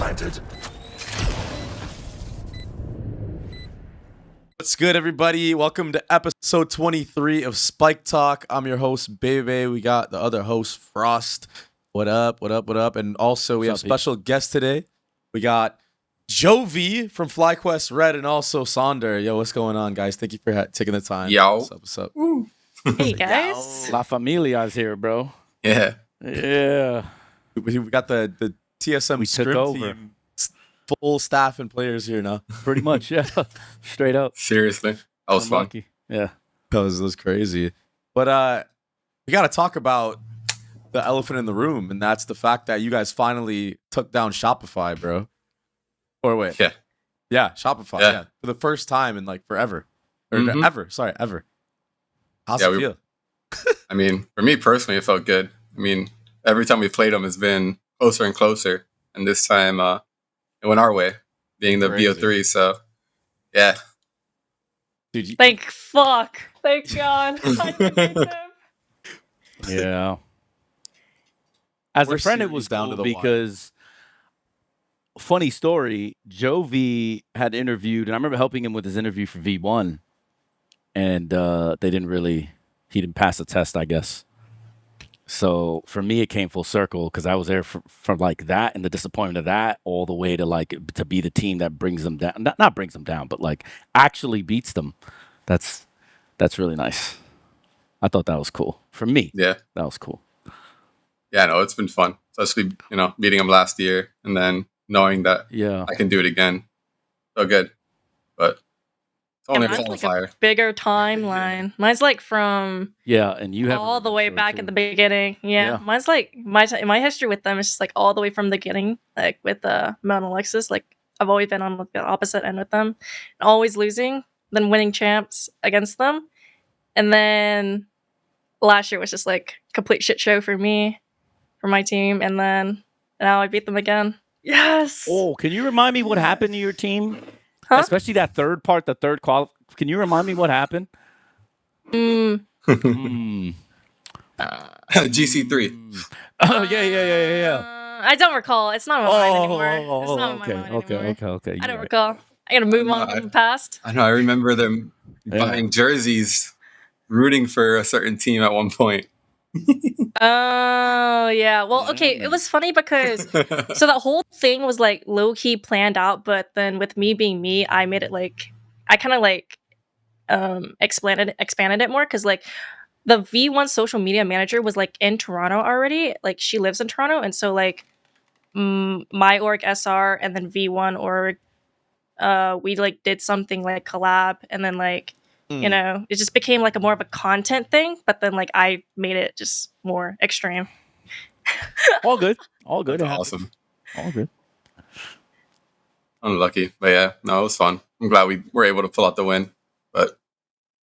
planted. What's good, everybody? Welcome to episode 23 of SpikeTalk. I'm your host, Bebe. We got the other host, Frost. What up, what up, what up? And also, we have special guests today. We got Jovi from Flyquest Red and also Sonder. Yo, what's going on, guys? Thank you for taking the time. Yo. What's up? Hey, guys. La Familia's here, bro. Yeah. Yeah. We got the TSM We took scrim over. team, full staff and players here now. Pretty much, yeah. Straight up. Seriously. That was I'm fun. lucky. Yeah. That was crazy. But we got to talk about the elephant in the room, and that's the fact that you guys finally took down Shopify, bro. Or wait. Yeah. Yeah, Shopify. Yeah. Yeah. For the first time in like forever. Or ever. Sorry, ever. How's Yeah, it feel? I mean, for me personally, it felt good. I mean, every time we played them, it's been closer and closer. And this time, it went our way, being the Crazy. VO3. So, yeah. Dude, Thank fuck. Thank God. I forgave them. Yeah. As We're a friend, it serious was down cool to the wire. because, funny story, Jovi had interviewed, and I remember helping him with his interview for V1, and he didn't pass the test, I guess. So for me, it came full circle because I was there from like that and the disappointment of that all the way to like to be the team that brings them down, not brings them down, but like actually beats them. That's really nice. I thought that was cool. For me, Yeah. that was cool. Yeah, no, it's been fun. Especially, beating them last year and then knowing that Yeah. I can do it again. So good. But it's only a Mine's like qualifier. a bigger timeline. Mine's like from Yeah, and you have all the way back at the beginning. Yeah. Yeah. Mine's like my history with them is just like all the way from the beginning. Like with Mount Alexis, like I've always been on the opposite end with them, always losing, then winning champs against them, and then last year was just like complete shit show for me, for my team, and then now I beat them again. Yes. Oh, can you remind me what happened to your team? Huh? Especially that third part, the third qual. Can you remind me what happened? GC3. Oh, yeah. I don't recall. It's not on my mind anymore. It's not on my mind anymore. Okay. I don't recall. I gotta move on from the past. I know. I remember them buying jerseys, rooting for a certain team at one point. Oh, yeah. Well, okay. It was funny because so that whole thing was like low key planned out, but then with me being me, I made it like I kind of like expanded it more because like the V1 social media manager was like in Toronto already. Like she lives in Toronto, and so like my org SR and then V1 org, we like did something like collab, and then like. It just became like a more of a content thing, but then like I made it just more extreme. All good. That's awesome. All good. Unlucky. But yeah, no, it was fun. I'm glad we were able to pull out the win. But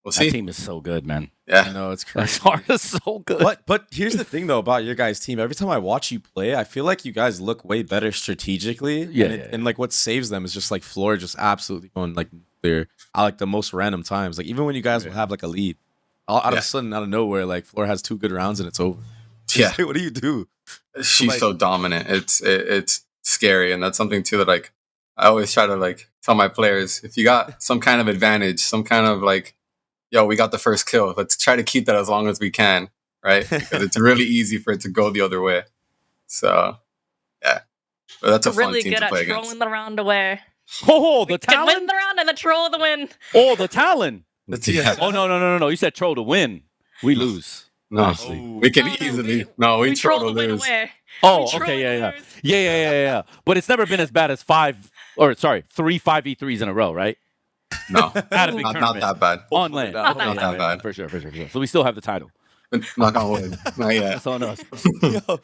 we'll see. That team is so good, man. Yeah. I know, it's That crazy. Star is so good. But here's the thing, though, about your guys' team. Every time I watch you play, I feel like you guys look way better strategically. Yeah, And like what saves them is just like Floor just absolutely going like clear. I like the most random times. Like even when you guys will have like a lead, out of a sudden, out of nowhere, like Floor has 2 good rounds and it's over. Yeah. What do you do? She's like- so dominant. It's scary. And that's something too that like I always try to like tell my players, if you got some kind of advantage, some kind of like, yo, we got the first kill. Let's try to keep that as long as we can, right? Because it's really easy for it to go the other way. So, yeah. But that's a We're fun really team good to at play trolling against. the round away. Oh, the Can win Talon? the round and the troll the win. Oh, the Talon. Yeah. Oh, no. You said troll to win. We lose. No, Honestly. we can No, easily. we troll to troll the win lose. away. Oh, We troll okay, the yeah. lose. Yeah. But it's never been as bad as 3 5v3s in a row, right? No, At a big not tournament. that bad. On land. Not Okay, that bad. For sure. So we still have the title. Knock on wood. Not yet. That's on us.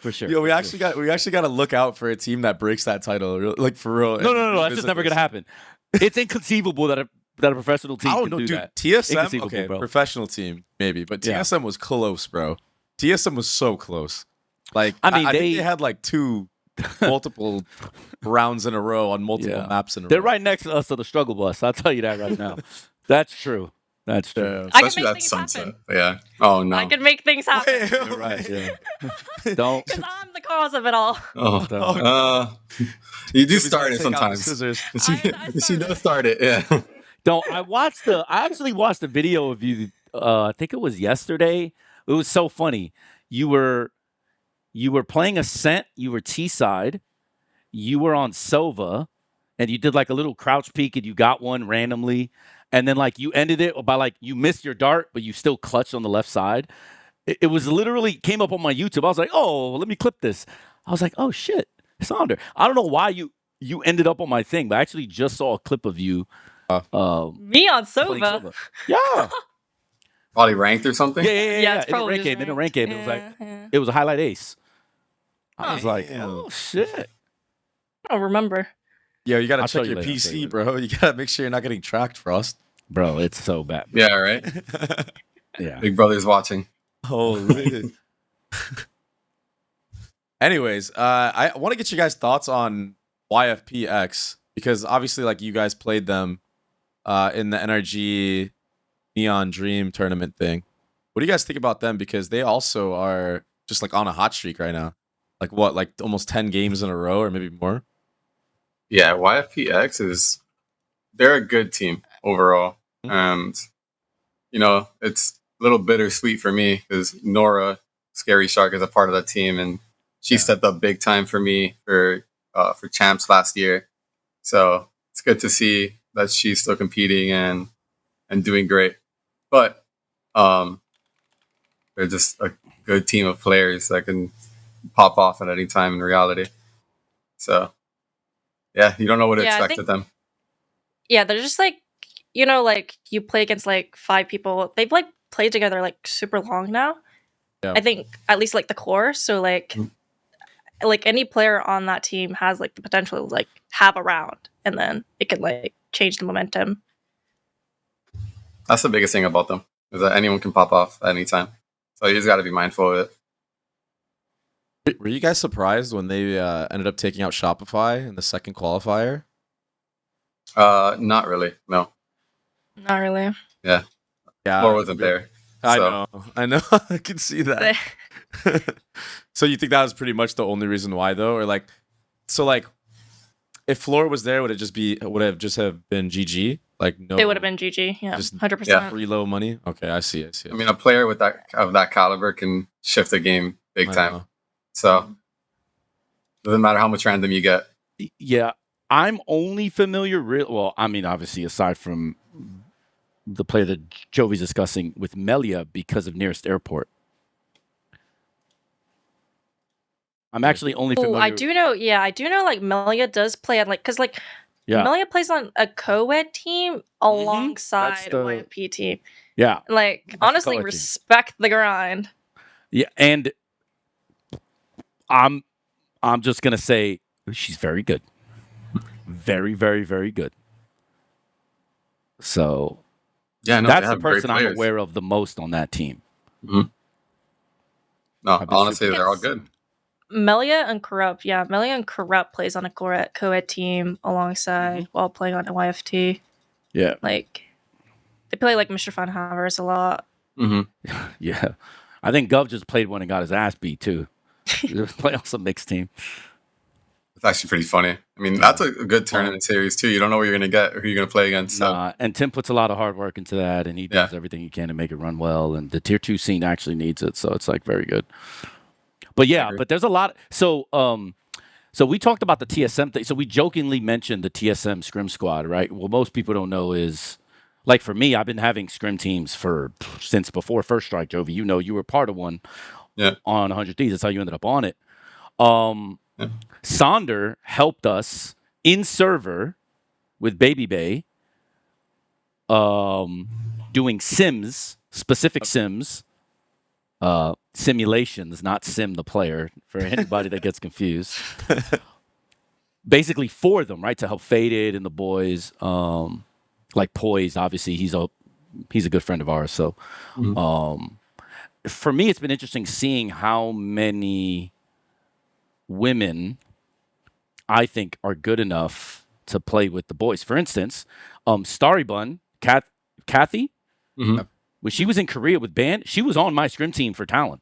For sure. Yo, we actually got to look out for a team that breaks that title, like for real. No. That's just never gonna happen. It's inconceivable that a professional team I can don't know, do dude. that. TSM, Inconceivable, okay, bro. professional team maybe, but Yeah. TSM was close, bro. TSM was so close. Like I mean, I think they- they had like 2 multiple rounds in a row on multiple Yeah. maps in a They're row. right next to us on the struggle bus. I'll tell you that right now. That's true. That's true. Yeah. I can Especially make that things sunset. happen. Yeah. Oh no. I can make things happen. Wait, You're right. Yeah. Don't. Because I'm the cause of it all. Oh. Don't. You do Jovi's start gotta it take out the sometimes. scissors. I She started. does start it. Yeah. Don't. I actually watched a video of you. I think it was yesterday. It was so funny. You were playing Ascent. You were T side. You were on Sova, and you did like a little crouch peek, and you got one randomly, and then like you ended it by like you missed your dart, but you still clutched on the left side. It was literally came up on my YouTube. I was like, oh, let me clip this. I was like, oh shit, Sonder. I don't know why you ended up on my thing, but I actually just saw a clip of you. Me on Playing Sova. Sova. Yeah. Probably ranked or something. Yeah. It's In a probably rank game. In a rank game. It was like yeah. it was a highlight ace. I was like, Damn. oh shit. I don't remember. Yo, you gotta I'll show check you your later, I'll show you PC, later. bro. You gotta make sure you're not getting tracked, Frost. Bro, it's so bad. Yeah. Right. Yeah. Big brother's watching. Holy. Anyways, I want to get you guys' thoughts on YFP X because obviously, like, you guys played them in the NRG Neon Dream tournament thing. What do you guys think about them? Because they also are just like on a hot streak right now. Like what? Like almost 10 games in a row, or maybe more. Yeah. YFPX they're a good team overall, Mhm. and you know it's a little bittersweet for me because Nora Scary Shark is a part of that team, and she Yeah. stepped up big time for me for champs last year. So it's good to see that she's still competing and doing great. But they're just a good team of players that can pop off at any time in reality. So yeah, you don't know what to Yeah, I expect think- with them. Yeah, they're just like, you know, like you play against like 5 people. They've like played together like super long now. Yeah. I think at least like the core. So like, Mhm. like any player on that team has like the potential to like have a round, and then it can like change the momentum. That's the biggest thing about them is that anyone can pop off at any time. So you just got to be mindful of it. Were you guys surprised when they ended up taking out Shopify in the second qualifier? Not really. No, Not really. Yeah, Floor wasn't there. I So. know. I can see that. So you think that was pretty much the only reason why, though, or like, so like, if Floor was there, would it have just been GG? Like no, It would have been GG. Yeah, Just- 100%. free low money. Okay, I see. I mean, a player with that caliber can shift a game big I time. know. So doesn't matter how much random you get. Yeah, I'm only familiar. Well, I mean, obviously, aside from the player that Jovi's discussing with Melya because of nearest airport. I'm actually only Oh, familiar. I do know. Yeah, I do know. Like Melya does play on like because like Yeah, Melya plays on a co-ed team alongside the- a YFP team. yeah, Like the honestly, co-ed team. respect the grind. yeah, and I'm just gonna say she's very good, very, very, very good. So Yeah, no, that's they the have great person I'm players. aware of the most on that team. No, I've been honestly, super- they're all Yes. good. Melya and Corrupt. Yeah, Melya and Corrupt plays on a co-ed team alongside while playing on a YFT. Yeah, Like they play like Mr. Funhavers a lot. Hmm. yeah. I think Gov just played one and got his ass beat too. He was playing on some mixed team. It's actually pretty funny. I mean, that's a good tournament series too. You don't know what you're gonna get or who you're gonna play against. So Nah, and Tim puts a lot of hard work into that, and he does everything he can to make it run well. And the tier 2 scene actually needs it, so it's like very good. But yeah, agree. but there's a lot. So we talked about the TSM thing. So we jokingly mentioned the TSM scrim squad, right? What most people don't know is, like for me, I've been having scrim teams since before First Strike, Jovi. You know, you were part of one on 100 Thieves. That's how you ended up on it. Sonder helped us in server with Baby Bay, doing specific sims, simulations, not sim the player, for anybody that gets confused. Basically for them, right, to help Faded and the boys, like Poised. Obviously, he's a good friend of ours. So, for me, it's been interesting seeing how many women I think are good enough to play with the boys. For instance, Starry Bun, Kathy, Mhm. When she was in Korea with Band, she was on my scrim team for talent.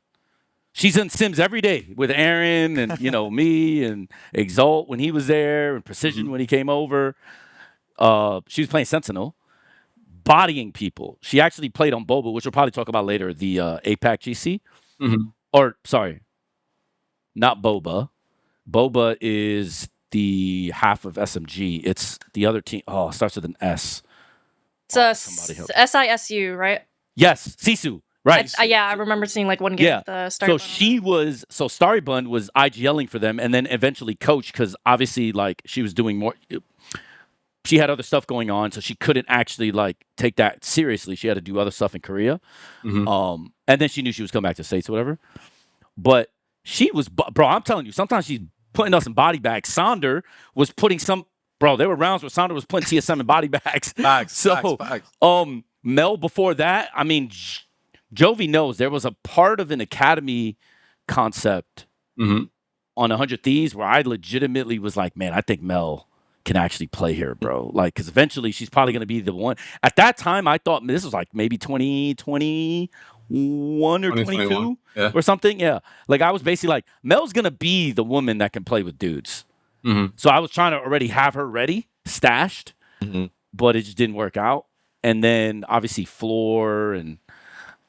She's in Sims every day with Aaron and me and Exalt when he was there and Precision when he came over. She was playing Sentinel, bodying people. She actually played on Boba, which we'll probably talk about later, the APAC GC. Mhm. Or, sorry, not Boba. Boba is the half of SMG. It's the other team. Oh, it starts with an S. It's somebody help. SISU, right? Yes, Sisu. Right. I remember seeing like one game Yeah. with the Starry So Starry Bun was IGLing for them and then eventually coached because obviously like she was doing more. She had other stuff going on, so she couldn't actually like take that seriously. She had to do other stuff in Korea. Mhm. And then she knew she was coming back to the States or whatever. But she was, bro, I'm telling you, sometimes she's putting us in body bags. Sonder was putting there were rounds where Sonder was putting TSM in body bags. Facts. Mel before that, I mean, Jovi knows there was a part of an academy concept Mhm. on 100 Thieves where I legitimately was like, man, I think Mel can actually play here, bro. Like, because eventually she's probably going to be the one. At that time, I thought this was like maybe 2021 or 22 or something. Yeah. Like, I was basically like, Mel's going to be the woman that can play with dudes. Mhm. So I was trying to already have her ready, stashed, but it just didn't work out. And then obviously Floor and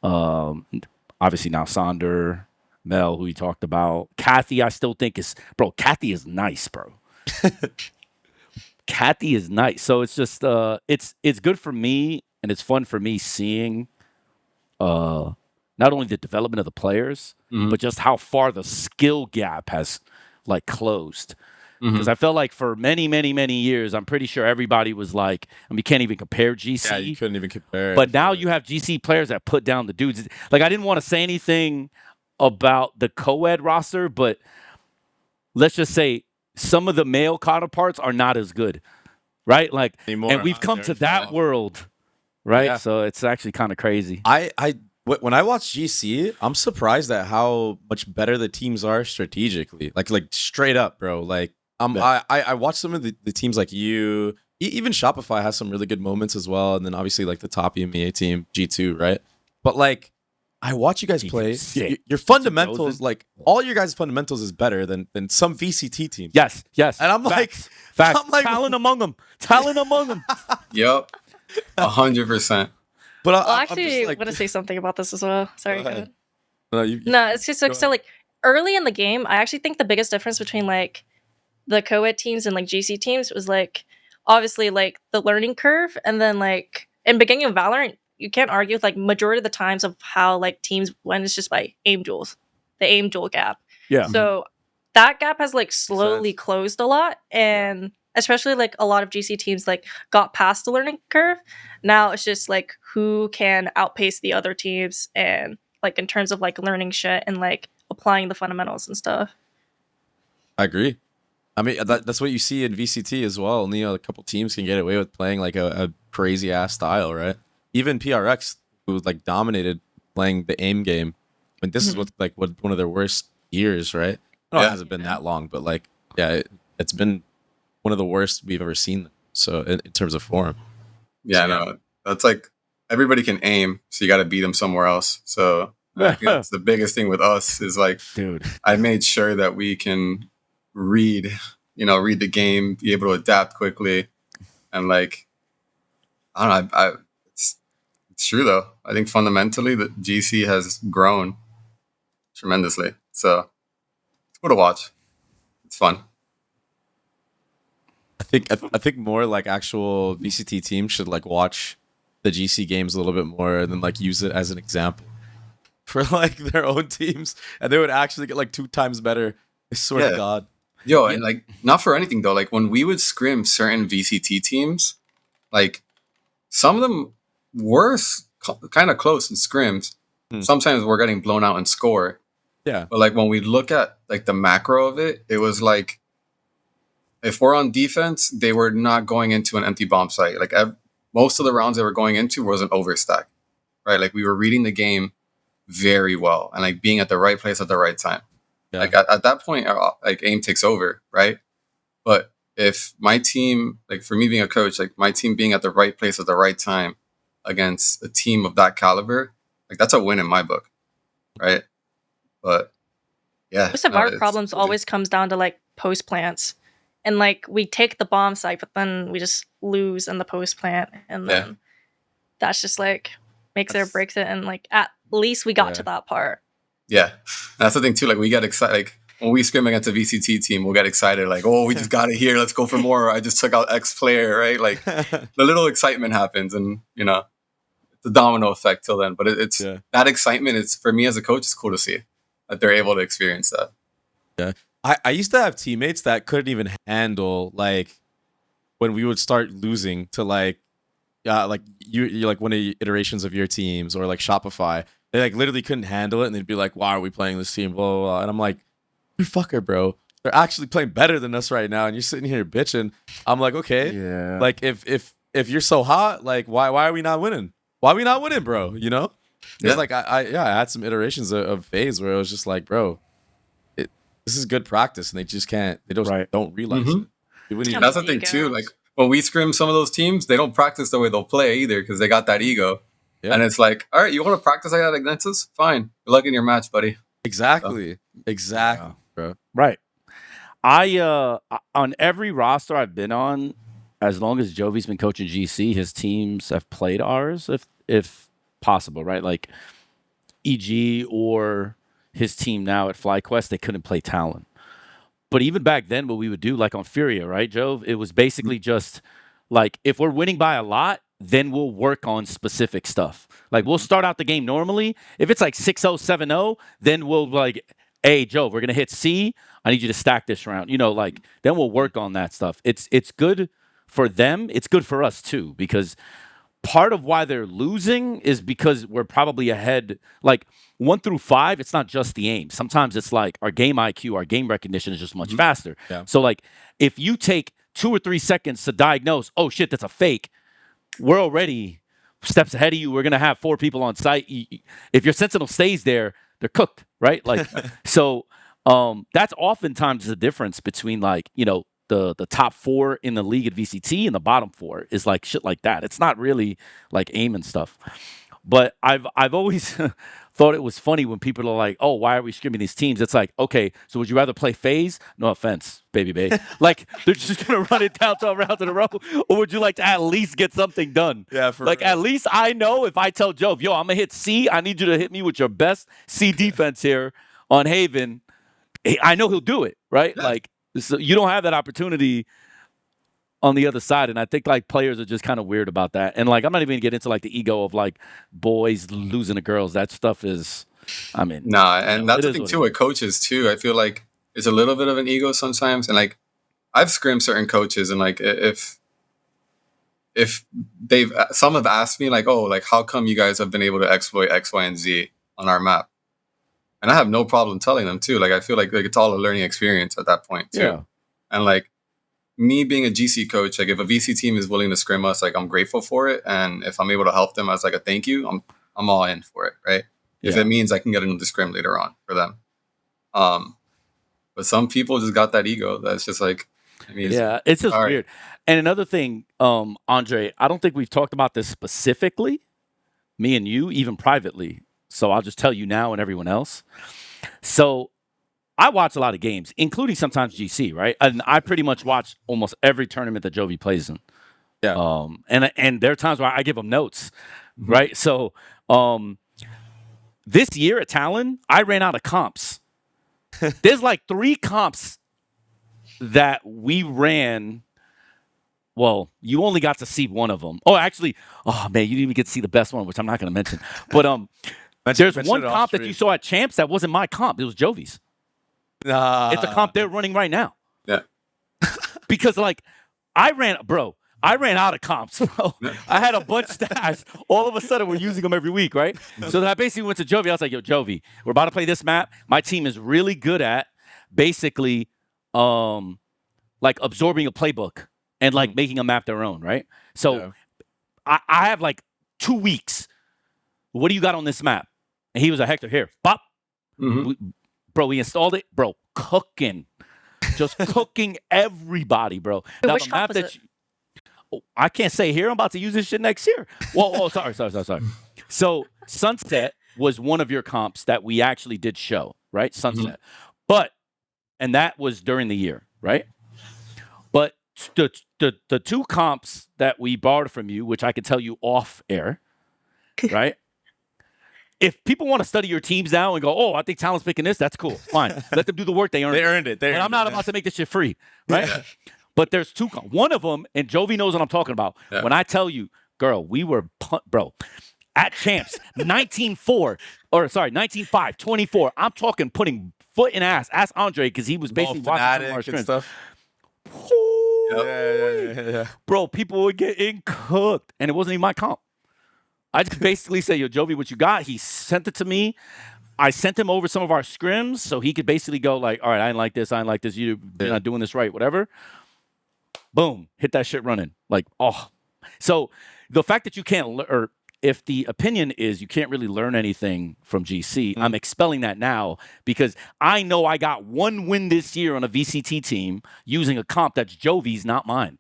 obviously now Sonder, Mel, who we talked about. Kathy, I still think Kathy is nice, bro. Kathy is nice. So it's just it's good for me and it's fun for me seeing not only the development of the players, but just how far the skill gap has like closed. Because I felt like for many, many, many years, I'm pretty sure everybody was like, and we can't even compare GC. Yeah, you couldn't even compare. But now you have GC players that put down the dudes. Like, I didn't want to say anything about the co-ed roster, but let's just say some of the male counterparts are not as good, right? Like, Anymore, and we've come to that world, right? Yeah. So it's actually kind of crazy. When I watch GC, I'm surprised at how much better the teams are strategically. Like straight up, bro. Like I watch some of the teams like you. Even Shopify has some really good moments as well, and then obviously like the top EMEA team G2, right? But like I watch you guys play. Your fundamentals, like all your guys' fundamentals, is better than some VCT teams. Yes. And I'm Facts. I'm like talent among them. Yep. 100%. But I actually want to say something about this as well. Sorry. Go ahead. No, it's just like so like early in the game, I actually think the biggest difference between like the co-ed teams and like GC teams was like obviously like the learning curve, and then like in beginning of Valorant, you can't argue with like majority of the times of how like teams win is just by aim duels, the aim duel gap. Yeah. So that gap has like slowly closed a lot, and especially like a lot of GC teams like got past the learning curve. Now it's just like who can outpace the other teams and like in terms of like learning shit and like applying the fundamentals and stuff. I agree. I mean, that's what you see in VCT as well. Only a couple teams can get away with playing like a crazy ass style, right? Even PRX, who like dominated playing the aim game. I mean, this is what one of their worst years, right? I know it hasn't been that long, but like, yeah, it's been one of the worst we've ever seen. So in terms of form. Yeah, no, that's like everybody can aim, so you got to beat them somewhere else. So I think that's the biggest thing with us is like, dude, I made sure that we can read the game, be able to adapt quickly, and like, I don't know, it's true though. I think fundamentally the GC has grown tremendously. So it's cool to watch. It's fun. I think more like actual VCT teams should like watch the GC games a little bit more and then like use it as an example for like their own teams, and they would actually get like 2 times better. I swear to God. Yo, and like not for anything though, like when we would scrim certain VCT teams, like some of them were kind of close in scrims. Sometimes we're getting blown out in score. Yeah. But like when we look at like the macro of it, it was like if we're on defense, they were not going into an empty bomb site. Like most of the rounds they were going into was an overstack, right? Like we were reading the game very well and like being at the right place at the right time. Yeah. Like at that point, like aim takes over, right? But if my team, like for me being a coach, like my team being at the right place at the right time, against a team of that caliber, like that's a win in my book, right? But yeah, Most of our problems always comes down to like post plants, and like we take the bomb site, but then we just lose in the post plant, and then that's just like makes it or breaks it. And like at least we got to that part. Yeah, that's the thing too. Like we get excited. Like when we scrim against a VCT team, we'll get excited. Like, oh, we just got it here. Let's go for more. I just took out X player, right? Like the little excitement happens, and you know, it's a domino effect till then. But it's that excitement. It's for me as a coach. It's cool to see that they're able to experience that. Yeah, I used to have teammates that couldn't even handle like when we would start losing to like you like one of the iterations of your teams or like Shopify. They like literally couldn't handle it, and they'd be like, "Why are we playing this team?" Blah blah blah. And I'm like, "You fucker, bro. They're actually playing better than us right now, and you're sitting here bitching." I'm like, "Okay, like if you're so hot, like why are we not winning? Why are we not winning, bro? You know?" It's like I had some iterations of phase where it was just like, bro, this is good practice, and they just can't. They don't realize it. That's the thing too. Like when we scrim some of those teams, they don't practice the way they'll play either because they got that ego. Yeah. And it's like, all right, you want to practice like that against us? Fine. Good luck in your match, buddy. Exactly, bro. Right. I on every roster I've been on, as long as Jovi's been coaching GC, his teams have played ours if possible, right? Like EG or his team now at Flyquest, they couldn't play Talon. But even back then, what we would do, like on Furia, right, Jove, it was basically just like if we're winning by a lot, then we'll work on specific stuff. Like we'll start out the game normally. If it's like 6-0, 7-0, then we'll like, hey, Joe, we're going to hit C. I need you to stack this round. You know, like then we'll work on that stuff. It's good for them. It's good for us too, because part of why they're losing is because we're probably ahead. Like 1 through 5, it's not just the aim. Sometimes it's like our game IQ, our game recognition is just much faster. Yeah. So like if you take 2 or 3 seconds to diagnose, oh shit, that's a fake, we're already steps ahead of you. We're going to have 4 people on site. If your sentinel stays there, they're cooked, right? Like, so that's oftentimes the difference between like, you know, the top 4 in the league at VCT and the bottom 4 is like shit like that. It's not really like aim and stuff. But I've always thought it was funny when people are like, oh, why are we scrimming these teams? It's like, okay, so would you rather play phase? No offense, baby babe. Like, they're just going to run it down 12 rounds in a row? Or would you like to at least get something done? Yeah, like, real. At least I know if I tell Joe, yo, I'm going to hit C, I need you to hit me with your best C defense here on Haven. I know he'll do it, right? Yeah. Like, so you don't have that opportunity on the other side, and I think like players are just kind of weird about that. And like I'm not even gonna get into like the ego of like boys losing to girls. That stuff is, I mean, nah. And that's the thing too with coaches too. I feel like it's a little bit of an ego sometimes. And like I've scrimmed certain coaches, and like if some have asked me like, oh, like how come you guys have been able to exploit X, Y, and Z on our map? And I have no problem telling them too. Like I feel like it's all a learning experience at that point too. Yeah. And like me being a GC coach, like if a VC team is willing to scrim us, like I'm grateful for it. And if I'm able to help them as like a thank you, I'm all in for it, right? Yeah. If it means I can get another scrim later on for them. But some people just got that ego that's just like, I mean, it's just weird. And another thing, Andre, I don't think we've talked about this specifically, me and you, even privately. So I'll just tell you now and everyone else. So I watch a lot of games, including sometimes GC, right? And I pretty much watch almost every tournament that Jovi plays in. Yeah. And there are times where I give him notes, right? So this year at Talon, I ran out of comps. There's like 3 comps that we ran. Well, you only got to see one of them. Oh, actually, oh man, you didn't even get to see the best one, which I'm not going to mention. But there's one comp that you saw at Champs that wasn't my comp. It was Jovi's. It's a comp they're running right now. Yeah. Because like I ran out of comps. Bro. I had a bunch stashed. All of a sudden we're using them every week, right? So then I basically went to Jovi. I was like, yo, Jovi, we're about to play this map. My team is really good at basically like absorbing a playbook and like making a map their own, right? So I have like 2 weeks. What do you got on this map? And he was like, Hector, here. Pop. Bro, we installed it. Bro, cooking. Just cooking everybody, bro. Wait, which comp was it? I can't say here. I'm about to use this shit next year. Well, sorry. So Sunset was one of your comps that we actually did show, right? Sunset. And that was during the year, right? But the two comps that we borrowed from you, which I can tell you off air, right? If people want to study your teams now and go, oh, I think Talent's picking this, that's cool. Fine. Let them do the work. They earned it. And I'm not about to make this shit free, right? Yeah. But there's two. One of them, and Jovi knows what I'm talking about. Yeah. When I tell you, girl, we were, bro, at champs, 19-4, 19-5, 24. I'm talking putting foot in ass. Ask Andre, because he was basically watching our scrims. Stuff. Yeah. Bro, people were getting cooked. And it wasn't even my comp. I just basically say, yo, Jovi, what you got? He sent it to me. I sent him over some of our scrims so he could basically go like, all right, I didn't like this. You're not doing this right, whatever. Boom, hit that shit running. Like, oh. So the fact that you can't, or if the opinion is you can't really learn anything from GC, I'm expelling that now because I know I got one win this year on a VCT team using a comp that's Jovi's, not mine.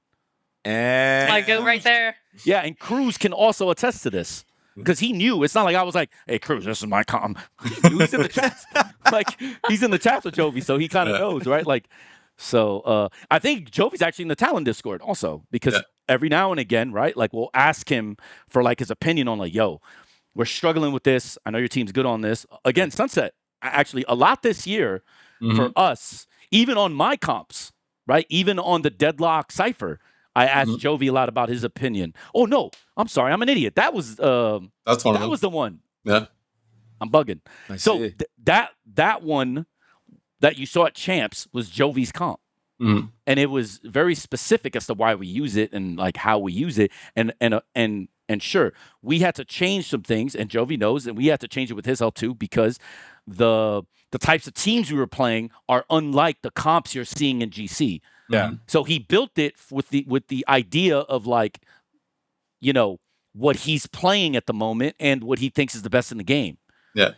And I go right there. Yeah, and Cruz can also attest to this because he knew. It's not like I was like, "Hey, Cruz, this is my comp." He's in the chat, like he's in the chat with Jovi, so he kind of knows, right? Like, so I think Jovi's actually in the Talent Discord also because every now and again, right? Like, we'll ask him for like his opinion on like, "Yo, we're struggling with this. I know your team's good on this." Again, Sunset actually a lot this year for us, even on my comps, right? Even on the Deadlock Cipher. I asked Jovi a lot about his opinion. Oh no, I'm sorry, I'm an idiot. That was that was the one. Yeah, I'm bugging. So that one that you saw at Champs was Jovi's comp, and it was very specific as to why we use it and like how we use it. And sure, we had to change some things, and Jovi knows, and we had to change it with his help too because the types of teams we were playing are unlike the comps you're seeing in GC. Yeah. So he built it with the idea of like, you know, what he's playing at the moment and what he thinks is the best in the game. Yeah.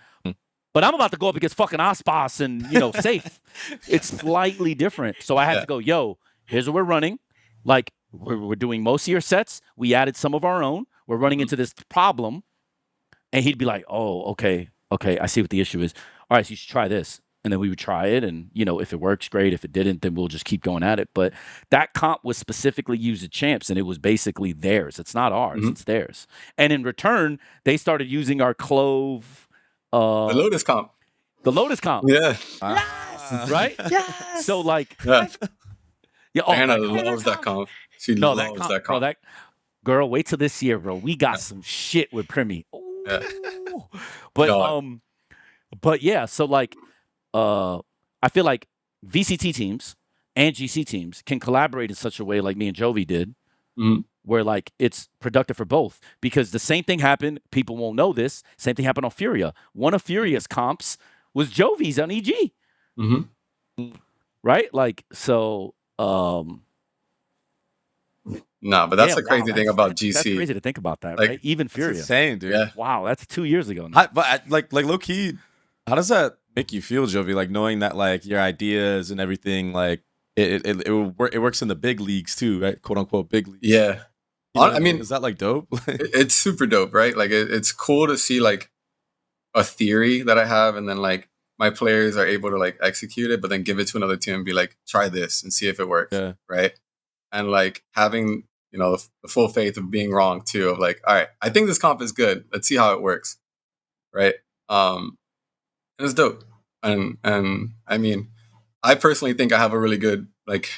But I'm about to go up against fucking Aspas and, you know, Safe. It's slightly different. So I had to go, yo, here's what we're running. Like, we're doing most of your sets. We added some of our own. We're running into this problem. And he'd be like, oh, okay, I see what the issue is. All right, so you should try this. And then we would try it. And, you know, if it works, great. If it didn't, then we'll just keep going at it. But that comp was specifically used at Champs, and it was basically theirs. It's not ours. It's theirs. And in return, they started using our Clove. The Lotus comp. The Lotus comp. Yeah. Yes. Right? Yes. So, like. Yeah, Anna loves that comp. She loves that comp. Bro, girl, wait till this year, bro. We got some shit with Primi. Yeah. But yeah, so like, I feel like VCT teams and GC teams can collaborate in such a way like me and Jovi did, where like it's productive for both. Because the same thing happened, people won't know this, same thing happened on Furia. One of Furia's comps was Jovi's on EG. Right? Like, so... No, but that's the crazy thing about GC. That's crazy to think about that, like, right? Even Furia. That's insane, dude. Yeah. Wow, that's 2 years ago now. But like low key, how does that make you feel, Jovi? Like knowing that like your ideas and everything, like it works in the big leagues too, right? "Quote unquote" big leagues. Yeah. You know, I mean, is that like dope? It's super dope, right? Like it's cool to see like a theory that I have, and then like my players are able to like execute it, but then give it to another team and be like, try this and see if it works. Yeah. Right. And like having, you know, the full faith of being wrong too, of like, all right, I think this comp is good. Let's see how it works. Right. And it's dope. And I mean, I personally think I have a really good like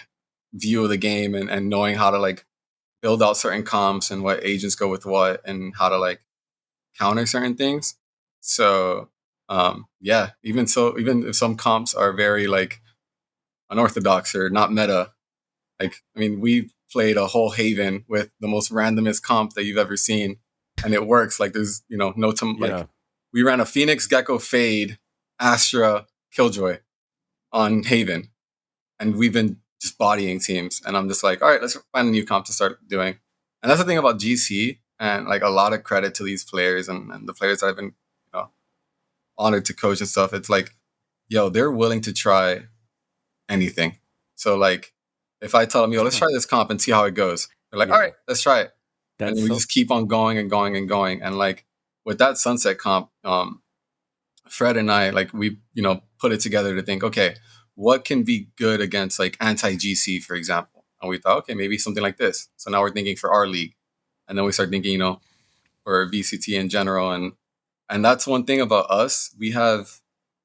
view of the game and knowing how to like build out certain comps and what agents go with what and how to like counter certain things. So yeah, even if some comps are very like unorthodox or not meta, like, I mean, we played a whole Haven with the most randomest comp that you've ever seen, and it works. Like, there's, you know, like we ran a Phoenix, Gecko, Fade, Astra, Killjoy on Haven, and we've been just bodying teams. And I'm just like, all right, let's find a new comp to start doing. And that's the thing about GC, and like a lot of credit to these players and the players that I've been, you know, honored to coach and stuff. It's like, yo, they're willing to try anything. So like, if I tell them, yo, let's try this comp and see how it goes, They're like, all right, let's try it. That's And then we just keep on going and going and going. And like with that sunset comp, Fred and I, like we, put it together to think, okay, what can be good against like anti-GC, for example? And we thought, okay, maybe something like this. So now we're thinking for our league. And then we start thinking, for VCT in general. And that's one thing about us. We have,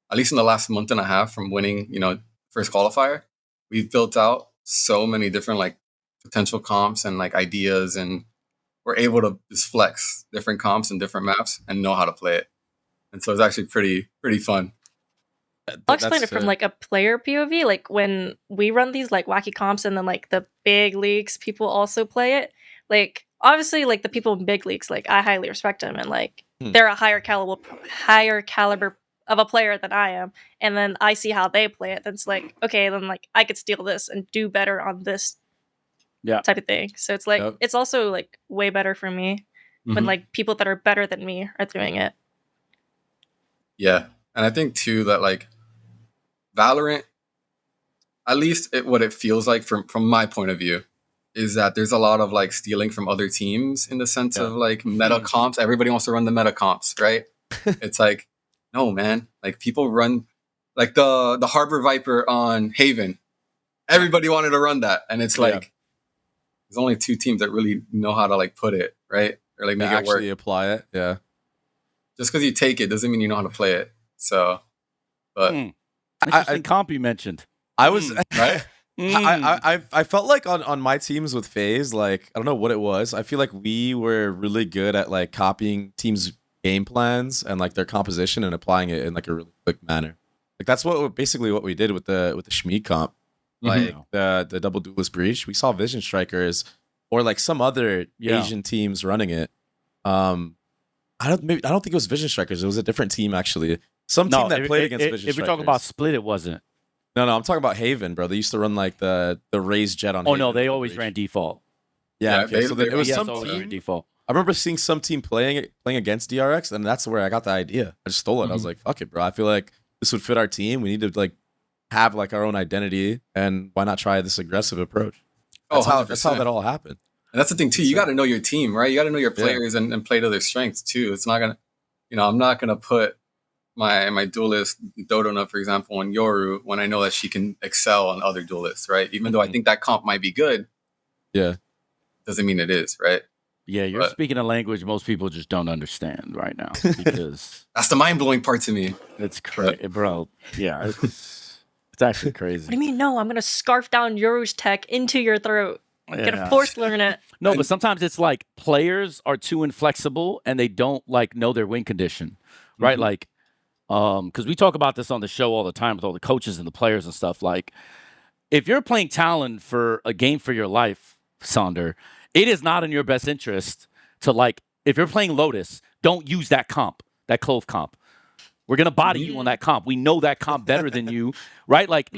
at least in the last month and a half from winning, first qualifier, we've built out so many different like potential comps and like ideas, and we're able to just flex different comps and different maps and know how to play it. And so it's actually pretty fun. I'll explain it from like a player POV. Like when we run these like wacky comps and then like the big leagues, people also play it. Like obviously like the people in big leagues, like I highly respect them and like they're a higher caliber of a player than I am. And then I see how they play it. Then it's like, okay, then like I could steal this and do better on this type of thing. So it's like it's also like way better for me when like people that are better than me are doing it. Yeah. And I think too that like Valorant, at least what it feels like from my point of view, is that there's a lot of like stealing from other teams in the sense of like meta comps. Everybody wants to run the meta comps, right? It's like, no, man. Like people run like the Harbor Viper on Haven. Everybody wanted to run that. And it's like, there's only 2 teams that really know how to like put it, right? Or like make it work. Actually apply it, yeah. Just because you take it doesn't mean you know how to play it. So, but interesting comp you mentioned. I was right. I felt like on my teams with FaZe, like I don't know what it was. I feel like we were really good at like copying teams' game plans and like their composition and applying it in like a really quick manner. Like that's basically what we did with the Shmi comp. Like the double duelist breach. We saw Vision Strikers or like some other Asian teams running it. I don't think it was Vision Strikers. It was a different team actually. Some team that played against Vision Strikers. If we're talking about Split, it wasn't. No, I'm talking about Haven, bro. They used to run like the raised jet on. Oh Haven no, they always ran default. Yeah, okay. So then it was some team default. I remember seeing some team playing against DRX, and that's where I got the idea. I just stole it. I was like, fuck it, bro. I feel like this would fit our team. We need to like have like our own identity, and why not try this aggressive approach? That's how that all happened. And that's the thing too. You got to know your team, right? You got to know your players and play to their strengths too. It's not gonna, I'm not gonna put my duelist Dodona, for example, on Yoru when I know that she can excel on other duelists, right? Even though I think that comp might be good, doesn't mean it is, right? Yeah, you're speaking a language most people just don't understand right now because that's the mind blowing part to me. It's crazy, bro. Yeah, it's actually crazy. What do you mean? No, I'm gonna scarf down Yoru's tech into your throat. Gonna force learn it. No, but sometimes it's like players are too inflexible and they don't like know their win condition, right? Like, because we talk about this on the show all the time with all the coaches and the players and stuff. Like, if you're playing Talon for a game for your life, Sonder, it is not in your best interest to like. If you're playing Lotus, don't use that comp, that Clove comp. We're gonna body you on that comp. We know that comp better than you, right? Like,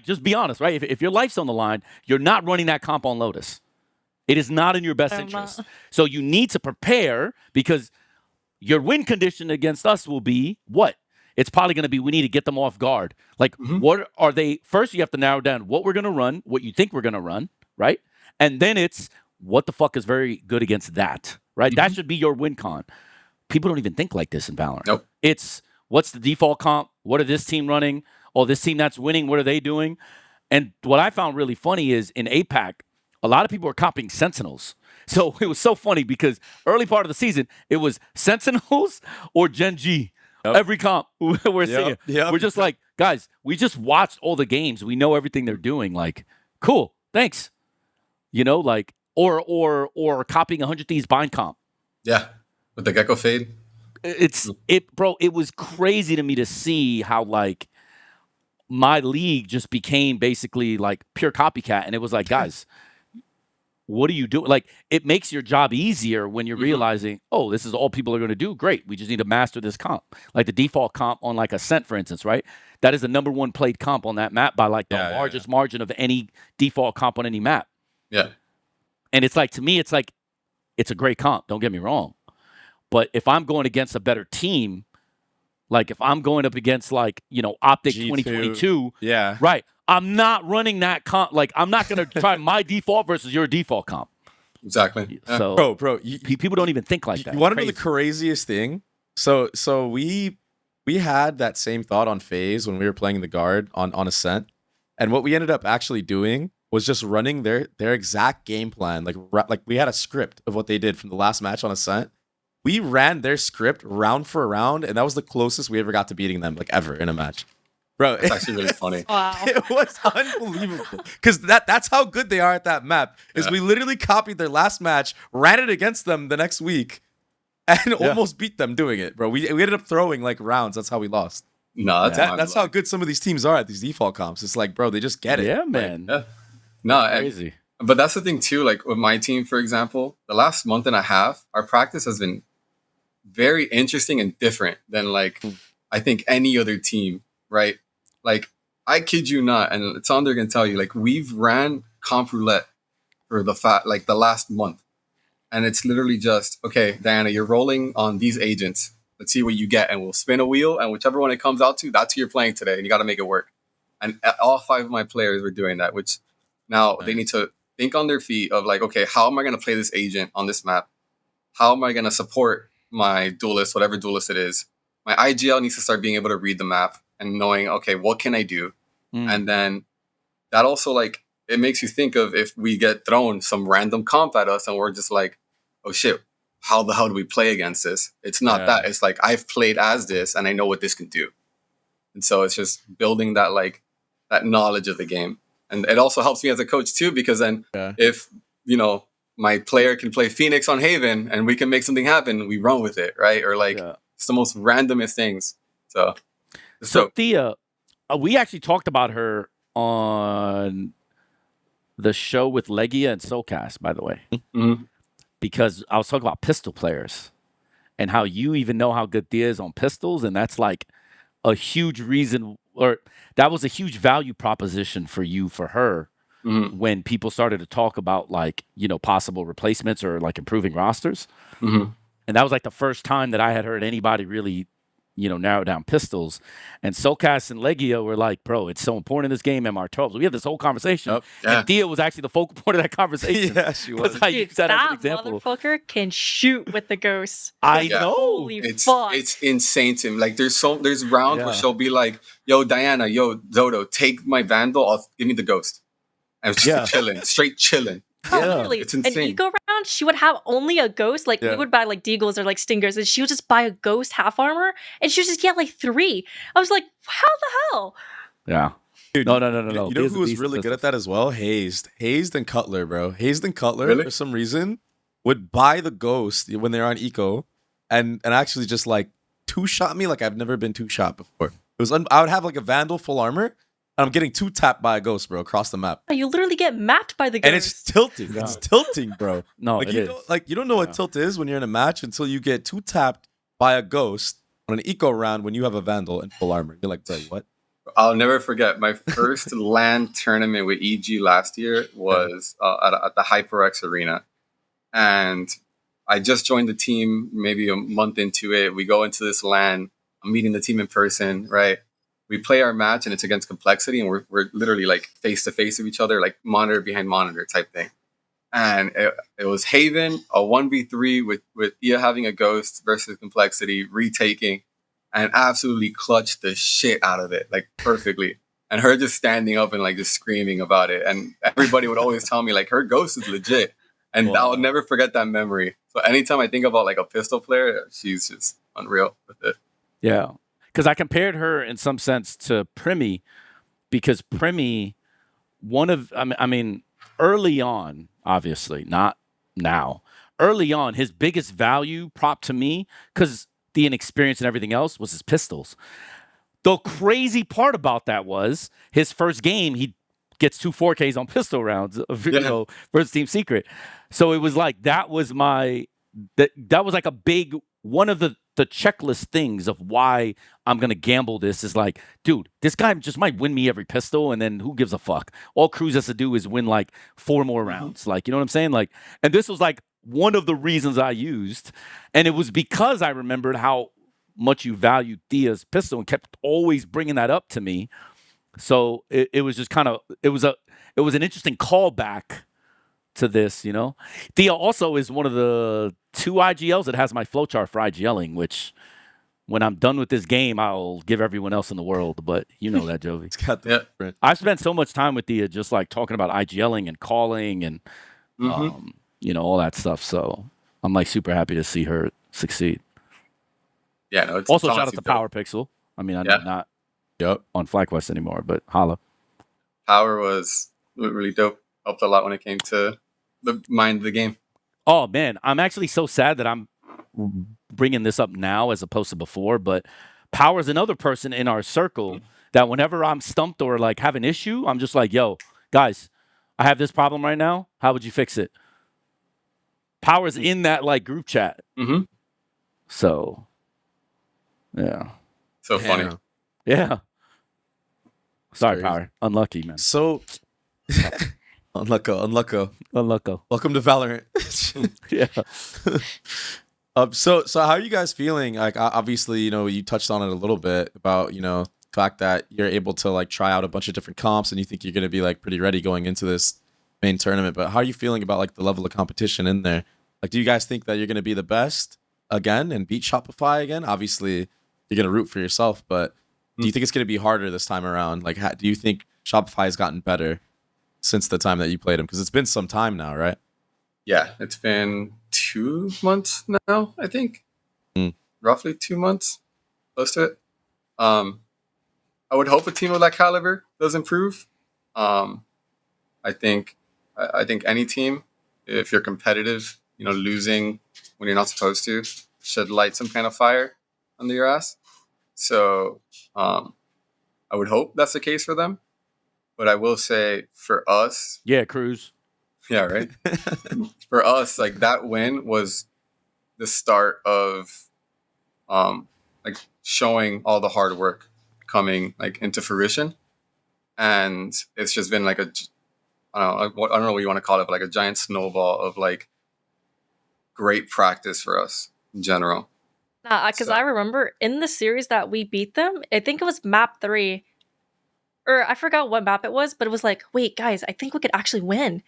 just be honest, right? If your life's on the line, you're not running that comp on Lotus. It is not in your best interest. So you need to prepare because your win condition against us will be what? It's probably going to be we need to get them off guard. Like, what are they? First, you have to narrow down what we're going to run, what you think we're going to run, right? And then it's what the fuck is very good against that, right? That should be your win con. People don't even think like this in Valorant. Nope. It's what's the default comp? What are this team running? Oh, this team that's winning, what are they doing? And what I found really funny is in APAC, a lot of people are copying Sentinels. So it was so funny because early part of the season, it was Sentinels or Gen G. Every comp we're seeing. We're just like, guys, we just watched all the games. We know everything they're doing. Like, cool, thanks. Like, or copying 100 Thieves bind comp. Yeah, with the Gecko fade. Bro, it was crazy to me to see how like my league just became basically like pure copycat. And it was like, guys, what are you doing? Like, it makes your job easier when you're realizing, oh, this is all people are going to do. Great. We just need to master this comp. Like the default comp on like Ascent, for instance, right? That is the number 1 played comp on that map by like the largest margin of any default comp on any map. Yeah. And it's like, to me, it's like, it's a great comp. Don't get me wrong. But if I'm going against a better team, like if I'm going up against like, Optic G2, 2022, right? I'm not running that comp. Like I'm not going to try my default versus your default comp. Exactly. Yeah. So, bro, people don't even think like that. You want to know the craziest thing? So we had that same thought on phase when we were playing the guard on Ascent, and what we ended up actually doing was just running their exact game plan. Like we had a script of what they did from the last match on Ascent. We ran their script round for round, and that was the closest we ever got to beating them, like ever in a match. Bro, it's actually really funny. Wow. It was unbelievable. Because that's how good they are at that map. Is we literally copied their last match, ran it against them the next week, and almost beat them doing it, bro. We ended up throwing like rounds. That's how we lost. No, that's how good some of these teams are at these default comps. It's like, bro, they just get it. Yeah, man. Like, no, crazy. But that's the thing too. Like with my team, for example, the last month and a half, our practice has been very interesting and different than like I think any other team, right? Like I kid you not, and Sonder can tell you, like we've ran comp roulette for the last month, and it's literally just okay, Diana, you're rolling on these agents. Let's see what you get, and we'll spin a wheel, and whichever one it comes out to, that's who you're playing today, and you got to make it work. And all 5 of my players were doing that, which now they need to think on their feet of like, okay, how am I going to play this agent on this map? How am I going to support my duelist, whatever duelist it is? My IGL needs to start being able to read the map and knowing, okay, what can I do? And then that also like, it makes you think of if we get thrown some random comp at us and we're just like, oh shit, how the hell do we play against this? It's not that. It's like, I've played as this and I know what this can do. And so it's just building that like, that knowledge of the game. And it also helps me as a coach too, because then if, you know, my player can play Phoenix on Haven and we can make something happen, we run with it, right? Or like, it's the most randomest things. So Theia, we actually talked about her on the show with Legia and Soulcast, by the way, because I was talking about pistol players and how you even know how good Theia is on pistols, and that's like a huge reason, or that was a huge value proposition for her when people started to talk about like, you know, possible replacements or like improving rosters. And that was like the first time that I had heard anybody really, you know, narrow down pistols. And Soulcast and Legia were like, bro, it's so important in this game, MR12. So we had this whole conversation. And Theia was actually the focal point of that conversation. Yeah, she was. Dude, that motherfucker can shoot with the ghosts. I know. Holy fuck. It's insane to me. Like there's rounds where she'll be like, yo, Diana, yo, Zodo, take my Vandal, give me the ghost. And it's just chilling, straight chilling. Oh, literally. It's insane. An eco round, she would have only a ghost. Like we would buy like deagles or like stingers, and she would just buy a ghost half armor, and she would just get like 3. I was like, how the hell? Yeah. Dude, no. You know who was really good at that as well? Hazed and Cutler, bro. Hazed and Cutler, for some reason, would buy the ghost when they're on eco, and actually just like 2-shot me like I've never been 2-shot before. It was I would have like a Vandal full armor. I'm getting 2-tapped by a ghost, bro, across the map. You literally get mapped by the ghost. And it's tilting. Yeah. It's tilting, bro. No, like, it you don't know what tilt is when you're in a match until you get 2-tapped by a ghost on an eco round when you have a Vandal and full armor. You're like, bro, what? I'll never forget my first LAN tournament with EG last year was at the HyperX Arena. And I just joined the team maybe a month into it. We go into this LAN. I'm meeting the team in person, right? We play our match and it's against Complexity, and we're literally like face to face with each other, like monitor behind monitor type thing. And it was Haven, a 1v3 with Theia having a ghost versus Complexity, retaking, and absolutely clutched the shit out of it, like perfectly. And her just standing up and like just screaming about it. And everybody would always tell me like her ghost is legit. And I'll never forget that memory. So anytime I think about like a pistol player, she's just unreal with it. Yeah. Because I compared her in some sense to Primi, because Primi, early on, obviously, not now, early on, his biggest value prop to me, because the inexperience and everything else, was his pistols. The crazy part about that was his first game, he gets 2 4Ks on pistol rounds, you know, versus Team Secret. So it was like, that was like a big, one of the checklist things of why I'm going to gamble this is like, dude, this guy just might win me every pistol, and then who gives a fuck? All Cruz has to do is win like 4 more rounds. Like, you know what I'm saying? Like, and this was like one of the reasons I used, and it was because I remembered how much you valued Theia's pistol and kept always bringing that up to me. So it was just kind of, it was an interesting callback to this, you know. Theia also is one of the 2 IGLs that has my flowchart for IGLing, which when I'm done with this game, I'll give everyone else in the world. But you know that, Jovi. It's got the I've spent so much time with Theia just like talking about IGLing and calling and, you know, all that stuff. So I'm like super happy to see her succeed. Yeah, no, it's Also, shout out to dope. Power Pixel. I mean, I know not on Flyquest anymore, but holla. Power was really dope. Helped a lot when it came to the mind of the game. Oh, man. I'm actually so sad that I'm bringing this up now as opposed to before, but Power's another person in our circle that whenever I'm stumped or like have an issue, I'm just like, yo, guys, I have this problem right now. How would you fix it? Power's in that like group chat. So, yeah. So funny. Yeah. Sorry, Power. Unlucky, man. So, unlucky. Welcome to Valorant. Yeah. So how are you guys feeling? Like, obviously, you know, you touched on it a little bit about, you know, the fact that you're able to like try out a bunch of different comps and you think you're going to be like pretty ready going into this main tournament. But how are you feeling about like the level of competition in there? Like, do you guys think that you're going to be the best again and beat Shopify again? Obviously, you're going to root for yourself, but do you think it's going to be harder this time around? Like, do you think Shopify has gotten better since the time that you played them? Because it's been some time now, right? Yeah, it's been 2 months now, I think. Roughly 2 months, close to it. I would hope a team of that caliber does improve. I think any team, if you're competitive, you know, losing when you're not supposed to, should light some kind of fire under your ass. So I would hope that's the case for them. But I will say for us... Yeah, Cruz. Yeah, right? For us, like, that win was the start of like showing all the hard work coming like into fruition. And it's just been like I don't know what you want to call it, but like a giant snowball of like great practice for us in general. Because I remember in the series that we beat them, I think it was map 3, or I forgot what map it was, but it was like, wait, guys, I think we could actually win.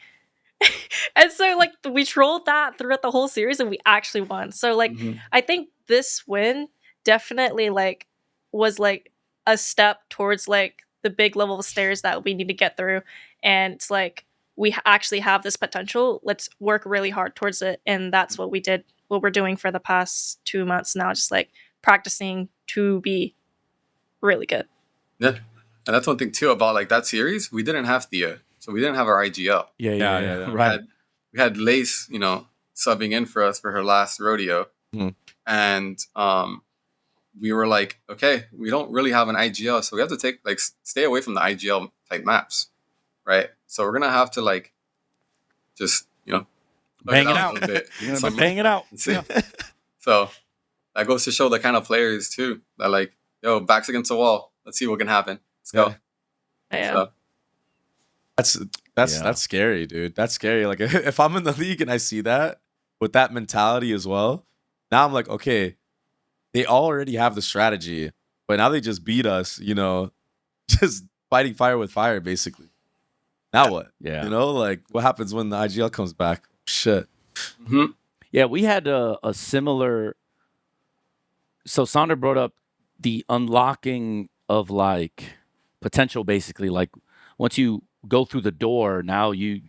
And so like we trolled that throughout the whole series and we actually won. So like I think this win definitely like was like a step towards like the big level of stairs that we need to get through. And it's like we actually have this potential. Let's work really hard towards it. And that's what we did, what we're doing for the past 2 months now, just like practicing to be really good. Yeah. And that's one thing too about like that series. We didn't have Theia. So we didn't have our IGL. Yeah. Right. We had Lace, you know, subbing in for us for her last rodeo. And we were like, okay, we don't really have an IGL. So we have to stay away from the IGL type maps. Right. So we're going to have to like just, you know, bang it out. A bit. Bang it out. Yeah. So that goes to show the kind of players too that like, yo, backs against the wall. Let's see what can happen. Let's go. Yeah. So, that's scary, dude. That's scary. Like, if I'm in the league and I see that with that mentality as well, now I'm like, okay, they already have the strategy, but now they just beat us, you know, just fighting fire with fire, basically. Now what? Yeah. You know, like, what happens when the IGL comes back? Shit. Yeah, we had a similar... So Sonder brought up the unlocking of, like, potential, basically. Like, once you go through the door, now you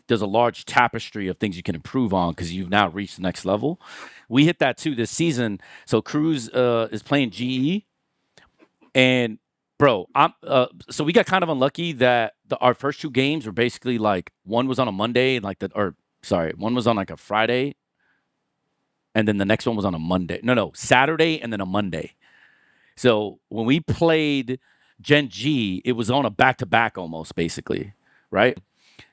there's a large tapestry of things you can improve on because you've now reached the next level. We hit that too this season. So Cruz is playing GE, and bro, so we got kind of unlucky that our first 2 games were basically like one was on a Monday and one was on like a Friday, and then the next one was on a Monday. No, Saturday and then a Monday. So when we played Gen G, it was on a back-to-back almost, basically, right?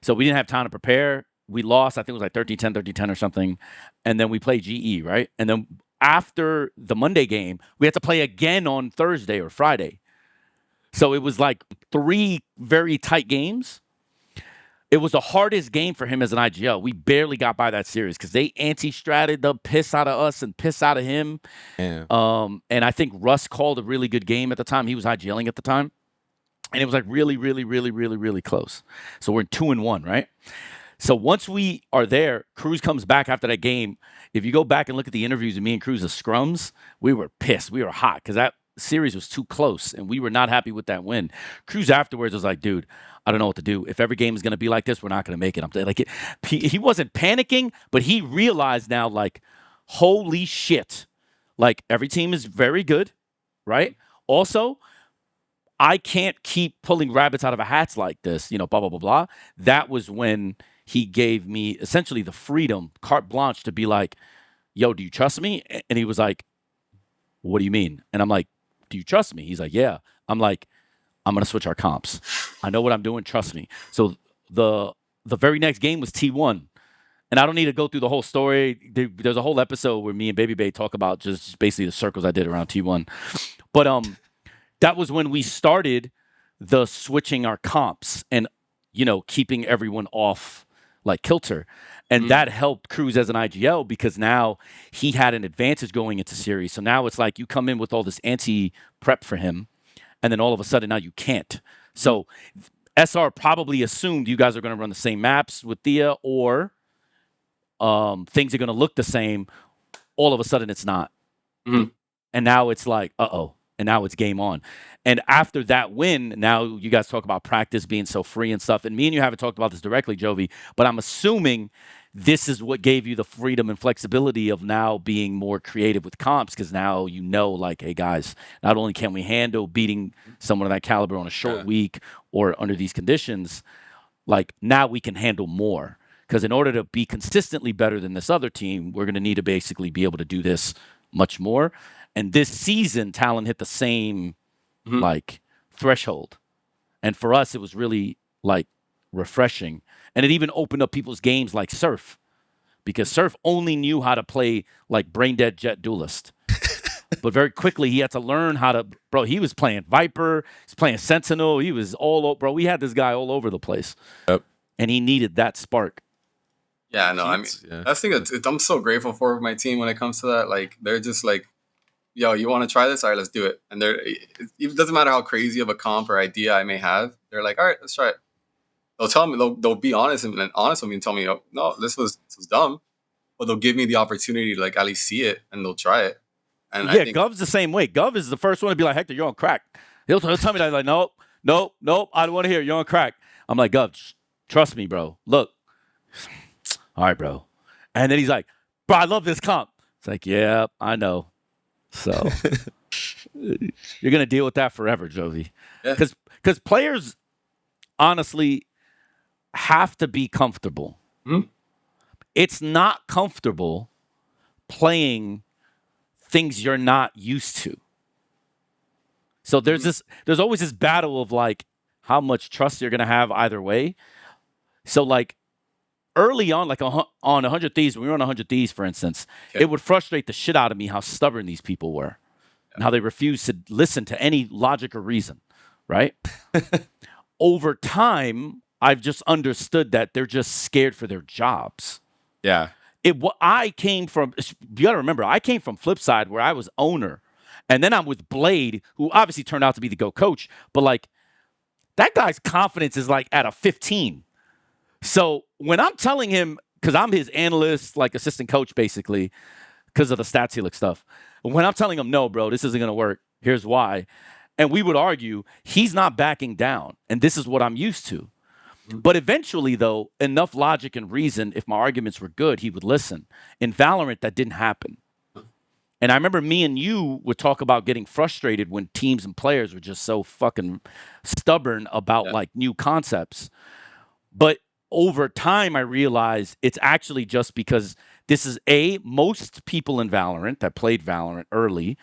So we didn't have time to prepare. We lost, I think it was like 13-10, 13-10 or something. And then we played GE, right? And then after the Monday game, we had to play again on Thursday or Friday. So it was like 3 very tight games. It was the hardest game for him as an IGL. We barely got by that series because they anti-stratted the piss out of us and piss out of him. Yeah. And I think Russ called a really good game at the time. He was IGLing at the time. And it was like really, really, really, really, really close. So we're 2-1, right? So once we are there, Cruz comes back after that game. If you go back and look at the interviews of me and Cruz's scrums, we were pissed. We were hot because that series was too close, and we were not happy with that win. Cruz afterwards was like, dude, I don't know what to do. If every game is going to be like this, we're not going to make it. I'm like, he wasn't panicking, but he realized now, like, holy shit. Like, every team is very good, right? Also, I can't keep pulling rabbits out of a hats like this, blah, blah, blah, blah. That was when he gave me essentially the freedom, carte blanche, to be like, yo, do you trust me? And he was like, what do you mean? And I'm like, do you trust me? He's like, yeah. I'm like, I'm going to switch our comps. I know what I'm doing. Trust me. So the very next game was T1. And I don't need to go through the whole story. There's a whole episode where me and Baby Bay talk about just basically the circles I did around T1. But that was when we started the switching our comps and, keeping everyone off like kilter. And that helped Cruz as an IGL because now he had an advantage going into series. So now it's like you come in with all this anti-prep for him, and then all of a sudden now you can't. So SR probably assumed you guys are going to run the same maps with theia, or things are going to look the same. All of a sudden it's not. And now it's like, uh-oh. And now it's game on. And after that win, now you guys talk about practice being so free and stuff. And me and you haven't talked about this directly, Jovi, but I'm assuming this is what gave you the freedom and flexibility of now being more creative with comps, because now like, hey, guys, not only can we handle beating someone of that caliber on a short week or under these conditions, like now we can handle more. Because in order to be consistently better than this other team, we're going to need to basically be able to do this much more. And this season, Talon hit the same like threshold. And for us, it was really like refreshing. And it even opened up people's games like Surf, because Surf only knew how to play like brain dead jet duelist. But very quickly, he had to learn how to, bro, he was playing Viper, he's playing Sentinel, he was bro, we had this guy all over the place. Yep. And he needed that spark. Yeah, no, I mean, that's the thing I'm so grateful for my team when it comes to that. Like, they're just like, yo, you want to try this? All right, let's do it. And it doesn't matter how crazy of a comp or idea I may have. They're like, all right, let's try it. They'll tell me, they'll be honest with me and tell me, oh, no, this was dumb. But they'll give me the opportunity to like at least see it, and they'll try it. And yeah, Gov's the same way. Gov is the first one to be like, Hector, you're on crack. He'll tell me that, like, nope, I don't want to hear it. You're on crack. I'm like, Gov, trust me, bro. Look. All right, bro. And then he's like, bro, I love this comp. It's like, yeah, I know. So you're going to deal with that forever, Jovi. Because players, honestly, have to be comfortable. It's not comfortable playing things you're not used to. So there's always this battle of like how much trust you're going to have either way. So like early on, like on 100 Thieves, when we were on 100 Thieves, for instance, it would frustrate the shit out of me how stubborn these people were and how they refused to listen to any logic or reason, right? Over time, I've just understood that they're just scared for their jobs. Yeah. I came from, you got to remember, I came from Flipside where I was owner. And then I'm with Blade, who obviously turned out to be the GO coach. But like, that guy's confidence is like at a 15. So when I'm telling him, because I'm his analyst, like assistant coach, basically, because of the stats helix stuff. When I'm telling him, no, bro, this isn't going to work. Here's why. And we would argue, he's not backing down. And this is what I'm used to. But eventually, though, enough logic and reason, if my arguments were good, he would listen. In Valorant, that didn't happen. And I remember me and you would talk about getting frustrated when teams and players were just so fucking stubborn about like new concepts. But over time, I realized it's actually just because this is most people in Valorant that played Valorant early,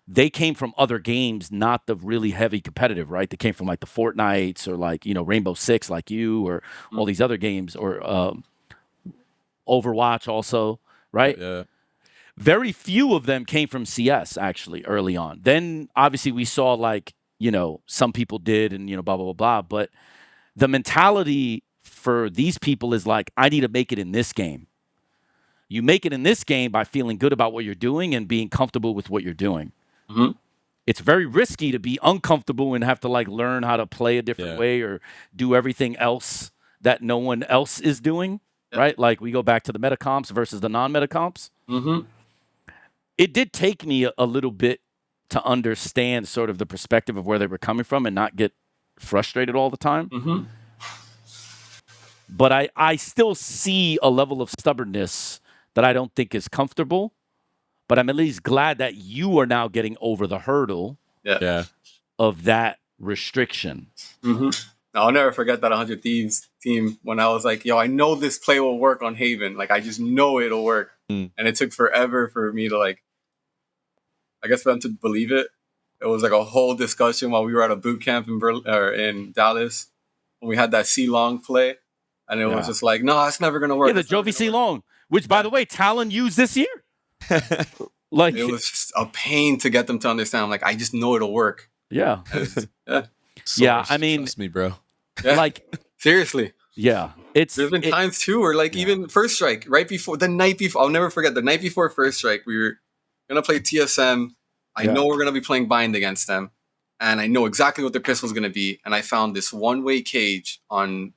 they came from other games, not the really heavy competitive, right? They came from like the Fortnites or like, Rainbow Six like you or all these other games or Overwatch also, right? Yeah. Very few of them came from CS actually early on. Then obviously we saw like, some people did and, blah, blah, blah, blah. But the mentality for these people is like, I need to make it in this game. You make it in this game by feeling good about what you're doing and being comfortable with what you're doing. Mm-hmm. It's very risky to be uncomfortable and have to like learn how to play a different way or do everything else that no one else is doing, right? Like we go back to the meta comps versus the non-meta comps. Mm-hmm. It did take me a little bit to understand sort of the perspective of where they were coming from and not get frustrated all the time. Mm-hmm. But I still see a level of stubbornness that I don't think is comfortable. But I'm at least glad that you are now getting over the hurdle of that restriction. Mm-hmm. I'll never forget that 100 Thieves team when I was like, yo, I know this play will work on Haven. Like, I just know it'll work. And it took forever for me to, like, I guess for them to believe it. It was like a whole discussion while we were at a boot camp in Dallas when we had that C-Long play. And it was just like, no, it's never going to work. Yeah, the Jovi C-Long, which, by the way, Talon used this year. Like it was just a pain to get them to understand. I'm like, I just know it'll work. Yeah. Source, I mean, trust me, bro. Yeah. Like seriously. Yeah. There's been times too where like even first strike, right before the night before, I'll never forget the night before first strike, we were gonna play TSM. I know we're gonna be playing bind against them, and I know exactly what their pistol is gonna be. And I found this one-way cage on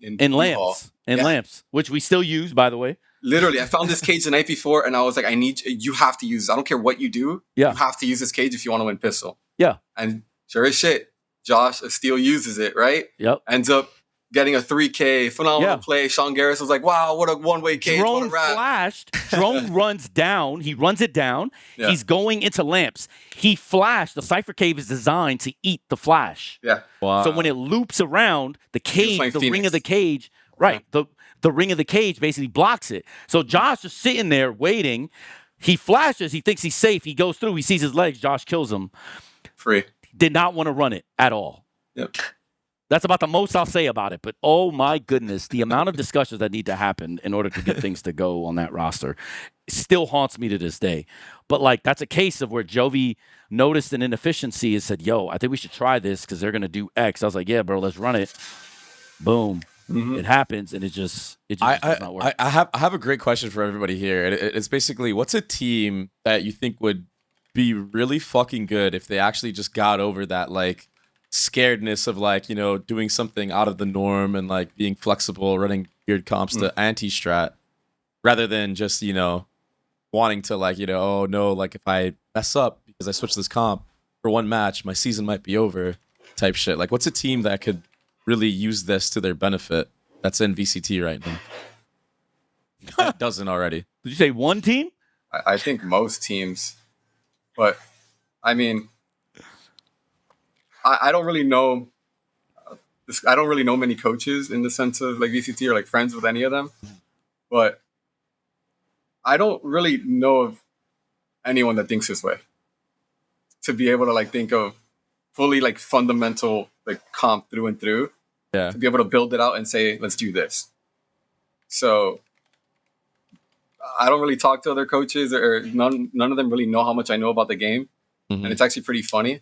in lamps. Lamps, which we still use, by the way. Literally, I found this cage the night before, and I was like, you have to use this. I don't care what you do. Yeah. You have to use this cage if you want to win pistol. Yeah. And sure as shit, Josh Steele uses it, right? Yep. Ends up getting a 3K, phenomenal play. Sean Garris was like, wow, what a one-way cage. Drone flashed. Drone runs down. He runs it down. Yeah. He's going into lamps. He flashed. The Cypher Cave is designed to eat the flash. Yeah. Wow. So when it loops around, the cage, the ring of the cage, right, the ring of the cage basically blocks it. So Josh is sitting there waiting. He flashes. He thinks he's safe. He goes through. He sees his legs. Josh kills him. Free. Did not want to run it at all. Yep. That's about the most I'll say about it. But oh my goodness, the amount of discussions that need to happen in order to get things to go on that roster still haunts me to this day. But like that's a case of where Jovi noticed an inefficiency and said, yo, I think we should try this because they're going to do X. I was like, yeah, bro, let's run it. Boom. Mm-hmm. It happens, and it just does not work. I have a great question for everybody here. It's basically, what's a team that you think would be really fucking good if they actually just got over that like scaredness of like, you know, doing something out of the norm and like being flexible, running weird comps to anti-strat, rather than just, you know, wanting to like, you know, oh no, like if I mess up because I switch this comp for one match, my season might be over type shit. Like, what's a team that could really use this to their benefit that's in VCT right now? That doesn't already. Did you say one team? I think most teams, but I mean, I don't really know. I don't really know many coaches in the sense of like VCT or like friends with any of them, but I don't really know of anyone that thinks this way. To be able to like think of fully like fundamental like comp through and through, to be able to build it out and say, let's do this. So I don't really talk to other coaches, or none of them really know how much I know about the game. And it's actually pretty funny,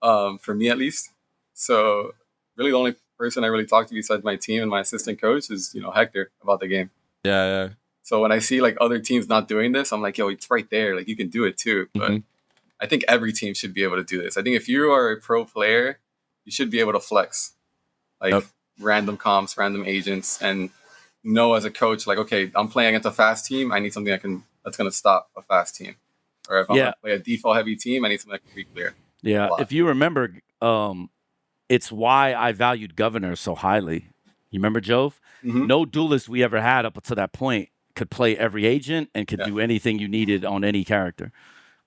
for me at least. So really the only person I really talk to besides my team and my assistant coach is, you know, Hector about the game. Yeah. So when I see like other teams not doing this, I'm like, yo, it's right there. Like you can do it too. But I think every team should be able to do this. I think if you are a pro player, you should be able to flex like random comps, random agents, and know as a coach, like, okay, I'm playing against a fast team. I need something that's going to stop a fast team. Or if I'm going to play a default heavy team, I need something that can be clear. Yeah. If you remember, it's why I valued Governor so highly. You remember, Jove? No duelist we ever had up to that point could play every agent and could do anything you needed on any character.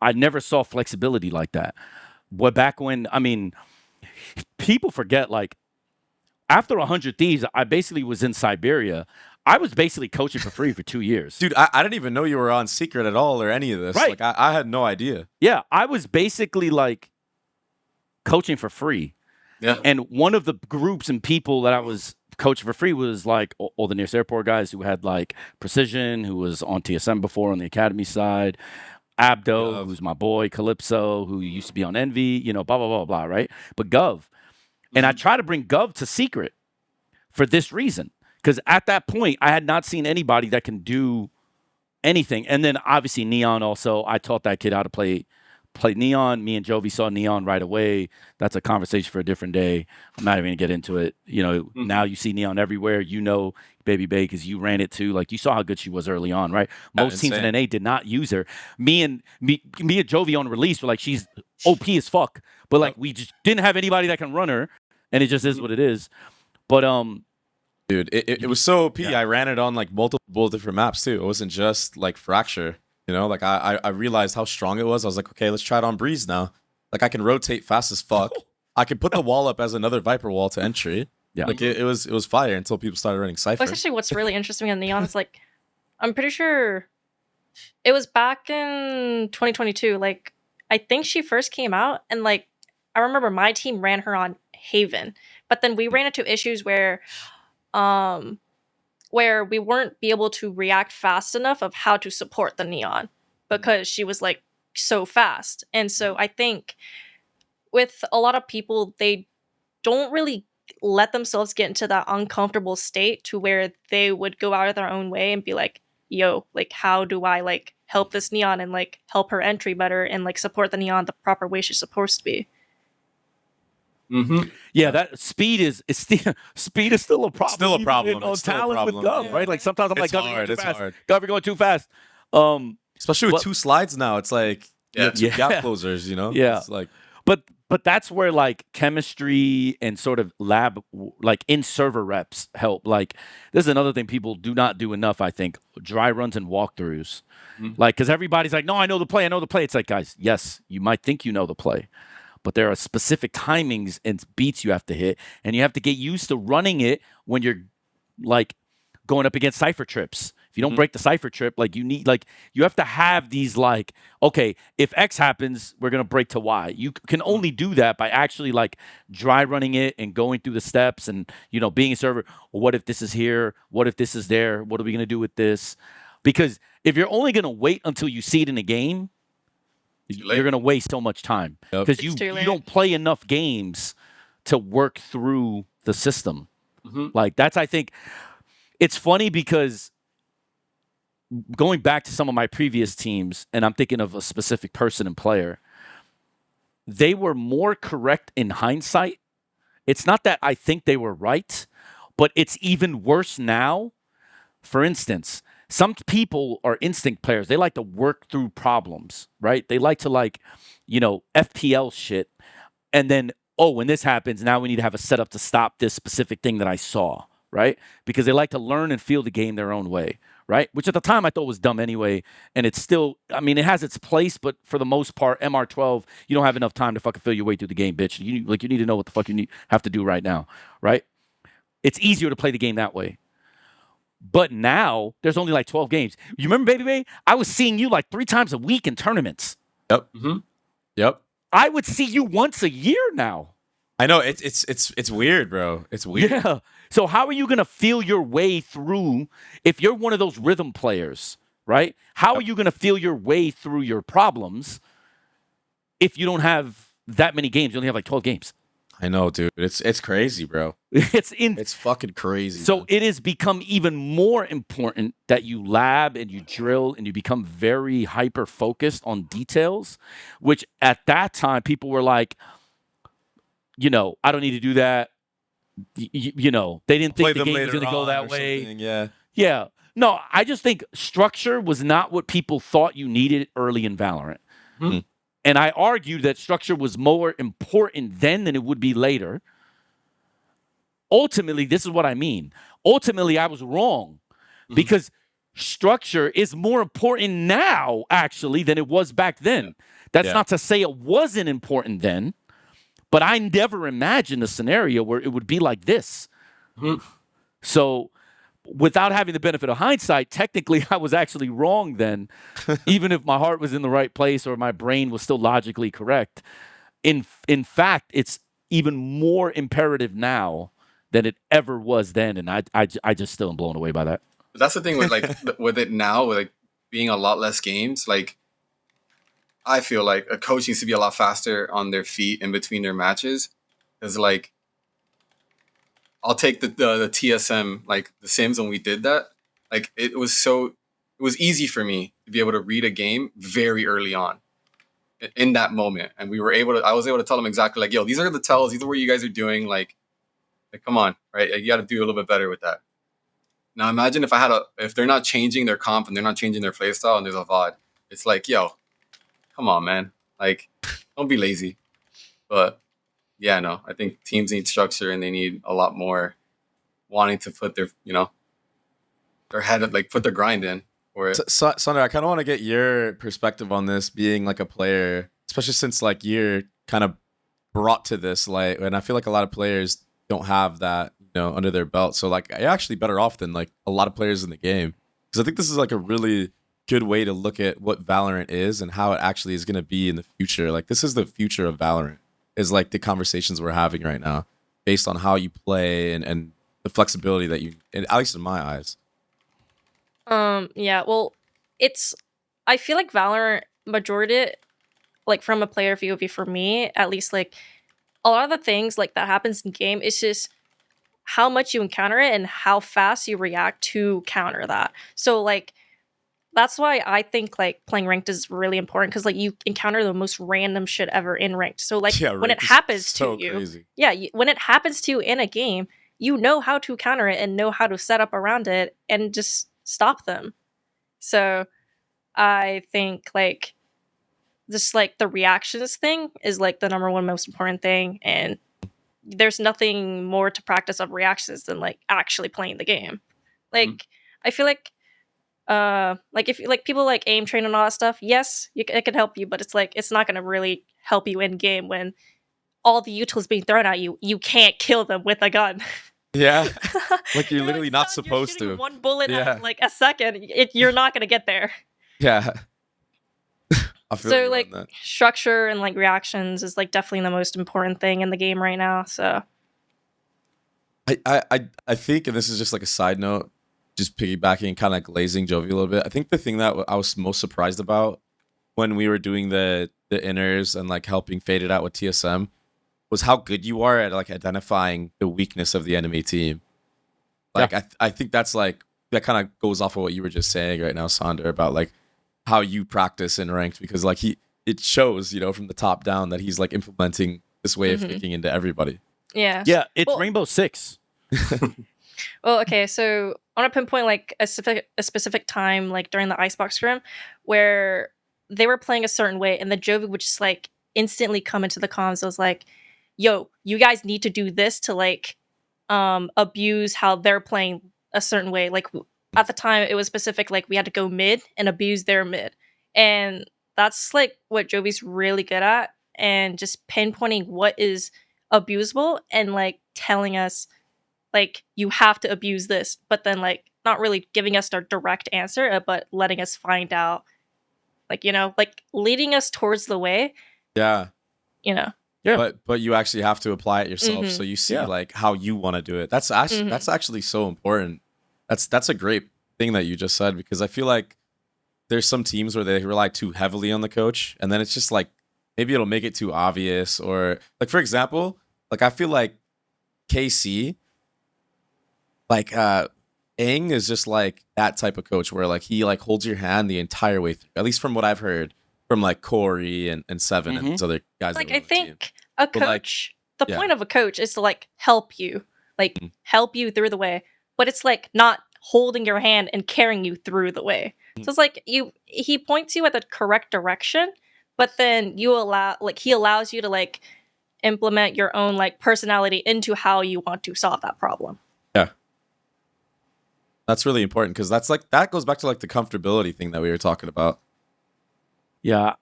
I never saw flexibility like that. But back when, I mean, people forget, like, after 100 Thieves, I basically was in Siberia. I was basically coaching for free for 2 years. Dude, I didn't even know you were on Secret at all or any of this. Right. Like, I had no idea. Yeah, I was basically, like, coaching for free. Yeah. And one of the groups and people that I was coaching for free was, like, all the Nearest Airport guys who had, like, Precision, who was on TSM before on the Academy side, Abdo, who's my boy, Calypso, who used to be on Envy, you know, blah, blah, blah, blah, right? But Gov. And I try to bring Gov to Secret for this reason. Because at that point, I had not seen anybody that can do anything. And then obviously Neon also, I taught that kid how to play play Neon. Me and Jovi saw Neon right away. That's a conversation for a different day. I'm not even gonna get into it. You know, now you see Neon everywhere. You know, Baby Bay, because you ran it too. Like, you saw how good she was early on, right? Most teams in NA did not use her. Me and Jovi on release were like, she's OP as fuck, but like we just didn't have anybody that can run her, and it just is what it is. But dude, it was so OP. I ran it on like multiple different maps too. It wasn't just like Fracture. You know, like I realized how strong it was. I was like, okay, let's try it on Breeze now. Like, I can rotate fast as fuck. I can put the wall up as another Viper wall to entry. Yeah, like it was fire until people started running Cypher. Well, actually, what's really interesting on Neon is like, I'm pretty sure it was back in 2022. Like, I think she first came out, and like I remember my team ran her on Haven, but then we ran into issues where we weren't be able to react fast enough of how to support the Neon because she was like so fast. And so I think with a lot of people, they don't really let themselves get into that uncomfortable state to where they would go out of their own way and be like, yo, like, how do I like help this Neon and like help her entry better and like support the Neon the proper way she's supposed to be. Yeah, that speed is still a problem. Still a problem. On talent with Gov, right? Like, sometimes I'm like, Gov, you're going too fast. Gov, you're going too fast. Especially with 2 slides now, it's like gap closers, you know? Yeah. It's like, but that's where like chemistry and sort of lab, like in server reps help. Like, this is another thing people do not do enough, I think. Dry runs and walkthroughs. Like, because everybody's like, no, I know the play. It's like, guys, yes, you might think you know the play, but there are specific timings and beats you have to hit, and you have to get used to running it when you're like going up against Cypher trips. If you don't break the Cypher trip, like you have to have these like, okay, if X happens, we're going to break to Y. You can only do that by actually like dry running it and going through the steps and, you know, being a server. Well, what if this is here? What if this is there? What are we going to do with this? Because if you're only going to wait until you see it in a game, you're going to waste so much time because you don't play enough games to work through the system. Like, that's, I think, it's funny because going back to some of my previous teams, and I'm thinking of a specific person and player, they were more correct in hindsight. It's not that I think they were right, but it's even worse now. For instance, some people are instinct players. They like to work through problems, right? They like to, like, you know, FPL shit. And then, oh, when this happens, now we need to have a setup to stop this specific thing that I saw, right? Because they like to learn and feel the game their own way, right? Which at the time I thought was dumb anyway. And it's still, I mean, it has its place, but for the most part, MR12, you don't have enough time to fucking feel your way through the game, bitch. You need to know what the fuck you have to do right now, right? It's easier to play the game that way. But now there's only like 12 games. You remember, Baby Bay? I was seeing you like 3 times a week in tournaments. Yep. Yep. I would see you once a year now. I know, it's weird, bro. It's weird. Yeah. So how are you gonna feel your way through if you're one of those rhythm players, right? How are you gonna feel your way through your problems if you don't have that many games? You only have like 12 games. I know, dude. It's crazy, bro. It's fucking crazy. So man. It has become even more important that you lab and you drill and you become very hyper focused on details, which at that time people were like, you know, I don't need to do that. You know, they didn't think the game was going to go that way. Yeah. Yeah. No, I just think structure was not what people thought you needed early in Valorant. And I argued that structure was more important then than it would be later. Ultimately, this is what I mean. Ultimately, I was wrong because structure is more important now, actually, than it was back then. That's not to say it wasn't important then, but I never imagined a scenario where it would be like this. So without having the benefit of hindsight, technically I was actually wrong then, even if my heart was in the right place or my brain was still logically correct. In fact, it's even more imperative now than it ever was then, and I just still am blown away by that. That's the thing with like with it now, with like being a lot less games. Like, I feel like a coach needs to be a lot faster on their feet in between their matches, because like, I'll take the TSM, like the Sims when we did that. Like, it was easy for me to be able to read a game very early on. in that moment, and I was able to tell them exactly like, yo, these are the tells, these are what you guys are doing, like come on, right? Like, you got to do a little bit better with that. Now imagine if they're not changing their comp and they're not changing their playstyle and there's a VOD, it's like, yo, come on, man, like don't be lazy. But yeah, no, I think teams need structure and they need a lot more wanting to put their head, like put their grind in for it. So, Sonder, I kind of want to get your perspective on this, being like a player, especially since like you're kind of brought to this, like, and I feel like a lot of players don't have that, under their belt. So like, you're actually better off than like a lot of players in the game, because I think this is like a really good way to look at what Valorant is and how it actually is going to be in the future. Like, this is the future of Valorant, is like the conversations we're having right now based on how you play and the flexibility that you, at least in my eyes. Yeah, well, I feel like Valorant majority, like from a player POV for me, at least, like a lot of the things like that happens in game, it's just how much you encounter it and how fast you react to counter that. So like, that's why I think like playing ranked is really important, because like you encounter the most random shit ever in ranked. So like when it happens to you, crazy. When it happens to you in a game, you know how to counter it and know how to set up around it and just stop them. So I think like just like the reactions thing is like the number one most important thing, and there's nothing more to practice of reactions than like actually playing the game. Like I feel like if like people like aim train and all that stuff, yes, it can help you, but it's like it's not going to really help you in game when all the utils being thrown at you, you can't kill them with a gun. Yeah, like you're literally not supposed to. One bullet at like a second, you're not going to get there. Yeah. I feel so like structure and like reactions is like definitely the most important thing in the game right now. So I think, and this is just like a side note, just piggybacking and kind of like glazing Jovi a little bit, I think the thing that I was most surprised about when we were doing the inners and like helping fade it out with TSM was how good you are at like identifying the weakness of the enemy team. Like I think that's like, that kind of goes off of what you were just saying right now, Sonder, about like how you practice in ranked, because like it shows, from the top down that he's like implementing this way of thinking into everybody. Yeah. Yeah, it's Rainbow Six. Well, okay, so I want to pinpoint like a specific time, like during the Icebox scrim, where they were playing a certain way, and the Jovi would just like instantly come into the comms. It was like, yo, you guys need to do this to like abuse how they're playing a certain way. Like at the time it was specific, like we had to go mid and abuse their mid. And that's like what Jovi's really good at, and just pinpointing what is abusable and like telling us like you have to abuse this, but then like not really giving us our direct answer, but letting us find out, like, like leading us towards the way. Yeah. Yeah. But you actually have to apply it yourself, so you see like how you want to do it. That's actually so important. That's a great thing that you just said, because I feel like there's some teams where they rely too heavily on the coach, and then it's just like maybe it'll make it too obvious, or like, for example, like I feel like KC, like Aang is just like that type of coach where like he like holds your hand the entire way through, at least from what I've heard from like Corey and Seven and these other guys. Like I think a coach, the point of a coach is to like help you, like help you through the way, but it's like not holding your hand and carrying you through the way. So it's like he points you at the correct direction, but then he allows you to like implement your own like personality into how you want to solve that problem. Yeah. That's really important, because that's like, that goes back to like the comfortability thing that we were talking about. Yeah.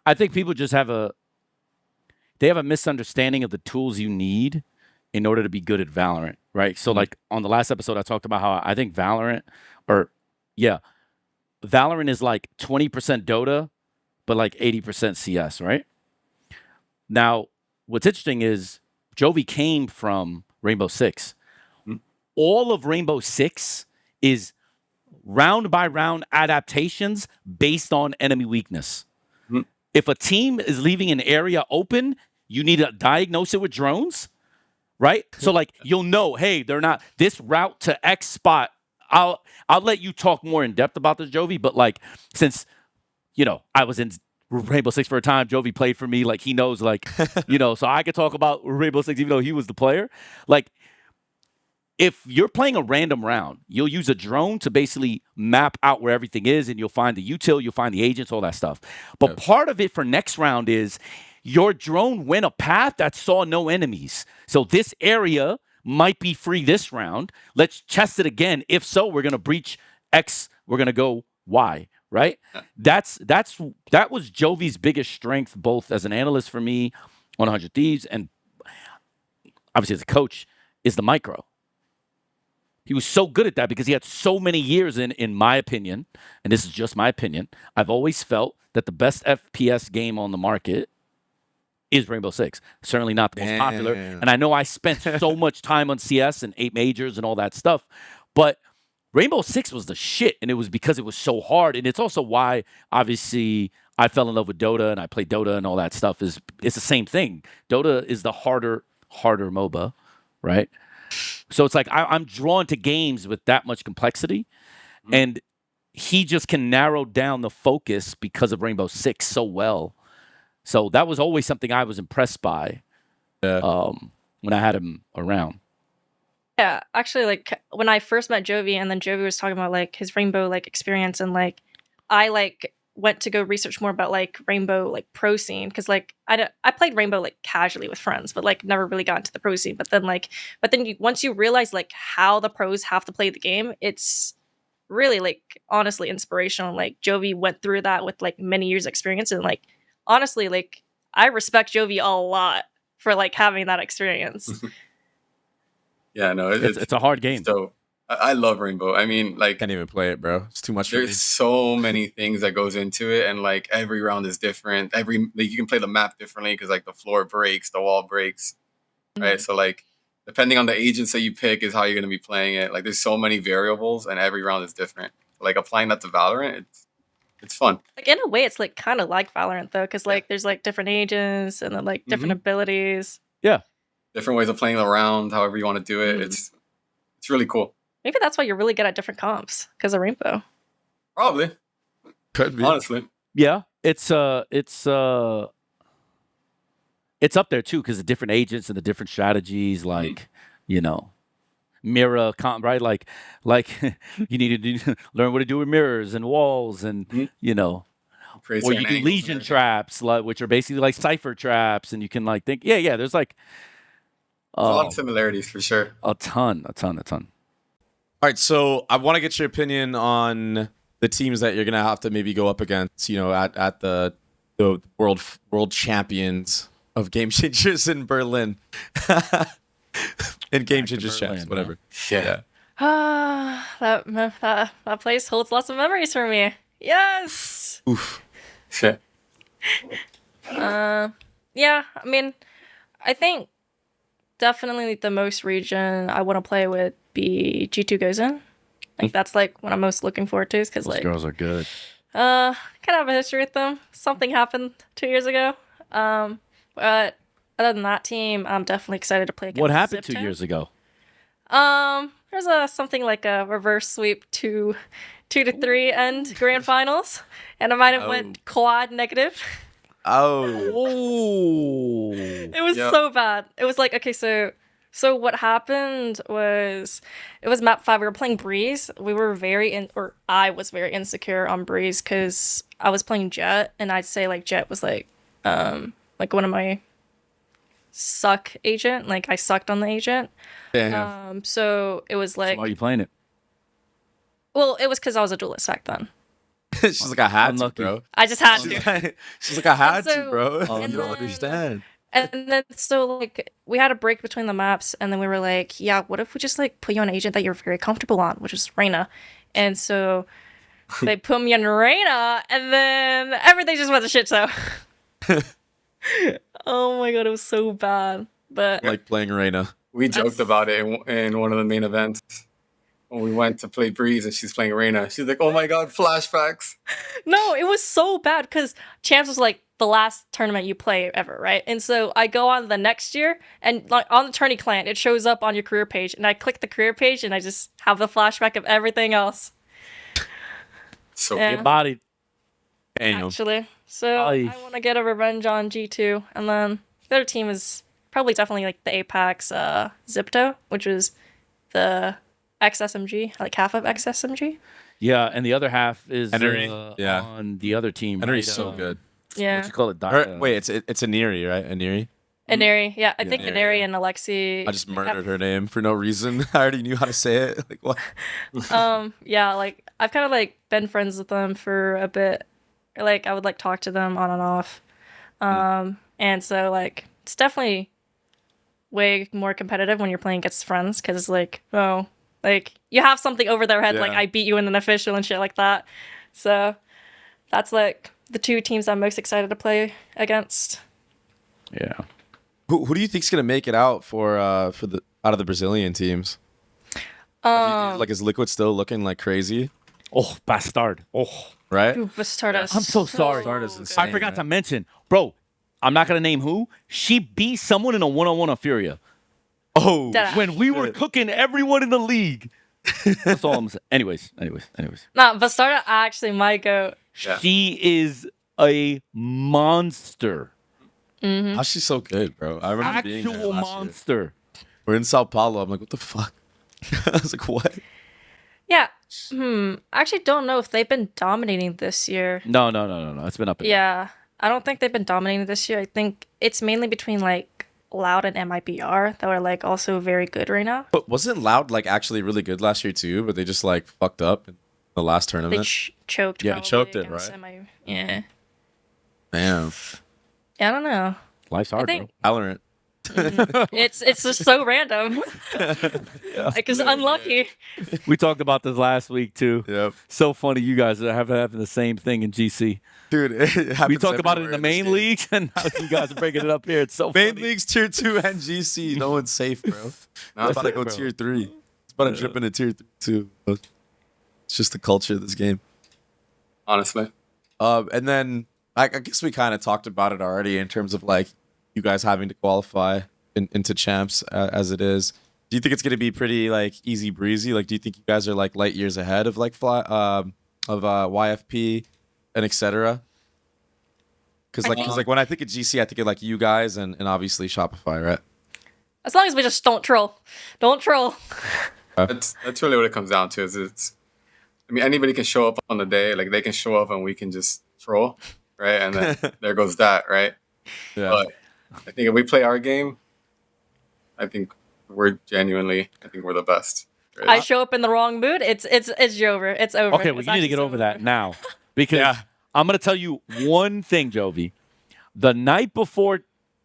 I think people just have a misunderstanding of the tools you need in order to be good at Valorant, right? So like on the last episode, I talked about how I think Valorant is like 20% Dota, but like 80% CS, right? Now, what's interesting is Jovi came from Rainbow Six. All of Rainbow Six is round by round adaptations based on enemy weakness. If a team is leaving an area open, you need to diagnose it with drones, right? So like you'll know, hey, they're not this route to X spot. I'll let you talk more in depth about this, Jovi, but like since I was in Rainbow Six for a time. Jovi played for me. Like, he knows, like, you know, so I could talk about Rainbow Six even though he was the player. Like, if you're playing a random round, you'll use a drone to basically map out where everything is, and you'll find the util, you'll find the agents, all that stuff. But part of it for next round is your drone went a path that saw no enemies. So this area might be free this round. Let's test it again. If so, we're going to breach X. We're going to go Y, right? That was Jovi's biggest strength, both as an analyst for me on 100 Thieves and obviously as a coach, is the micro. He was so good at that because he had so many years in my opinion, and this is just my opinion, I've always felt that the best FPS game on the market is Rainbow Six. Certainly not the most popular. And I know I spent so much time on CS and 8 majors and all that stuff, but Rainbow Six was the shit, and it was because it was so hard. And it's also why, obviously, I fell in love with Dota, and I played Dota and all that stuff. It's the same thing. Dota is the harder MOBA, right? So it's like I'm drawn to games with that much complexity, and he just can narrow down the focus because of Rainbow Six so well. So that was always something I was impressed by when I had him around. Yeah, actually, like when I first met Jovi, and then Jovi was talking about like his Rainbow like experience, and like I like went to go research more about like Rainbow like pro scene, because like I played Rainbow like casually with friends, but like never really got into the pro scene. But then once you realize like how the pros have to play the game, it's really like honestly inspirational. Like Jovi went through that with like many years experience, and like honestly like I respect Jovi a lot for like having that experience. Yeah, no, it's a hard game. So I love Rainbow. I mean, like, Can't even play it, bro. It's too much for me. there's so many things that goes into it, and like every round is different. Like, you can play the map differently because like the floor breaks, the wall breaks, right? So like depending on the agents that you pick is how you're gonna be playing it. Like there's so many variables, and every round is different. Like applying that to Valorant, it's fun. Like in a way, it's like kind of like Valorant though, because like there's like different agents and then like different abilities. Yeah, different ways of playing the round, however you want to do it. It's really cool. Maybe that's why you're really good at different comps because of Rainbow. Probably. Could be. Honestly. yeah. It's up there too because the different agents and the different strategies, like you know, mirror comp, right? Like you need to learn what to do with mirrors and walls, and you know. Create Or you certain do angles legion and traps, like, which are basically like cipher traps, and you can like think, there's like there's a lot of similarities for sure. a ton. All right, so I want to get your opinion on the teams that you're gonna have to maybe go up against. You know, at the world champions of Game Changers in Berlin, in Game Changers champs, whatever. Yeah. That place holds lots of memories for me. Yes. Oof. Shit. Yeah. I mean, I think definitely the most region I want to play would be G2 goes in. Like that's like what I'm most looking forward to, because Those like girls are good. kind of have a history with them. Something happened 2 years ago. But other than that team, I'm definitely excited to play against. What happened Zip 2 years ago? There's something like a reverse sweep 2 to 3 end grand finals, and I might have went quad negative. Oh. It was so bad. It was like, okay, so what happened was it was map 5. We were playing Breeze. We were I was very insecure on Breeze because I was playing Jet, and I'd say like Jet was like one of my suck agent. Like I sucked on the agent. Damn. So it was like, Why are you playing it? well, it was because I was a duelist back then. She's like, I had to, Unlucky. bro. I just had to. She's like, I had And so- to, bro. Oh, You no. don't understand. And then so like we had a break between the maps, and then we were like, yeah, what if we just like put you on an agent that you're very comfortable on, which is Reyna. And so they put me on Reyna, and then everything just went to shit. So oh my god, it was so bad. But I like playing Reyna. We joked about it in one of the main events when we went to play Breeze and she's playing Reyna. She's like, "Oh my god, flashbacks!" no, it was so bad because Champs was like the last tournament you play ever, right? And so I go on the next year, and like on the tourney client, it shows up on your career page, and I click the career page, and I just have the flashback of everything else. So Yeah. Get bodied. Damn. Actually, So I want to get a revenge on G2. And then the other team is probably definitely like the Apex ZETA, which was the XSMG, like half of XSMG. Yeah, and the other half is yeah. on the other team. Enery's right? so good. Yeah. What you call it? Wait, it's Aneri, right? Aneri? Aneri, yeah. I think Aneri, Aneri yeah. and Alexi. I just murdered her name for no reason. I already knew how to say it. Like what? Yeah, like I've kind of like been friends with them for a bit. Like I would like talk to them on and off. And so like it's definitely way more competitive when you're playing against friends because it's like, oh, like you have something over their head, like I beat you in an official and shit like that. So that's like the two teams I'm most excited to play against. Yeah. Who do you think's gonna make it out for the out of the Brazilian teams? Like is Liquid still looking like crazy? Oh, bastard. Oh, right. Dude, Bastardas. I'm so sorry. Bastarda's insane, I forgot right? to mention, bro. I'm not gonna name who. She beat someone in a one-on-one on Furia Oh, Deadass. when we were cooking everyone in the league. That's all I'm saying. Anyways. Nah, Bastarda actually might go. Yeah. She is a monster. how's she so good, bro? I remember being there Actual last year. monster. We're in Sao Paulo. I'm like, what the fuck? I was like, what? Yeah. I actually don't know if they've been dominating this year. No. It's been up and down. Yeah. I don't think they've been dominating this year. I think it's mainly between like Loud and MIBR that are like also very good right now. But wasn't Loud like actually really good last year too? But they just like fucked up in the last They tournament. choked. Yeah, probably choked it, against right? Yeah. Damn, Yeah, I don't know. Life's hard, think- Valorant. It's just so random. Like it's unlucky. bro. We talked about this last week too. Yep, So funny, you guys are having the same thing in GC. dude. We talked about it in the main leagues, and now you guys are breaking it up here. It's so Main funny. leagues tier 2 and GC. No one's safe, bro. It's about to go bro. tier 3. It's about to drip into tier 3 too. It's just the culture of this game. Honestly. And then I guess we kind of talked about it already in terms of like you guys having to qualify into champs as it is. Do you think it's gonna be pretty like easy breezy? Like, do you think you guys are like light years ahead of like YFP and etc.? Because like when I think of GC, I think of like you guys and obviously Shopify, right? As long as we just don't troll. Don't troll. That's really what it comes down to. I mean, anybody can show up on the day. Like they can show up and we can just troll, right? And then there goes that, right? Yeah. But I think if we play our game, I think we're the best. Right? I show up in the wrong mood. It's over. It's over. Okay, well, It's you need to actually get over over. that now. Because Yeah. I'm going to tell you one thing, Jovi. The night before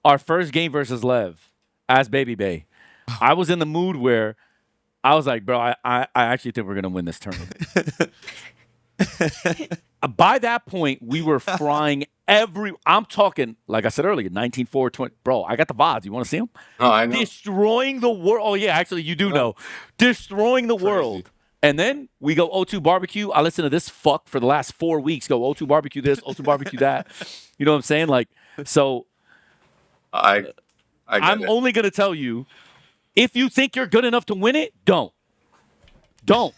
our first game versus Lev, as Baby Bay, I was in the mood where I was like, bro, I actually think we're going to win this tournament. By that point, we were frying I'm talking, like I said earlier, 19-4, 20. Bro, I got the VODs. You want to see them? Oh, I know. Destroying the world. Oh, yeah, actually, you do know. Destroying the world. And then we go O2 barbecue. I listen to this fuck for the last 4 weeks. Go O2 barbecue this, O2 barbecue that. You know what I'm saying? Like, so I get I'm it. only going to tell you, if you think you're good enough to win it, don't. Don't.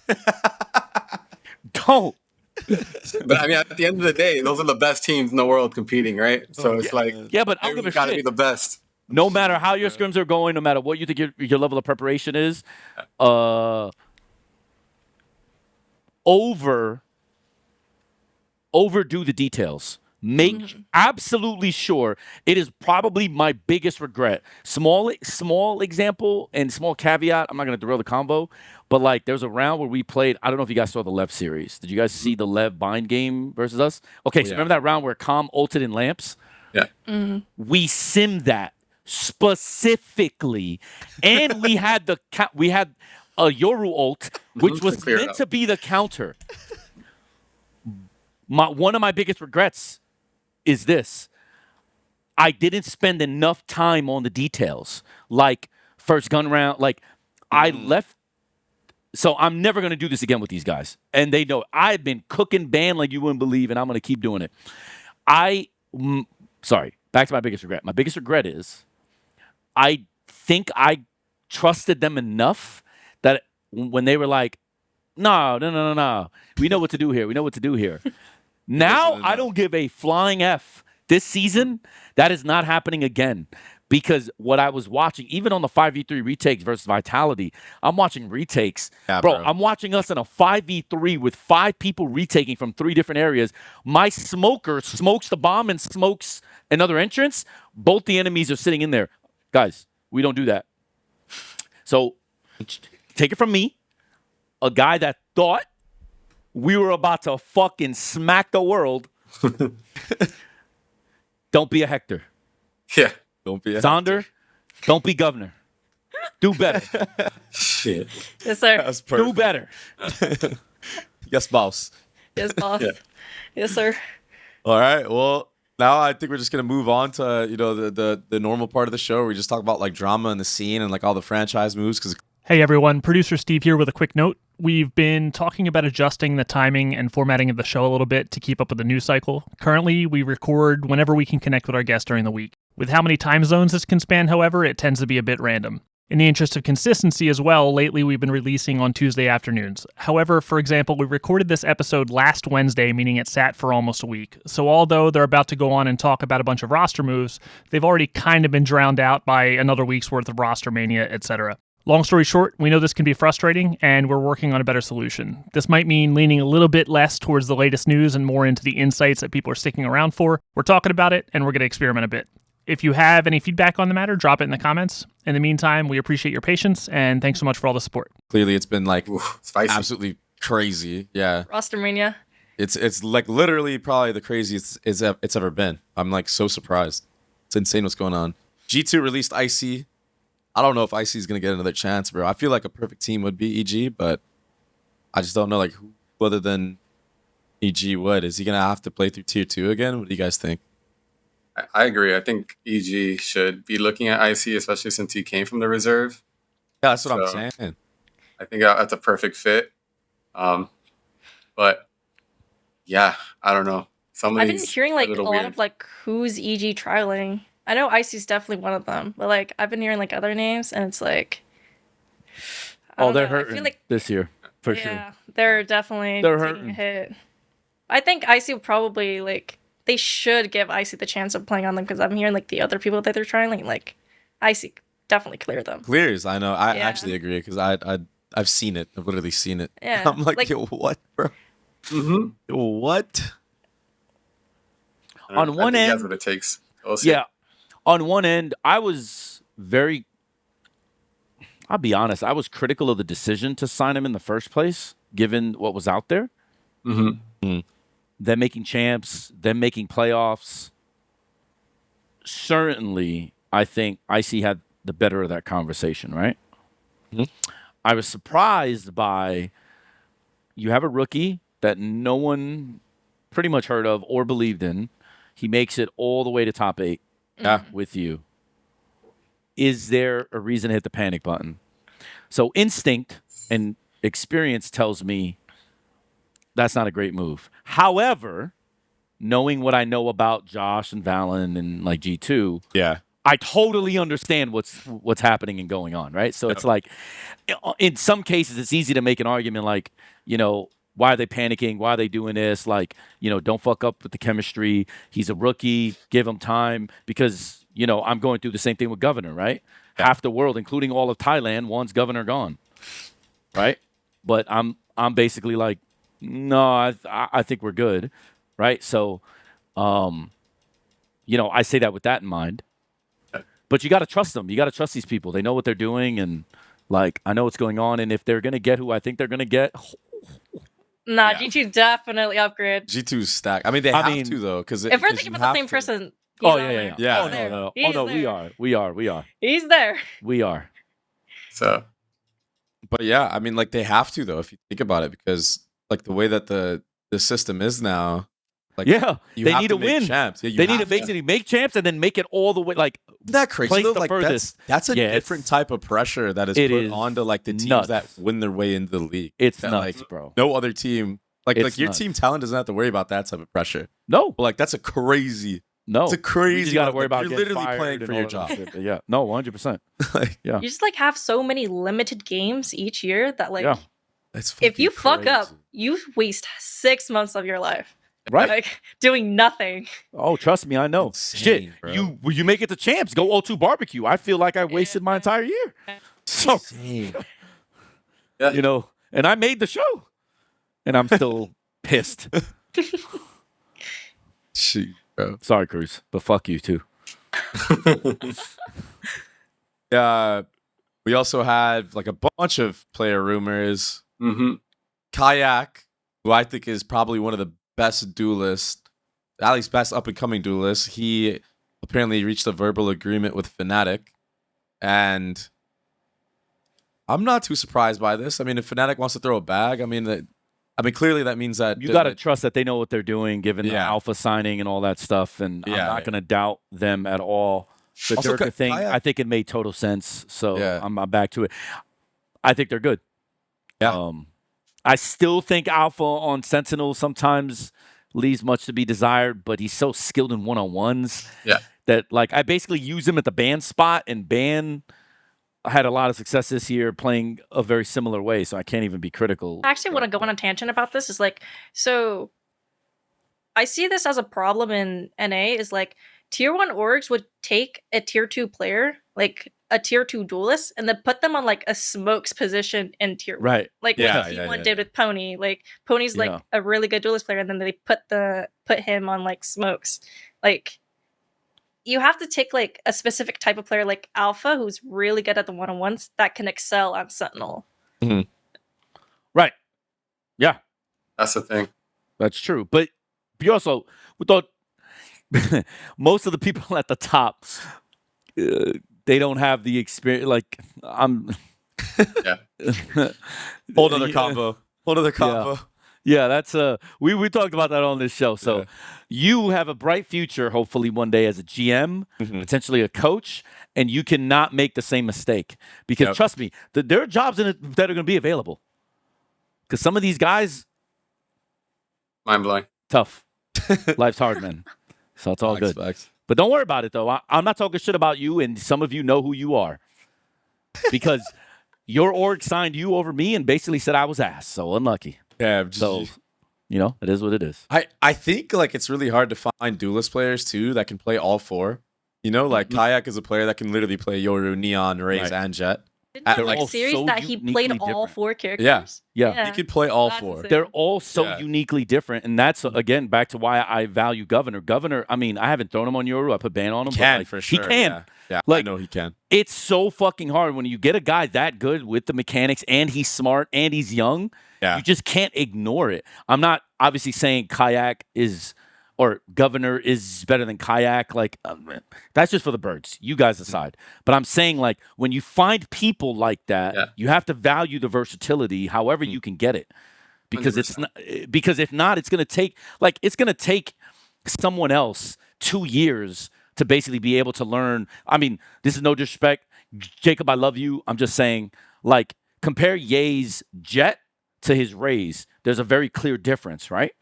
Don't. But I mean, at the end of the day, those are the best teams in the world competing, right? So it's like, Yeah, but I don't we give a gotta shit. be the best. No matter how your scrims are going, no matter what you think your level of preparation is, overdo the details. Make absolutely sure. It is probably my biggest regret. Small example and small caveat. I'm not going to derail the combo, but like there's a round where we played. I don't know if you guys saw the Lev series. Did you guys see the Lev bind game versus us? Okay, so remember that round where Com ulted in lamps? Yeah. We simmed that specifically, and we had a Yoru ult, which was clear it meant up. to be the counter. One of my biggest regrets is this. I didn't spend enough time on the details. Like first gun round, like I left. So I'm never going to do this again with these guys. And they know I've been cooking band like you wouldn't believe, and I'm going to keep doing it. Sorry, back to my biggest regret. My biggest regret is I think I trusted them enough that when they were like, no, we know what to do here. Now I don't give a flying F. This season, that is not happening again. Because what I was watching, even on the 5v3 retakes versus Vitality, I'm watching retakes. Yeah, bro, I'm watching us in a 5v3 with 5 people retaking from 3 different areas. My smoker smokes the bomb and smokes another entrance. Both the enemies are sitting in there. Guys, we don't do that. So take it from me, a guy that thought we were about to fucking smack the world. Don't be a Hector. Yeah. Don't be a Zonder, don't be governor. Do better. Shit. Yes, sir. That's Do perfect. better. Yes, boss. Yes, boss. Yeah. Yes, sir. All right. Well, now I think we're just gonna move on to the normal part of the show where we just talk about like drama and the scene and like all the franchise moves. Because Hey everyone, producer Steve here with a quick note. We've been talking about adjusting the timing and formatting of the show a little bit to keep up with the news cycle. Currently, we record whenever we can connect with our guests during the week. With how many time zones this can span, however, it tends to be a bit random. In the interest of consistency as well, lately we've been releasing on Tuesday afternoons. However, for example, we recorded this episode last Wednesday, meaning it sat for almost a week. So although they're about to go on and talk about a bunch of roster moves, they've already kind of been drowned out by another week's worth of roster mania, etc. Long story short, we know this can be frustrating, and we're working on a better solution. This might mean leaning a little bit less towards the latest news and more into the insights that people are sticking around for. We're talking about it, and we're going to experiment a bit. If you have any feedback on the matter, drop it in the comments. In the meantime, we appreciate your patience, and thanks so much for all the support. clearly it's been like Spicy. absolutely crazy. Yeah. Roster mania. It's like literally probably the craziest it's ever been. I'm like so surprised. It's insane what's going on. G2 released Icy. I don't know if Icy is gonna get another chance, bro. I feel like a perfect team would be EG, but I just don't know like who other than EG would. Is he gonna have to play through tier 2 again? What do you guys think? I agree. I think EG should be looking at IC, especially since he came from the reserve. Yeah, that's what So- I'm saying. I think that's a perfect fit. But yeah, I don't know. Some of I've been these hearing are like a little lot weird. of like who's EG trialing. I know Icy's definitely one of them, but like I've been hearing like other names, and it's like, I Oh, don't they're know. I hurting feel like this year, for yeah, sure. they're definitely They're taking hurting. a hit. I think Icy will probably like they should give Icy the chance of playing on them because I'm hearing like the other people that they're trialing like Icy definitely clear them. Clears, I know. I Yeah. actually agree because I've seen it. I've literally seen it. Yeah, I'm like, like- yo, what, bro? Mhm. Yo, what? On one I think end- that's what it takes. We'll see. Yeah. On one end, I was very, I'll be honest, I was critical of the decision to sign him in the first place, given what was out there. Mhm. Them making champs, them making playoffs. Certainly, I think IC had the better of that conversation, right? Mhm. I was surprised by you have a rookie that no one pretty much heard of or believed in. He makes it all the way to top 8 with you. Is there a reason to hit the panic button? So instinct and experience tells me that's not a great move. However, knowing what I know about Josh and Valen and like G2, Yeah. I totally understand what's happening and going on, right? So it's like, in some cases, it's easy to make an argument like, why are they panicking? Why are they doing this? Like, don't fuck up with the chemistry. He's a rookie. Give him time. Because, I'm going through the same thing with Governor, right? Half the world, including all of Thailand, wants Governor gone, right? But I'm basically like, no, I think we're good, right? So, I say that with that in mind. But you got to trust them. You got to trust these people. They know what they're doing, and like I know what's going on. And if they're gonna get who I think they're gonna get, Nah, Yeah. G2 definitely upgrade. G2's stacked. I mean, they have to though, because If we're thinking about the same person, he's on there. Yeah. Oh He's there. no, He's we there. are, He's there. we are. So But yeah, I mean, like they have to though, if you think about it, because like the way that the system is now, like Yeah, you they have need to to make win. champs. Yeah, you They need to have basically make champs and then make it all the way. Like Isn't that crazy place though? the Like furthest. that's a Yeah, different it's- type of pressure that is it put is onto like the teams nuts. that win their way into the league. it's That, nuts, like, bro. no other team like It's your nuts. team talent doesn't have to worry about that type of pressure. No, But like that's a crazy. no. It's a crazy. You just got to amount of- worry like, about you're getting literally fired playing and for all your that job. shit. Yeah, no, 100%. Like, Yeah. You just like have so many limited games each year that like Yeah. that's if you fucking fuck up, crazy. you waste 6 months of your life. Right. Like doing nothing. Oh, trust me, I know. Insane, Shit, bro. you make it to champs. Go O2 barbecue. I feel like I wasted my entire year. So, Insane. Yeah. you know, and I made the show, and I'm still pissed. Shoot, bro. Sorry, Cruz, but fuck you too. We also had like a bunch of player rumors. Mm-hmm. Kaajak, who I think is probably one of the best duelists, at least best up and coming duelists, he apparently reached a verbal agreement with FNATIC, and I'm not too surprised by this. I mean, if FNATIC wants to throw a bag, I mean, clearly that means that You got to trust that they know what they're doing, given the alpha signing and all that stuff. And I'm not going to doubt them at all. The Also, Durka thing, Kaajak- I think it made total sense. So Yeah. I'm back to it. I think they're good. Yeah. I still think Alpha on Sentinel sometimes leaves much to be desired, but he's so skilled in one-on-ones that, like, I basically use him at the ban spot, and ban had a lot of success this year playing a very similar way, so I can't even be critical. I actually want to go on a tangent about this. Is like, so I see this as a problem in NA. Is like tier 1 orgs would take a tier 2 player, like a tier 2 duelist, and then put them on like a smokes position in tier 1. Right. Like what V1 did with Pony. Like Pony's like a really good duelist player, and then they put him on like smokes. Like you have to take like a specific type of player like Alpha, who's really good at the one-on-ones that can excel on Sentinel. Mm-hmm. Right. Yeah. That's the thing. That's true. But you also, we thought most of the people at the top, they don't have the experience. Like, I'm. Whole other combo. Whole other combo. Yeah, that's we talked about that on this show. So you have a bright future, hopefully one day as a GM, potentially a coach, and you cannot make the same mistake. Because trust me, there are jobs in it that are going to be available. Because some of these guys, mind blowing, tough. Life's hard, man. So it's all good. But don't worry about it, though. I'm not talking shit about you, and some of you know who you are. Because your org signed you over me and basically said I was ass. So unlucky. Yeah, so, you know, it is what it is. I think, like, it's really hard to find duelist players, too, that can play all four. You know, like, Kaajak is a player that can literally play Yoru, Neon, Raze, and Jet. At like a series that he played all four characters. Yeah. He could play all four. They're all so uniquely different, and that's again back to why I value Governor. Governor, I mean, I haven't thrown him on Yoru. I put ban on him. He can, like, for sure. He can. Yeah, like, I know he can. It's so fucking hard when you get a guy that good with the mechanics, and he's smart and he's young. You just can't ignore it. I'm not obviously saying Kaajak is or Governor is better than Kaajak. Like, that's just for the birds. You guys decide. But I'm saying, like, when you find people like that, you have to value the versatility however you can get it. Because 100%. It's not, because if not, it's going to take someone else 2 years to basically be able to learn. I mean, this is no disrespect. Jacob, I love you. I'm just saying, like, compare Ye's Jet to his Raze. There's a very clear difference, right?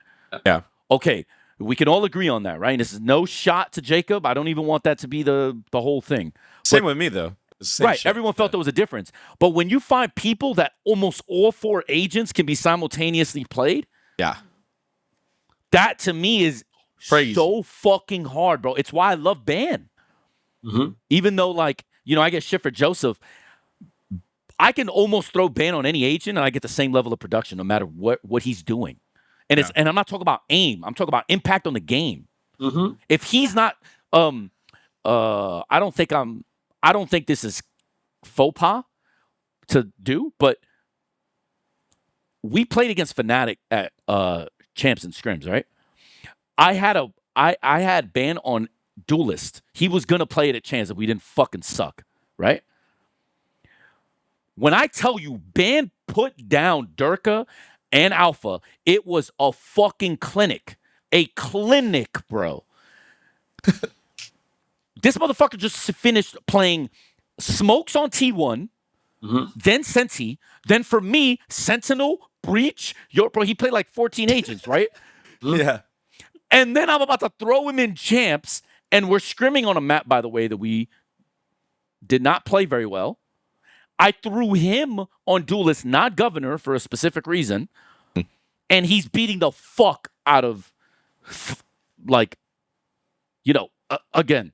Yeah. Okay. We can all agree on that, right? This is no shot to Jacob. I don't even want that to be the whole thing. Same with me, though. Right. Everyone felt there was a difference. But when you find people that almost all four agents can be simultaneously played, that to me is crazy. So fucking hard, bro. It's why I love ban. Even though, like, you know, I get shit for Joseph, I can almost throw ban on any agent and I get the same level of production no matter what he's doing. And it's and I'm not talking about aim. I'm talking about impact on the game. If he's not, I don't think this is faux pas to do. But we played against FNATIC at Champs and Scrims, right? I had ban on Duelist. He was gonna play it at Champs if we didn't fucking suck, right? When I tell you, ban put down Durka and Alpha, it was a fucking clinic. A clinic, bro. This motherfucker just finished playing Smokes on T1, then Sensi, then for me, Sentinel, Breach. Bro, he played like 14 agents, right? Yeah. And then I'm about to throw him in Champs, and we're scrimming on a map, by the way, that we did not play very well. I threw him on Duelist, not Governor, for a specific reason, and he's beating the fuck out of like, again,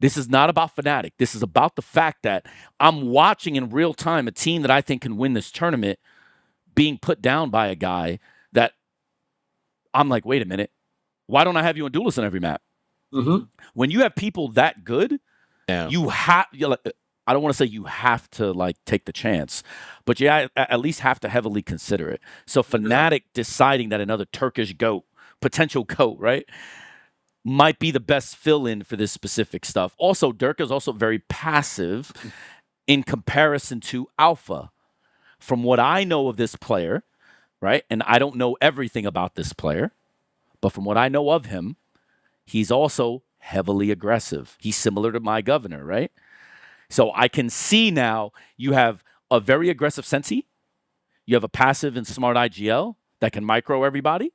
this is not about FNATIC. This is about the fact that I'm watching in real time a team that I think can win this tournament being put down by a guy that I'm like, wait a minute. Why don't I have you on duelists on every map? Mm-hmm. When you have people that good, you have. I don't want to say you have to like take the chance, but you at least have to heavily consider it. So FNATIC deciding that another Turkish GOAT, potential GOAT, right, might be the best fill-in for this specific stuff. Also, Dirk is also very passive in comparison to Alpha. From what I know of this player, right, and I don't know everything about this player, but from what I know of him, he's also heavily aggressive. He's similar to my governor, right? So I can see now you have a very aggressive Sensi, you have a passive and smart IGL that can micro everybody,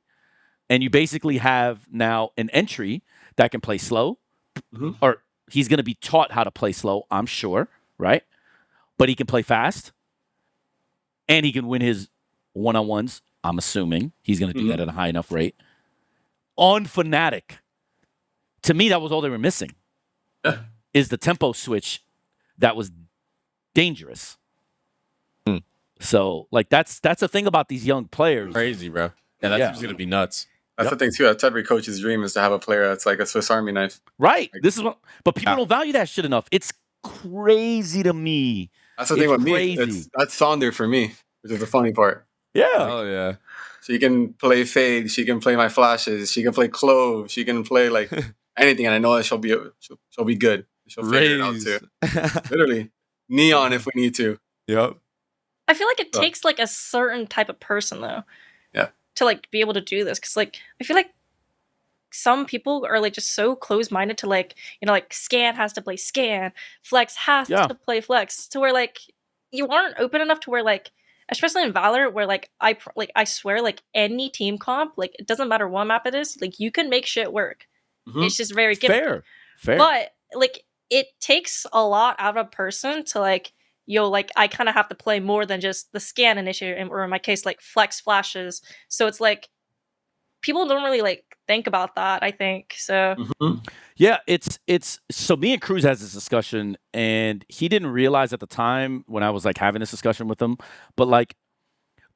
and you basically have now an entry that can play slow, or he's going to be taught how to play slow, I'm sure, right? But he can play fast, and he can win his one-on-ones, I'm assuming. He's going to do that at a high enough rate. On FNATIC, to me, that was all they were missing, is the tempo switch that was dangerous. So, like, that's the thing about these young players. Crazy, bro. Yeah, that's going to be nuts. That's the thing, too. That's every coach's dream is to have a player that's like a Swiss Army knife. Right. This is what, but people don't value that shit enough. It's crazy to me. That's the thing with me. That's Sonder for me, which is the funny part. Yeah. Oh, yeah. She can play Fade. She can play my flashes. She can play Clove. She can play, like, anything. And I know that she'll be good. She'll figure it out, too. Literally. Neon if we need to. Yep. I feel like it takes, like, a certain type of person, though. Yeah. To, like, be able to do this. Because, like, I feel like some people are, like, just so close-minded to, like, like, Scan has to play Scan. Flex has to play Flex. To where, like, you aren't open enough to where, like, especially in Valorant, where, like, I swear, like, any team comp, like, it doesn't matter what map it is, like, you can make shit work. It's just very gimmicky. Fair. But, like, it takes a lot out of a person to, like, like, I kind of have to play more than just the Scan initiator, or in my case, like, Flex flashes. So it's, like, people don't really, like, think about that, I think. So... Yeah, it's so me and Cruz has this discussion, and he didn't realize at the time when I was like having this discussion with him, but like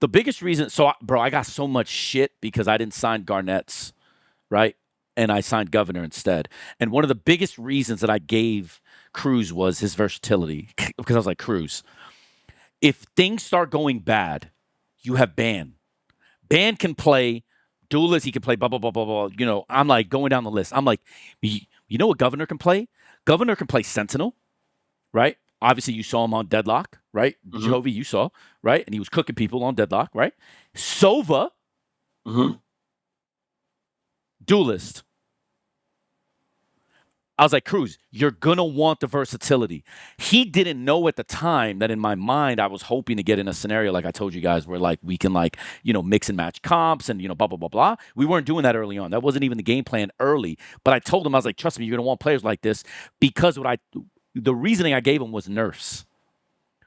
the biggest reason, bro, I got so much shit because I didn't sign Garnett's, right? And I signed Governor instead. And one of the biggest reasons that I gave Cruz was his versatility, because I was like, Cruz, if things start going bad, you have Ban. Ban can play duelist, he can play blah, blah, blah, blah, blah. I'm like going down the list. I'm like, you know what Governor can play? Governor can play Sentinel, right? Obviously, you saw him on Deadlock, right? Jovi, you saw, right? And he was cooking people on Deadlock, right? Sova, duelist. I was like, Cruz, you're going to want the versatility. He didn't know at the time that in my mind, I was hoping to get in a scenario like I told you guys where like we can like, mix and match comps and, blah, blah, blah, blah. We weren't doing that early on. That wasn't even the game plan early. But I told him, I was like, trust me, you're going to want players like this because the reasoning I gave him was nerfs.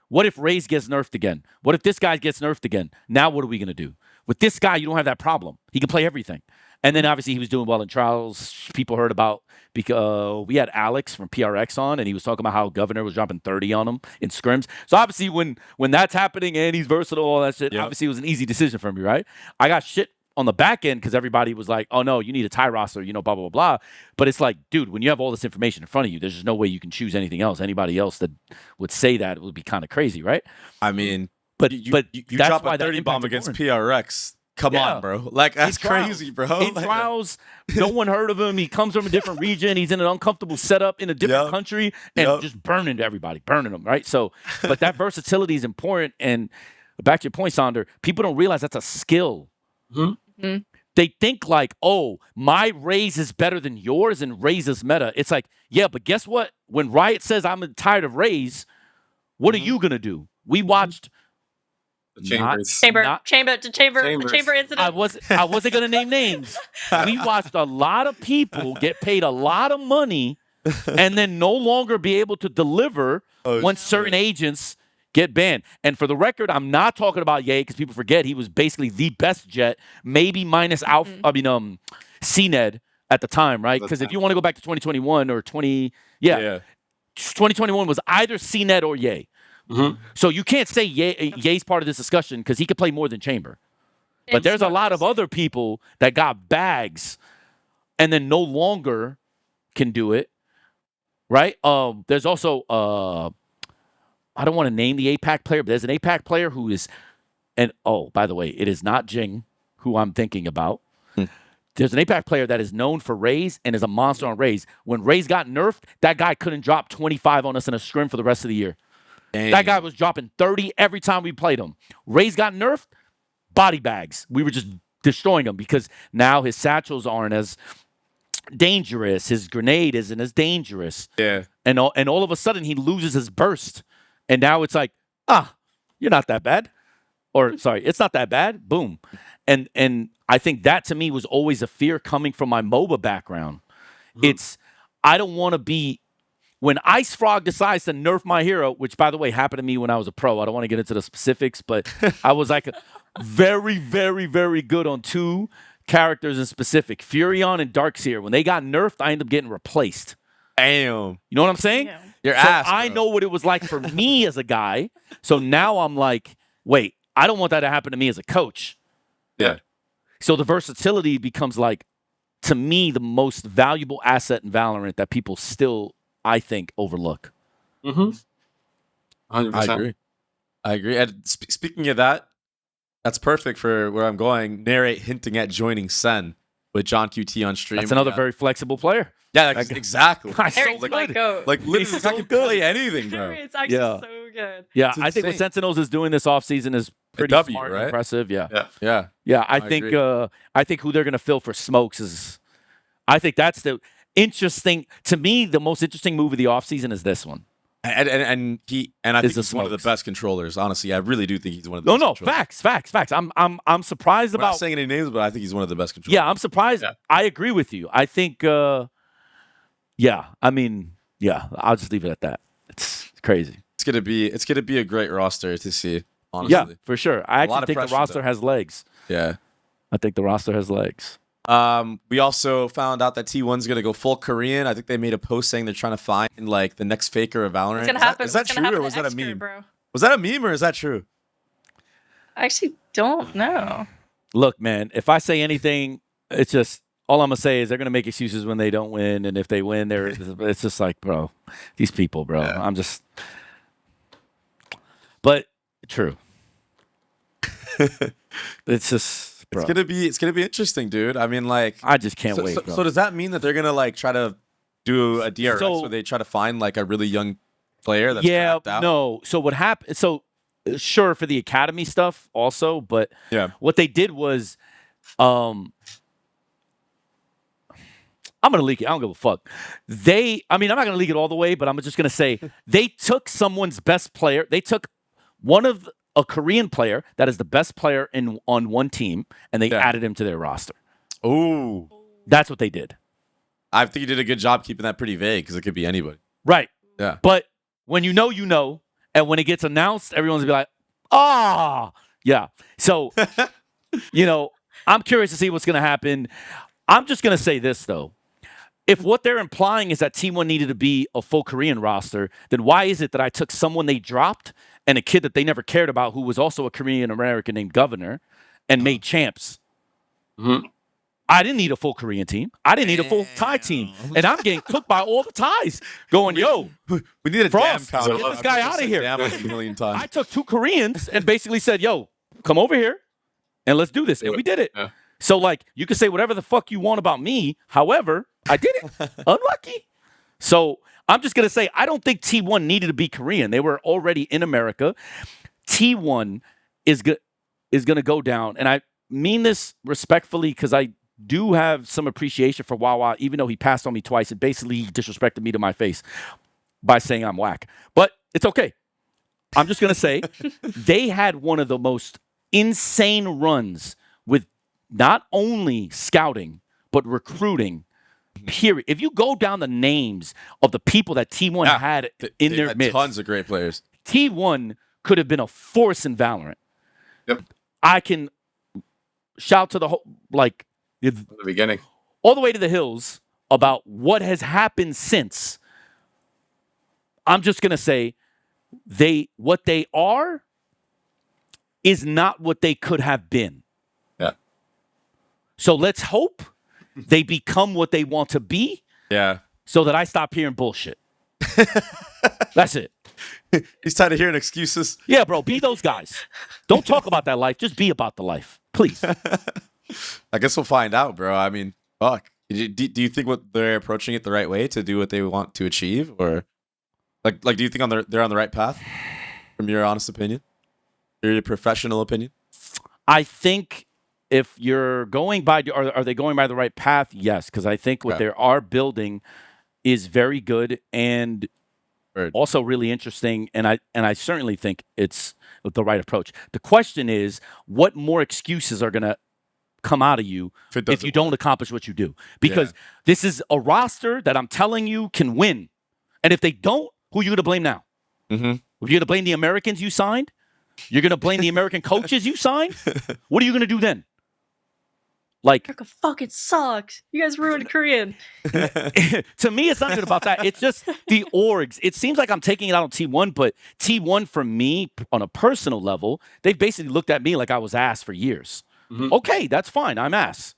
What if Raze gets nerfed again? What if this guy gets nerfed again? Now what are we going to do? With this guy, you don't have that problem. He can play everything. And then obviously he was doing well in trials. People heard about because we had Alex from PRX on, and he was talking about how Governor was dropping 30 on him in scrims. So obviously when that's happening and he's versatile, all that shit, obviously it was an easy decision for me, right? I got shit on the back end because everybody was like, oh no, you need a tie roster, blah, blah, blah, blah. But it's like, dude, when you have all this information in front of you, there's just no way you can choose anything else. Anybody else that would say that would be kind of crazy, right? I mean, but you that's drop why a 30 bomb against important. PRX. Come on, bro. Like, that's crazy, bro. In trials, no one heard of him. He comes from a different region. He's in an uncomfortable setup in a different country and just burning everybody, burning them, right? So, but that versatility is important. And back to your point, Sonder, people don't realize that's a skill. They think like, oh, my Raze is better than yours and Raze is meta. It's like, yeah, but guess what? When Riot says I'm tired of Raze, what are you going to do? We watched... Chamber incident. I wasn't gonna name names. We watched a lot of people get paid a lot of money and then no longer be able to deliver when certain agents get banned. And for the record, I'm not talking about Ye because people forget he was basically the best Jet, maybe minus CNED at the time, right? Because if you want to go back to 2021 or 2021 was either CNED or Ye. Mm-hmm. So you can't say Ye's part of this discussion because he could play more than Chamber. But there's a lot of other people that got bags and then no longer can do it, right? There's also I don't want to name the APAC player, but there's an APAC player who is, and by the way, it is not Jing who I'm thinking about. There's an APAC player that is known for Raze and is a monster on Raze. When Raze got nerfed, that guy couldn't drop 25 on us in a scrim for the rest of the year. Dang. That guy was dropping 30 every time we played him. Raze got nerfed, body bags. We were just destroying him because now his satchels aren't as dangerous. His grenade isn't as dangerous. Yeah. And all of a sudden he loses his burst. And now it's like, you're not that bad. Or sorry, it's not that bad. Boom. And I think that to me was always a fear coming from my MOBA background. It's, I don't want to be, when Ice Frog decides to nerf my hero, which by the way happened to me when I was a pro. I don't want to get into the specifics, but I was like very, very, very good on two characters in specific, Furion and Darkseer. When they got nerfed, I ended up getting replaced. Damn. You know what I'm saying? Yeah. Your So ass. I know what it was like for me as a guy. So now I'm like, wait, I don't want that to happen to me as a coach. Yeah. So the versatility becomes like, to me, the most valuable asset in Valorant that people still, I think, overlook. 100%. I agree. And speaking of that, that's perfect for where I'm going. Narrate hinting at joining Sen with John QT on stream. That's another very flexible player. Yeah, exactly. Eric's my goat. Like literally, I can play anything, bro. It's actually Yeah. so good. Yeah, It's I think what insane. Sentinels is doing this offseason is pretty W, smart and right? impressive. Yeah. Yeah. I agree. think who they're going to fill for Smokes is, I think that's the interesting, to me, the most interesting move of the offseason is this one. And I Is think the he's one of the Smokes. best controllers. Honestly, I really do think he's one of the No, best no, controllers. facts. I'm surprised I'm not about, saying any names, but I think he's one of the best controllers. yeah, I'm surprised. Yeah. I agree with you. I think, I'll just leave it at that. It's crazy. It's gonna be a great roster to see. Honestly, Yeah, for sure. I lot actually of think the pressure, roster though. has legs. yeah. I think the roster has legs. We also found out that T1's gonna go full Korean. I think they made a post saying they're trying to find like the next faker of Valorant. It's gonna happen. Is that It's true gonna or happen was to that a X-Cure, meme? bro. Was that a meme or is that true? I actually don't know. Look, man, if I say anything, it's just, all I'm going to say is they're going to make excuses when they don't win. And if they win, it's just like, bro, these people, bro. Yeah. I'm just. But true. It's just, bro. It's gonna be interesting, dude. I mean, like, I just can't wait, bro. So does that mean that they're gonna like try to do a DRX So- where they try to find like a really young player that's yeah, cracked out? no. So what happened? So sure for the academy stuff also, but Yeah. what they did was, I'm gonna leak it. I don't give a fuck. I'm not gonna leak it all the way, but I'm just gonna say they took someone's best player. They took a Korean player that is the best player on one team, and they added him to their roster. Ooh. That's what they did. I think you did a good job keeping that pretty vague because it could be anybody. Right. Yeah. But when you know, and when it gets announced, everyone's gonna be like, yeah. So, I'm curious to see what's gonna happen. I'm just gonna say this though. If what they're implying is that T1 needed to be a full Korean roster, then why is it that I took someone they dropped and a kid that they never cared about who was also a Korean American named Governor and made champs? Mhm. I didn't need a full Korean team. I didn't need a full Thai team. And I'm getting cooked by all the Thais going, yo, We need a Frost, damn count. get this guy outta here. Damn like a million times. I took two Koreans and basically said, yo, come over here and let's do this. And we did it. Yeah. So, like, you can say whatever the fuck you want about me. However, I did it. Unlucky. So, I'm just going to say, I don't think T1 needed to be Korean. They were already in America. T1 is going to go down. And I mean this respectfully because I do have some appreciation for Wawa, even though he passed on me twice and basically disrespected me to my face by saying I'm whack. But it's okay. I'm just going to say they had one of the most insane runs with not only scouting, but recruiting, period. If you go down the names of the people that T1 had in They their had midst, tons of great players. T1 could have been a force in Valorant. Yep. I can shout to the whole, like, From the beginning. all the way to the hills about what has happened since, I'm just going to say what they are is not what they could have been. Yeah. So let's hope they become what they want to be. Yeah. So that I stop hearing bullshit. That's it. He's tired of hearing excuses. Yeah, bro. Be those guys. Don't talk about that life. Just be about the life, please. I guess we'll find out, bro. I mean, fuck. Do you think they're approaching it the right way to do what they want to achieve, or like do you think they're on the right path? From your honest opinion, your professional opinion. I think if you're going by, are they going by the right path? Yes, because I think what they are building is very good and also really interesting, and I certainly think it's the right approach. The question is, what more excuses are going to come out of you if you don't accomplish what you do? Because this is a roster that I'm telling you can win, and if they don't, who are you going to blame now? Mm-hmm. Are you going to blame the Americans you signed? You're going to blame the American coaches you signed? What are you going to do then? Like, America fucking sucks. You guys ruined Korean. to me, it's not even about that. It's just the orgs. It seems like I'm taking it out on T1, but T1 for me, on a personal level, they've basically looked at me like I was ass for years. Mm-hmm. Okay, that's fine. I'm ass.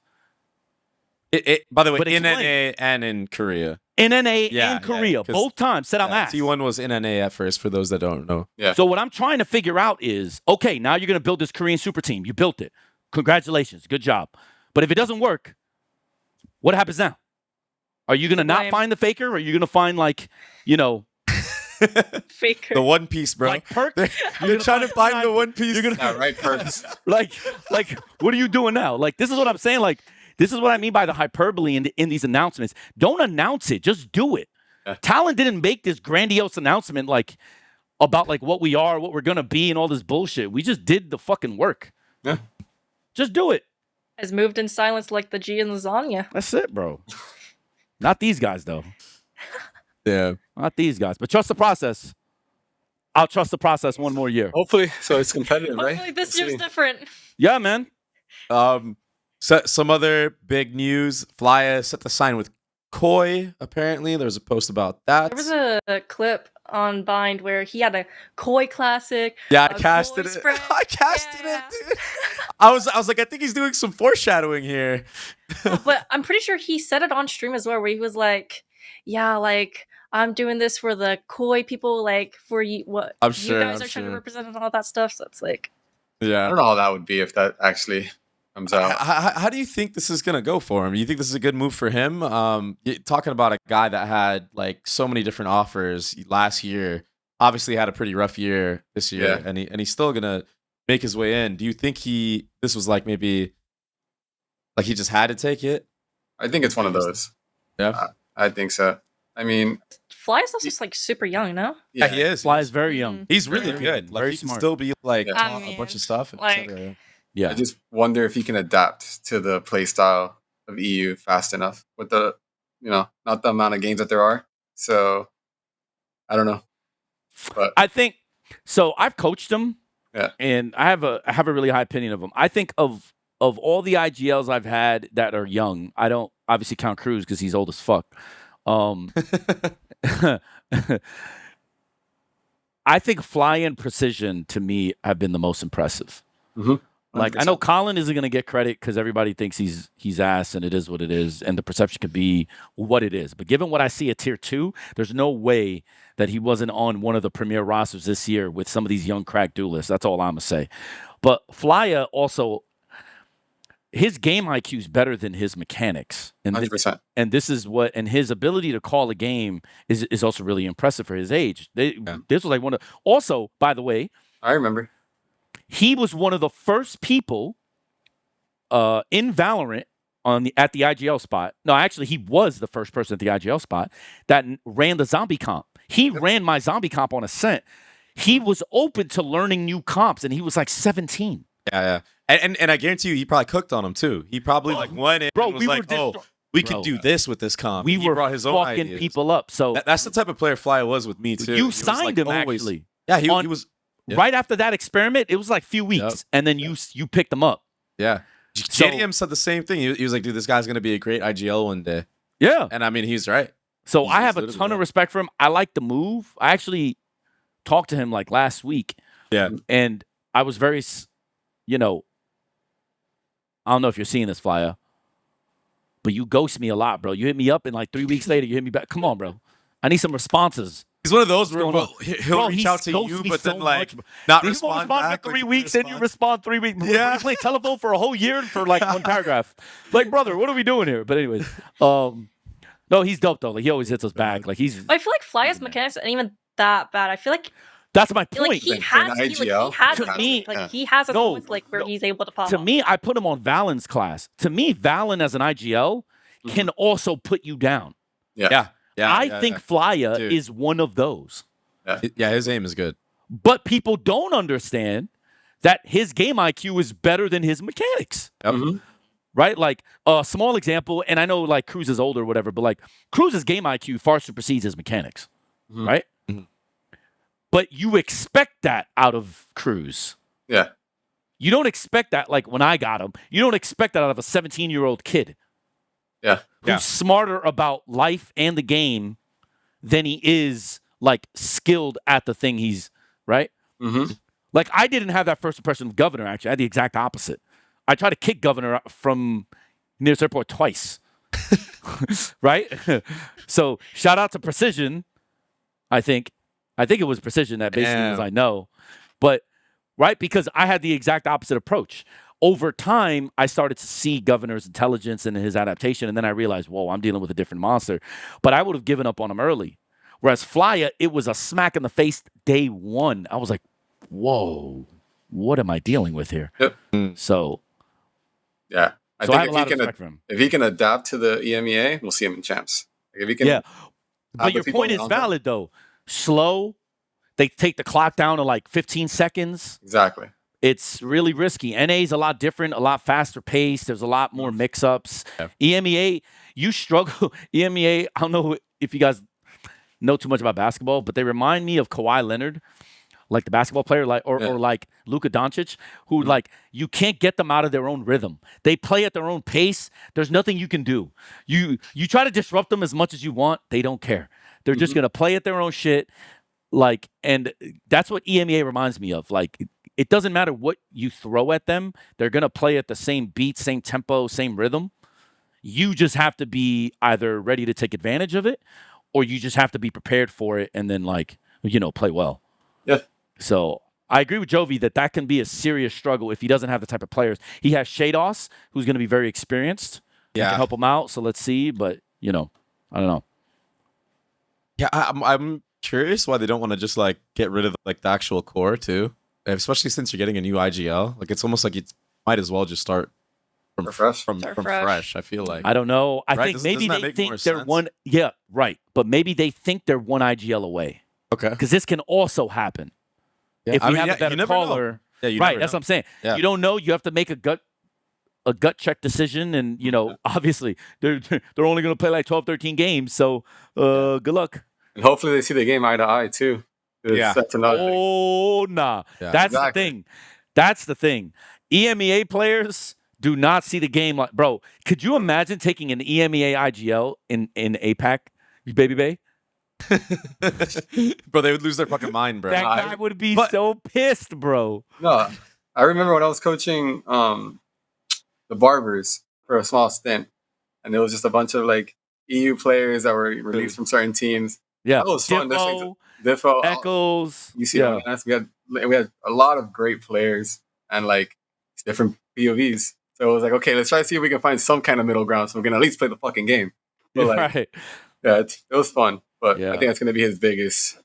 By the way, in NA and in Korea. In NA and Korea. Both times said I'm ass. T1 was in NA at first, for those that don't know. Yeah. So what I'm trying to figure out is, okay, now you're going to build this Korean super team. You built it. Congratulations. Good job. But if it doesn't work, what happens now? Are you going to not find the faker? Or are you going to find, like, faker? The One Piece, bro. Like Perk? You're trying to find the One Piece. You're gonna, right, Perks. like, what are you doing now? Like, this is what I'm saying. Like, this is what I mean by the hyperbole in these announcements. Don't announce it. Just do it. Yeah. Talent didn't make this grandiose announcement, like, about, like, what we are, what we're going to be, and all this bullshit. We just did the fucking work. Yeah. Just do it. Has moved in silence like the G in lasagna. That's it, bro. Not these guys, though. Yeah. Not these guys. But trust the process. I'll trust the process one more year. Hopefully. So it's competitive, right? Hopefully this year's different. Yeah, man. So some other big news. Flyuh set to sign with Koi, apparently. There was a post about that. There was a clip on Bind where he had a Koi classic. Yeah, I casted it. I casted it, dude. I was like, I think he's doing some foreshadowing here. But I'm pretty sure he said it on stream as well, where he was like, yeah, like, I'm doing this for the Koi people, like, for you, what I'm you sure, guys are trying to represent and all that stuff. So it's like, yeah. I don't know how that would be if that actually comes out. How do you think this is going to go for him? You think this is a good move for him? Talking about a guy that had, like, so many different offers last year, obviously had a pretty rough year this year, and he's still going to make his way in. Do you think this was like maybe like he just had to take it? I think it's one of those. Yeah. I think so. I mean, Flyuh's also just, like, super young, no? Yeah, he is. Flyuh's very young. He's really good. Like, Very he can smart. still be like I a mean, bunch of stuff. And like- etc. Yeah. I just wonder if he can adapt to the play style of EU fast enough with the, not the amount of games that there are. So, I don't know. But I think so. I've coached him, Yeah. and I have a really high opinion of him. I think of all the IGLs I've had that are young, I don't obviously count Cruz because he's old as fuck. I think Flyuh and Precision to me have been the most impressive. Mhm. Like, I know Colin isn't going to get credit because everybody thinks he's ass, and it is what it is, and the perception can be what it is. But given what I see at Tier 2, there's no way that he wasn't on one of the premier rosters this year with some of these young crack duelists. That's all I'm going to say. But Flyuh also, his game IQ is better than his mechanics. And 100%. and this is and his ability to call a game is also really impressive for his age. This was like one of, also, by the way, I remember. he was one of the first people in Valorant at the IGL spot. No, actually, he was the first person at the IGL spot that ran the zombie comp. He ran my zombie comp on Ascent. He was open to learning new comps, and he was like 17. Yeah. And I guarantee you, he probably cooked on him too. He probably went in and was like, we could do this with this comp. We He were brought his own fucking ideas. people up. So That's the type of player Flyuh was with me too. you He was, signed like, him always- actually. Yeah, he was. Yeah. Right after that experiment, it was like a few weeks, and then you picked him up. Yeah. JDM said the same thing. He was like, dude, this guy's gonna be a great IGL one day. Yeah. And I mean, he's right. So I have a ton of respect for him. I like the move. I actually talked to him like last week. Yeah. And I was very, I don't know if you're seeing this, Flyuh, but you ghost me a lot, bro. You hit me up and like 3 weeks later, you hit me back. Come on, bro. I need some responses. He's one of those where he'll reach out to you, but then like not respond back. For 3 weeks, and you respond 3 weeks. Yeah. You play telephone for a whole year for like one paragraph. Like, brother, what are we doing here? But anyways, no, he's dope though. Like he always hits us back. Like he's. I feel like Flyuh's mechanics aren't even that bad. I feel like that's my point. Like he has moments like where he's able to pop. To me, I put him on Valen's class. To me, Valen as an IGL can also put you down. Yeah. I think Flyuh is one of those. Yeah, his aim is good. But people don't understand that his game IQ is better than his mechanics. Mm-hmm. Right? Like a small example, and I know like Cruz is older or whatever, but like Cruz's game IQ far supersedes his mechanics. Mm-hmm. Right? Mm-hmm. But you expect that out of Cruz. Yeah. You don't expect that like when I got him. You don't expect that out of a 17-year-old kid. Yeah. Who's smarter about life and the game than he is like skilled at the thing he's right. Mm-hmm. Like I didn't have that first impression of Governor. Actually, I had the exact opposite. I tried to kick Governor from near the airport twice. Right. So shout out to Precision. I think it was Precision that basically was I know, but right because I had the exact opposite approach. Over time, I started to see Governor's intelligence and his adaptation, and then I realized, whoa, I'm dealing with a different monster. But I would have given up on him early. Whereas Flyuh, it was a smack in the face day one. I was like, whoa, what am I dealing with here? Yep. So, yeah. I have a lot of respect for him. If he can adapt to the EMEA, we'll see him in champs. Like if he can, but your point is valid, though. Slow. They take the clock down to like 15 seconds. Exactly. It's really risky. NA is a lot different, a lot faster paced. There's a lot more mix-ups. Yeah. EMEA, you struggle. EMEA, I don't know if you guys know too much about basketball, but they remind me of Kawhi Leonard, like the basketball player, like or like Luka Doncic, who like you can't get them out of their own rhythm. They play at their own pace. There's nothing you can do. You try to disrupt them as much as you want. They don't care. They're just gonna play at their own shit. Like, and that's what EMEA reminds me of. Like, it doesn't matter what you throw at them. They're going to play at the same beat, same tempo, same rhythm. You just have to be either ready to take advantage of it or you just have to be prepared for it and then, like, play well. Yeah. So I agree with Jovi that can be a serious struggle if he doesn't have the type of players. He has Shados, who's going to be very experienced. Yeah. Can help him out. So let's see. But, I don't know. Yeah, I'm curious why they don't want to just, like, get rid of, like, the actual core, too. Especially since you're getting a new IGL, like it's almost like you might as well just start from fresh. I feel like I don't know. I think maybe they think they're one. Yeah, right. But maybe they think they're one IGL away. Okay, because this can also happen if you have a better caller. Yeah, right. That's what I'm saying. Yeah. You don't know. You have to make a gut check decision, and obviously they're only going to play like 12, 13 games. So good luck. And hopefully they see the game eye to eye too. Yeah. That's another thing. Oh, nah. Yeah. That's the thing. That's the thing. EMEA players do not see the game like, bro, could you imagine taking an EMEA IGL in APAC, you baby bay? Bro, they would lose their fucking mind, bro. That guy would be so pissed, bro. No, I remember when I was coaching the Barbers for a small stint, and it was just a bunch of like EU players that were released from certain teams. Yeah. That was fun. Diffo, Echoes. You see, we had a lot of great players and like different POVs. So it was like, okay, let's try to see if we can find some kind of middle ground, so we can at least play the fucking game. But, like, right. Yeah, it was fun, but I think that's gonna be his biggest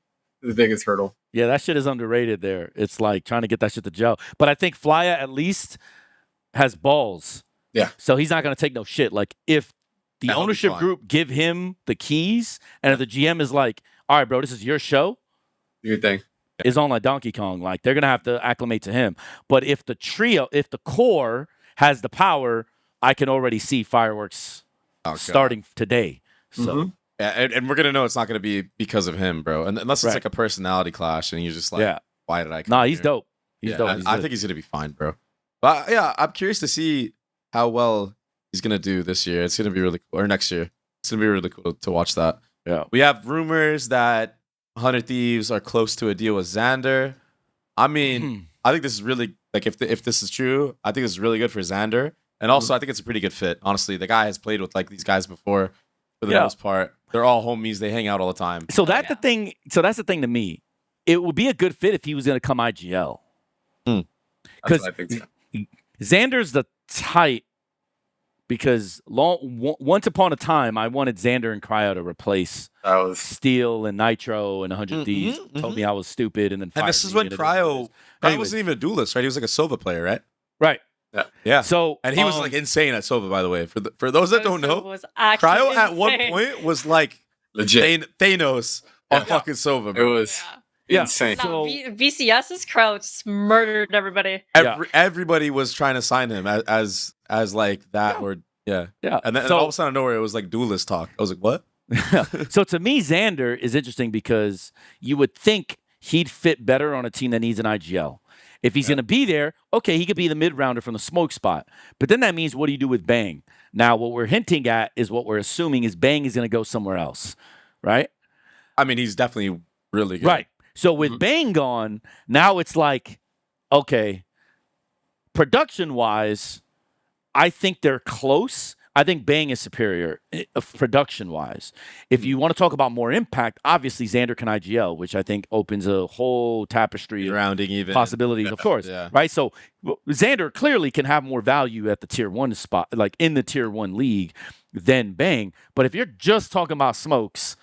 hurdle. Yeah, that shit is underrated. There, it's like trying to get that shit to gel. But I think Flyuh at least has balls. Yeah. So he's not gonna take no shit. Like if the ownership group give him the keys, and if the GM is like, all right, bro, this is your show. Your thing. Is on like Donkey Kong. Like they're going to have to acclimate to him. But if the core has the power, I can already see fireworks starting today. So yeah, and we're going to know it's not going to be because of him, bro. And unless it's like a personality clash and you're just like, why did I come he's dope. He's dope. I think he's going to be fine, bro. But yeah, I'm curious to see how well he's gonna do this year. It's gonna be really cool, or next year. It's gonna be really cool to watch that. Yeah. We have rumors that 100 Thieves are close to a deal with Xander. I mean, I think this is really like if this is true, I think this is really good for Xander, and also I think it's a pretty good fit. Honestly, the guy has played with like these guys before for the most part. They're all homies. They hang out all the time. So that's the thing. So that's the thing to me. It would be a good fit if he was going to come IGL. Because Xander's the type. Because once upon a time, I wanted Xander and Cryo to replace Steel and Nitro and 100 Thieves. Told me I was stupid, and then this is when Cryo wasn't even a duelist, right? He was like a Sova player, right? Right. Yeah. So and he was like insane at Sova, by the way. For those that don't know, Cryo at one point was like legit Thanos on fucking Sova. Bro. It was insane. No, VCS's crowd just murdered everybody. Everybody was trying to sign him as like that or yeah. And then all of a sudden, nowhere, it was like duelist talk. I was like, what? So to me, Xander is interesting because you would think he'd fit better on a team that needs an IGL. If he's going to be there, okay, he could be the mid-rounder from the smoke spot. But then that means, what do you do with Bang? Now, what we're hinting at is what we're assuming is Bang is going to go somewhere else, right? I mean, he's definitely really good. Right. So with Bang gone, now it's like, okay, production-wise, I think they're close. I think Bang is superior production-wise. If you want to talk about more impact, obviously Xander can IGL, which I think opens a whole tapestry of possibilities, of course. Right? So Xander clearly can have more value at the tier 1 spot, like in the tier 1 league, than Bang. But if you're just talking about smokes,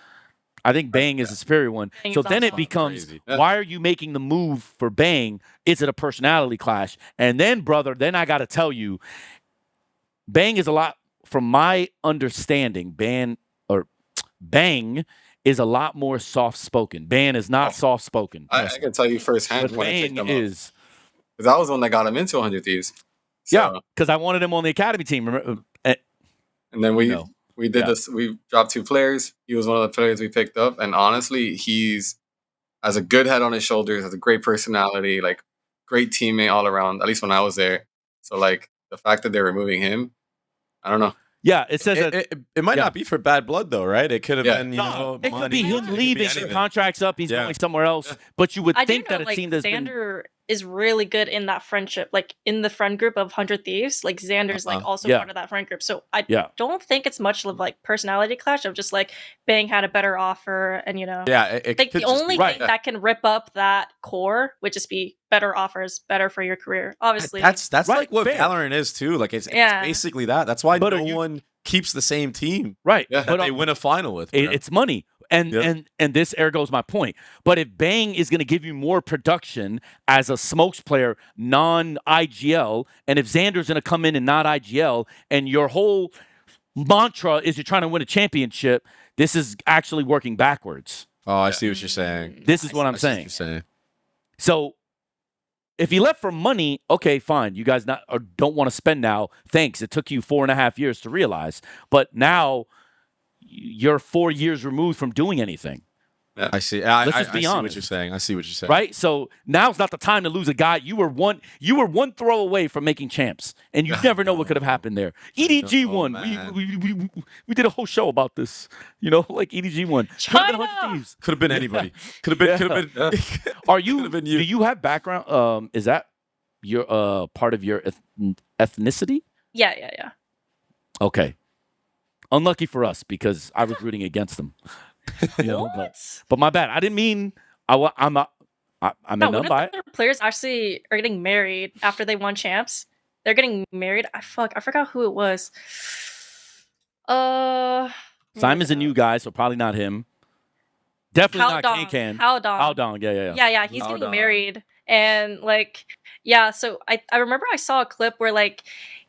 I think Bang is the superior one. So then it becomes, why are you making the move for Bang? Is it a personality clash? And then, brother, then I got to tell you, Bang is a lot, from my understanding, Bang is a lot more soft-spoken. Bang is not soft-spoken. I can tell you firsthand what when Bang I picked him is. Because I was the one that got him into 100 Thieves. So. Yeah, because I wanted him on the academy team. Remember? And then we did this. We dropped 2 players. He was one of the players we picked up. And honestly, he's has a good head on his shoulders, has a great personality, like great teammate all around, at least when I was there. So like the fact that they're removing him, I don't know. Yeah, it says that it might not be for bad blood though, right? It could have been, it could be him leaving. His contract's up. He's going somewhere else. But you would think that a team that's Xander is really good in that friendship, like in the friend group of 100 Thieves. Like Xander's like also part of that friend group. So I don't think it's much of like personality clash of just like Bang had a better offer, and I think the only thing that can rip up that core would just be better offers, better for your career. Obviously, that's like what Valorant is too. Like it's basically that. That's why no one keeps the same team, right? That they win a final with. It's money. And this ergo's my point. But if Bang is going to give you more production as a smokes player, non-IGL, and if Xander's going to come in and not IGL, and your whole mantra is you're trying to win a championship, this is actually working backwards. Oh, I see what you're saying. This is what I'm saying. So if he left for money, okay, fine. You guys don't want to spend now. Thanks. It took you 4.5 years to realize. But now you're 4 years removed from doing anything. Yeah. I see. Let's just be honest. I see what you're saying. Right? So now's not the time to lose a guy. You were one throw away from making champs, and you never know what could have happened there. EDG won. We did a whole show about this. Like EDG won. Could have been anybody. Could have been. Do you have background? Is that your part of your ethnicity? Yeah. Okay. Unlucky for us because I was rooting against them. But my bad. I didn't mean I'm not by it. Other players actually are getting married after they won champs. They're getting married. I forgot who it was. Simon's a new guy, so probably not him. Definitely not K-Can. Haldong. Yeah. He's getting married, and So I remember I saw a clip where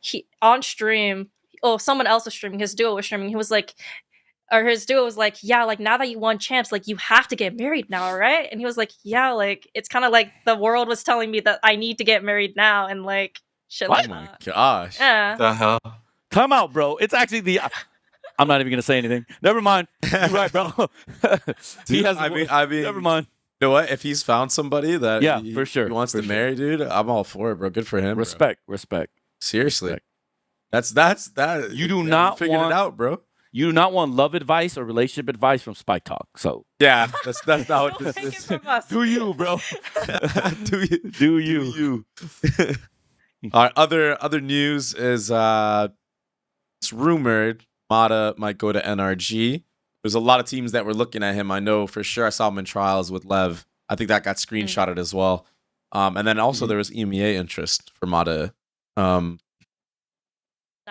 he on stream. Oh, someone else was streaming. His duo was streaming. He was like, or his duo was like, yeah, now that you won champs, you have to get married now, right? And he was like, yeah, it's kind of like the world was telling me that I need to get married now, and shit like that. Oh my gosh. Yeah. The hell? Come out, bro. It's actually I'm not even gonna say anything. Never mind. You're right, bro. Dude, I mean, never mind. You know what? If he's found somebody that for sure he wants to marry, dude, I'm all for it, bro. Good for him. Respect. Seriously. That's that. You do not figured want- it out, bro. You do not want love advice or relationship advice from SpikeTalk. So Yeah, that's not what Don't this take it is. from us. do you, bro? do you? Do you? All right. Other news is it's rumored MADA might go to NRG. There's a lot of teams that were looking at him. I know for sure. I saw him in trials with Lev. I think that got screenshotted as well. And then also there was EMEA interest for MADA.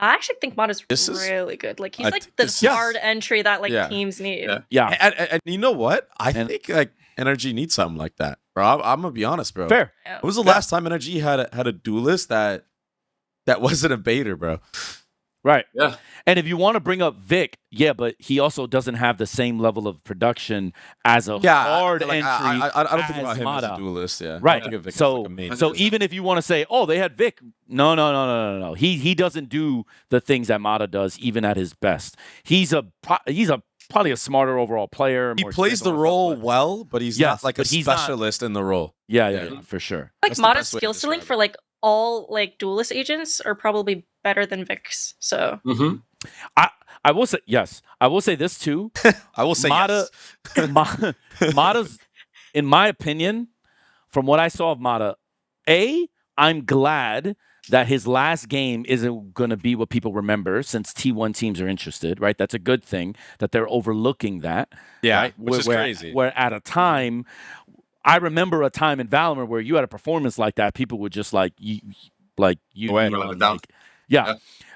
I actually think MADA's This is- really good. Like he's I like think the this is- hard entry that like Yeah. teams need. Yeah. Yeah, And you know what? I And- think like NRG needs something like that, bro. I'm gonna be honest, bro. fair. Yeah. When was the last time NRG had a duelist that wasn't a baiter, bro? Right. Yeah. And if you want to bring up Vic, yeah, but he also doesn't have the same level of production as a hard like, entry. I don't think as about him as MADA. a duelist. Yeah, Right. I think of Vic as So, like a main. so 100%. even if you want to say, oh, they had Vic, no. He doesn't do the things that MADA does, even at his best. He's probably a smarter overall player. he more plays the experienced role overall, well, but he's Yes, not like a but he's not- specialist in the role. but- Yeah, Yeah. for sure. Like That's the MADA's best way to skill ceiling describe for like all like duelist agents are probably better than Vic's. So Mm-hmm. I will say yes. I will say this too. I will say MADA, yes. MADA's, in my opinion, from what I saw of MADA, I'm glad that his last game isn't going to be what people remember since T1 teams are interested, right? That's a good thing that they're overlooking that. Yeah, right? which is crazy. Where at a time, I remember a time in Valorant where you had a performance like that, people would just like you Away. know, Down. like, yeah. Yeah.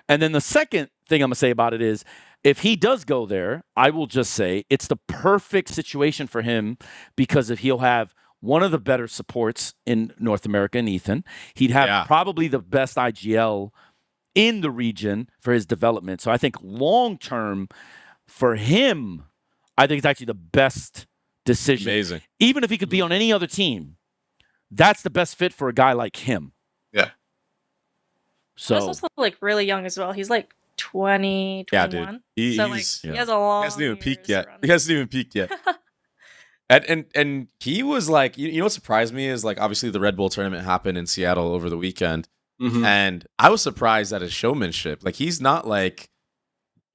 And then the second thing I'm gonna say about it is, if he does go there, I will just say it's the perfect situation for him because if he'll have one of the better supports in North America in Ethan, he'd have Yeah. probably the best IGL in the region for his development. So I think long term for him, I think it's actually the best decision. Amazing. Even if he could be on any other team, that's the best fit for a guy like him. Yeah. So he's also like really young as well. He's like 20, Yeah, 21. dude. So like He's- he yeah. has a long. He hasn't even peaked years yet. around He hasn't even peaked yet. And he was like, you know what surprised me is like obviously the Red Bull tournament happened in Seattle over the weekend, Mm-hmm. and I was surprised at his showmanship. Like he's not like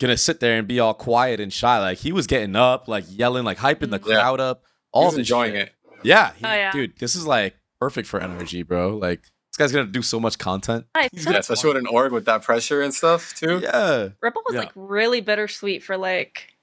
gonna sit there and be all quiet and shy. Like he was getting up, like yelling, like hyping the Mhm. Yeah. crowd up. All He's this enjoying shit. it. Yeah, Oh, yeah. dude, this is like perfect for NRG, bro. Like this guy's gonna do so much content. I He's feel Yeah, like especially with an org with that pressure and stuff too. Yeah, Ripple was Yeah. like really bittersweet for like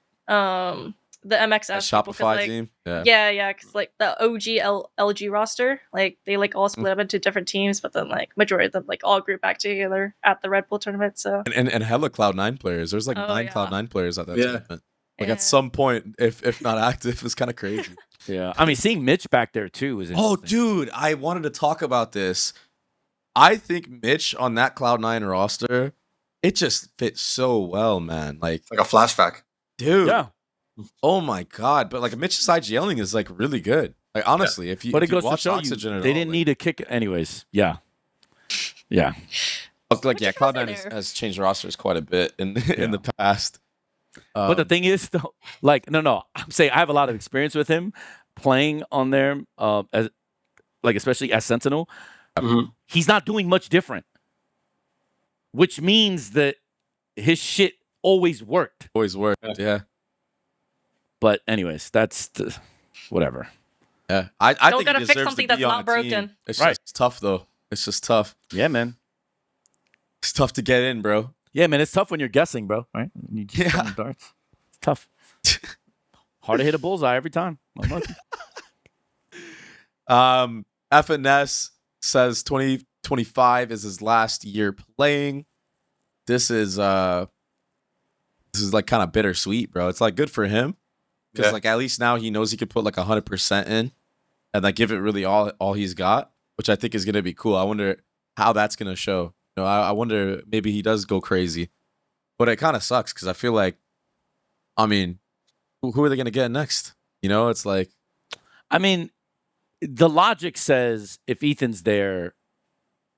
the MXS that people, 'cause, Shopify like, team. Yeah. Yeah, because like the OG LG roster, like they like all split up into different teams, but then like majority of them like all grew back together at the Red Bull tournament. So And hella Cloud9 players. There's like Oh, 9 yeah. Cloud9 players at that Yeah. tournament. Like Yeah. at some point, if not active, it's kind of crazy. yeah, I mean, seeing Mitch back there too is Oh, interesting. dude, I wanted to talk about this. I think Mitch on that Cloud9 roster, it just fits so well, man. Like, It's like a flashback. dude, Yeah, oh my god. But like Mitch's IGLing is like really good. Like honestly, if you but if it goes you to watch show Oxygen you at they all, didn't like, need a kick. Anyways, yeah. like Which yeah, is also Cloud9 there. has changed rosters quite a bit in Yeah. the past. But the thing is, though, like, no, I'm saying I have a lot of experience with him playing on there, as like especially as Sentinel. Mhm. He's not doing much different, which means that his shit always worked. always worked. Yeah. But anyways, that's whatever. Yeah. I Don't think gotta he fix deserves something to be that's on not a team. broken. It's Right. just tough though. It's just tough. Yeah, man. It's tough to get in, bro. Yeah, man. It's tough when you're guessing, bro. Right? You just Yeah. throwing darts. It's tough. Hard to hit a bullseye every time. I'm lucky. FNS says 2025 is his last year playing. This is like kind of bittersweet, bro. It's like good for him because Yeah. like at least now he knows he could put like 100% in and like give it really all he's got, which I think is gonna be cool. I wonder how that's gonna show. You know, I wonder maybe he does go crazy, but it kind of sucks because I feel like, I mean, who are they gonna get next? You know, it's like I mean, the logic says if Ethan's there,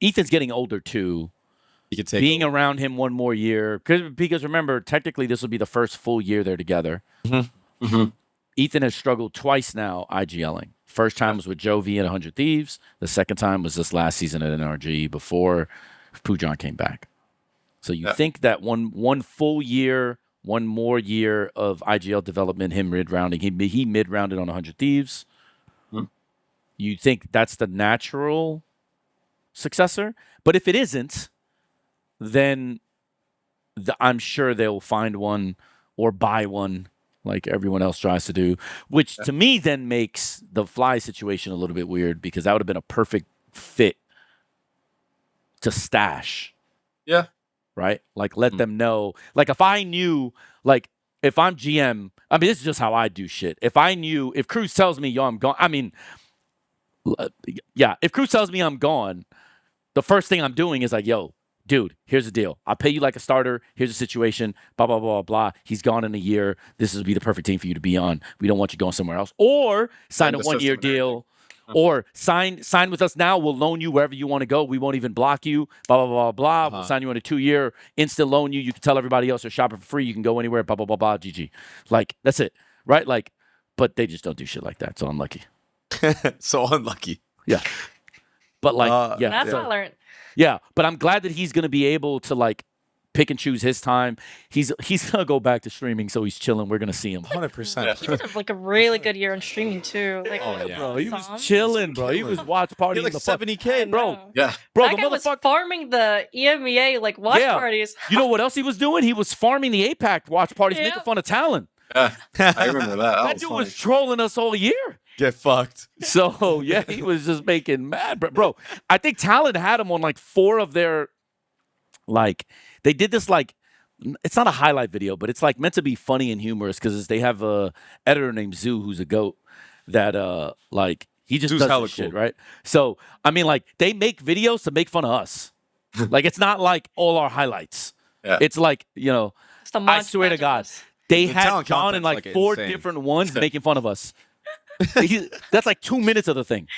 Ethan's getting older too. he could take Being over. around him one more year, because remember, technically this will be the first full year they're together. Mm-hmm. Ethan has struggled twice now IGLing. First time was with Jovi at 100 Thieves. The second time was this last season at NRG before Pujan came back. So you think that one full year, one more year of IGL development, him mid-rounding, he mid-rounded on 100 Thieves. You think that's the natural successor? But if it isn't, then I'm sure they'll find one or buy one like everyone else tries to do, which to me then makes the Fly situation a little bit weird because that would have been a perfect fit to stash. Yeah. Right? Like, let them know. Like, if I knew, like, if I'm GM, I mean, this is just how I do shit. If Cruz tells me, yo, I'm gone, I mean, yeah, if Cruz tells me I'm gone, the first thing I'm doing is like, yo, dude, here's the deal. I'll pay you like a starter. Here's the situation. Blah, blah, blah, blah. He's gone in a year. This would be the perfect team for you to be on. We don't want you going somewhere else. Or sign a 1 year deal. Or sign with us now. We'll loan you wherever you want to go. We won't even block you. Blah, blah, blah, blah. We'll sign you on a 2 year, instant loan you. You can tell everybody else you're shopping for free. You can go anywhere. Blah, blah, blah, blah. GG. Like, that's it. Right? Like, but they just don't do shit like that. So unlucky. So unlucky. Yeah. But like, yeah. That's what I learned. Yeah. But I'm glad that he's going to be able to like pick and choose his time. He's going to go back to streaming, so he's chilling. We're going to see him. 100%. He did like a really good year on streaming too. Like, Bro, he was chilling, bro. He was watch partying Like the 70K, bro. Yeah. Bro, that the guy was motherfucker. farming the EMEA like watch parties. You know what else he was doing? He was farming the APAC watch parties, making fun of Talon. I remember that. That dude was trolling us all year. Get fucked. So, yeah, he was just making mad. Bro, I think Talon had him on like 4 of their, like, they did this like, it's not a highlight video, but it's like meant to be funny and humorous because they have a editor named Zoo who's a goat that like he just Zoo's does hella this shit, cool. right? So I mean, like they make videos to make fun of us. Like it's not like all our highlights. Yeah. It's like I swear to God, they The had talent John in content's, like like, 4 insane. different ones making fun of us. That's like 2 minutes of the thing.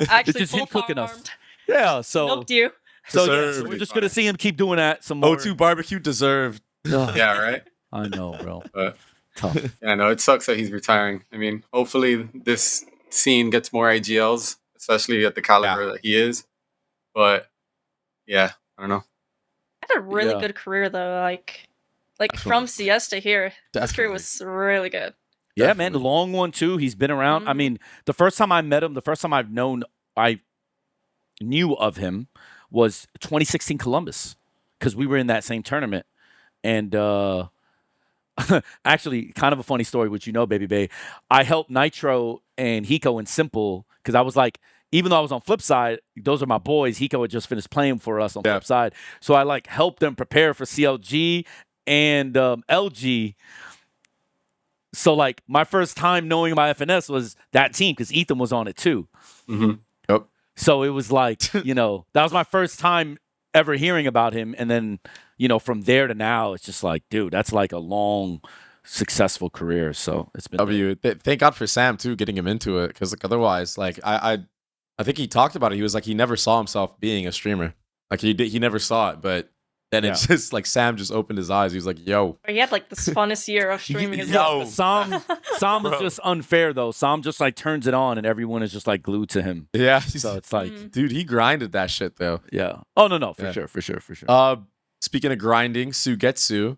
Actually, just him cooking us. full-farmed. Yeah, so Milked you. so Deserved. we're just gonna see him keep doing that some more. O2 barbecue deserved. Ugh, Yeah, right? I know, bro. But Tough. yeah, no, it sucks that he's retiring. I mean, hopefully this scene gets more IGLs, especially at the caliber that he is. But yeah, I don't know. Had a really Yeah. good career though. Like Definitely. from CS to here, his career Definitely. was really good. Yeah, man, the long one too. He's been around. I Mhm. mean, the first time I met him, the first time I knew of him was 2016 Columbus because we were in that same tournament. And actually, kind of a funny story, which Baby Bay. I helped Nitro and Hiko in Simple because I was like, even though I was on Flip Side, those are my boys. Hiko had just finished playing for us on Flip Side. So I like helped them prepare for CLG and LG. So like my first time knowing about FNS was that team because Ethan was on it too. Mm-hmm. Yep. So it was like, that was my first time ever hearing about him. And then, from there to now, it's just like, dude, that's like a long, successful career. So it's been Thank God for Sam too, getting him into it, because like otherwise, like I think he talked about it. He was like he never saw himself being a streamer. Like he never saw it, but then it's just like Sam just opened his eyes. He was like, "Yo." He had like the funnest year of streaming as Yo. well. Sam is just unfair though. Sam just like turns it on and everyone is just like glued to him. Yeah. So it's like, Dude, he grinded that shit though. yeah. Oh no, for Yeah. sure. Speaking of grinding, SUYGETSU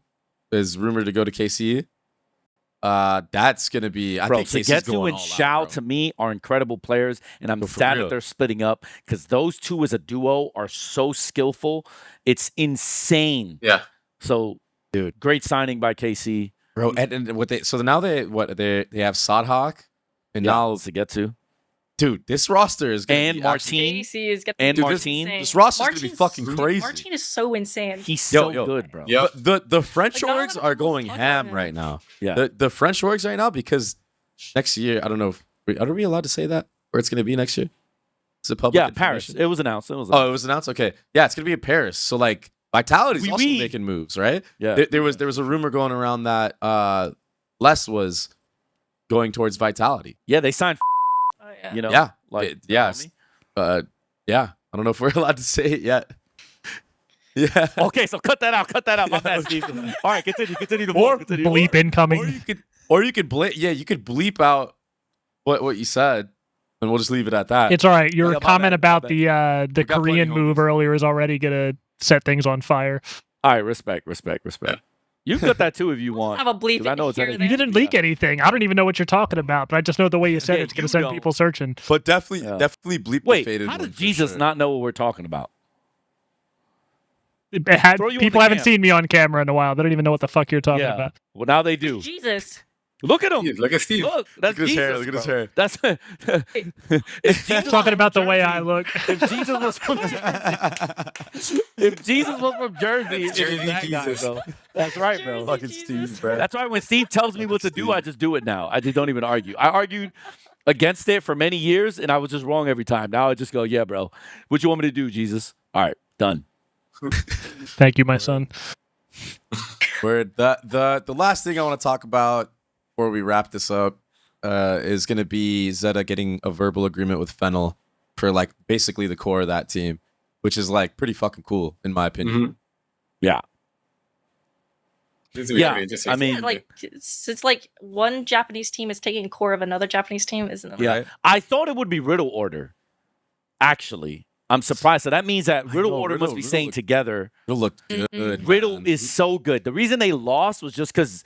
is rumored to go to KC. That's gonna be. I Bro, think KC's Sigetsu going and all Shao out, to me are incredible players, and I'm But for sad real. that they're splitting up because those two as a duo are so skillful. It's insane. Yeah. So, dude, great signing by KC. bro. And what they now they have Sodhawk and now Sigetsu dude, this roster is gonna and be Martine. JC is getting And Dude, Martine. This roster's gonna be Martine's- fucking crazy. Martine is so insane. He's so Yo. good, bro. Yeah. But the French Like, not a lot orgs of are people going talk ham about him. right now. Yeah. The French orgs right now, because next year, I don't know are we allowed to say that where it's gonna be next year? Is it public? Yeah, Paris. information? It was announced. Oh, it was announced. Okay, yeah, it's gonna be in Paris. So like, Vitality's Oui, also oui. making moves, right? Yeah. There was a rumor going around that Les was going towards Vitality. Yeah, they signed. Oh, yeah. Yeah, like yes. Yeah. I don't know if we're allowed to say it yet. Yeah. Okay, so cut that out. My bad, Steve. All right, continue. Or bleep incoming. Or you could bleep. Yeah, you could bleep out what you said, and we'll just leave it at that. It's all right. Your Yeah, my comment bad, about my the got plenty Korean of move homies. earlier is already gonna set things on fire. All right, respect. Yeah. You can got that too if you want. Have a bleep 'Cause I know it's here or anything. You didn't leak anything. I don't even know what you're talking about, but I just know the way you said Yeah, it's going you to send don't. people searching. But definitely bleep the Wait, faded how one does for Jesus sure. not know what we're talking about? Throw you on People the haven't cam. seen me on camera in a while. They don't even know what the fuck you're talking Yeah. about. Well, now they do. Jesus. Look at him. Steve, look at Steve. Look, that's Look at his hair, Jesus, look at his bro. hair. That's if Jesus Talking was about the from way Jersey- I look. If Jesus was from if Jesus was from Jersey, it's Jersey that guy, Jesus. bro. That's right, bro. Jersey Fucking Jesus. Steve, bro. That's why when Steve tells me what to do, I just do it now. I just don't even argue. I argued against it for many years, and I was just wrong every time. Now I just go, yeah, bro. What you want me to do, Jesus? All right, done. Thank you, my son. Word. The last thing I want to talk about before we wrap this up is going to be ZETA getting a verbal agreement with FENNEL for like basically the core of that team, which is like pretty fucking cool in my opinion. Mhm. Yeah. This is Yeah, pretty interesting. I mean- Like it's like one Japanese team is taking core of another Japanese team, isn't it? Yeah. Right? I thought it would be Riddle Order. Actually, I'm surprised. So that means that I Riddle know, Order Riddle- must be Riddle staying look- together. It'll look Mhm. good. Riddle man. is so good. The reason they lost was just because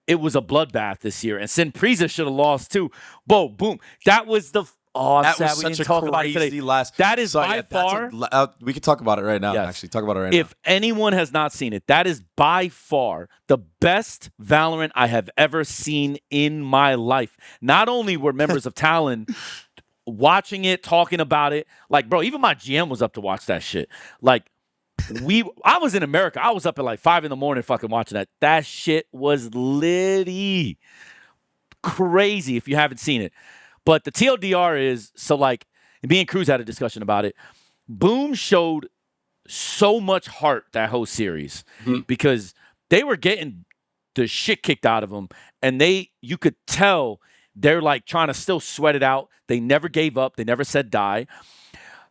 it was a bloodbath this year, and Sinpreza should have lost too. Boom. That was the. Oh, I'm that sad was we such didn't a talk about it today. crazy last. That is So, by yeah, that's far. we can talk about it right now. Yes. Actually, talk about it right If anyone has not seen it, that is by far the best Valorant I have ever seen in my life. Not only were members of Talon watching it, talking about it, like, bro, even my GM was up to watch that shit. Like, I was in America. I was up at like 5 a.m. fucking watching that. That shit was litty. Crazy if you haven't seen it. But the TLDR is, so like, me and Cruz had a discussion about it. Boom showed so much heart that whole series Mhm. because they were getting the shit kicked out of them, and you could tell they're like trying to still sweat it out. They never gave up. They never said die.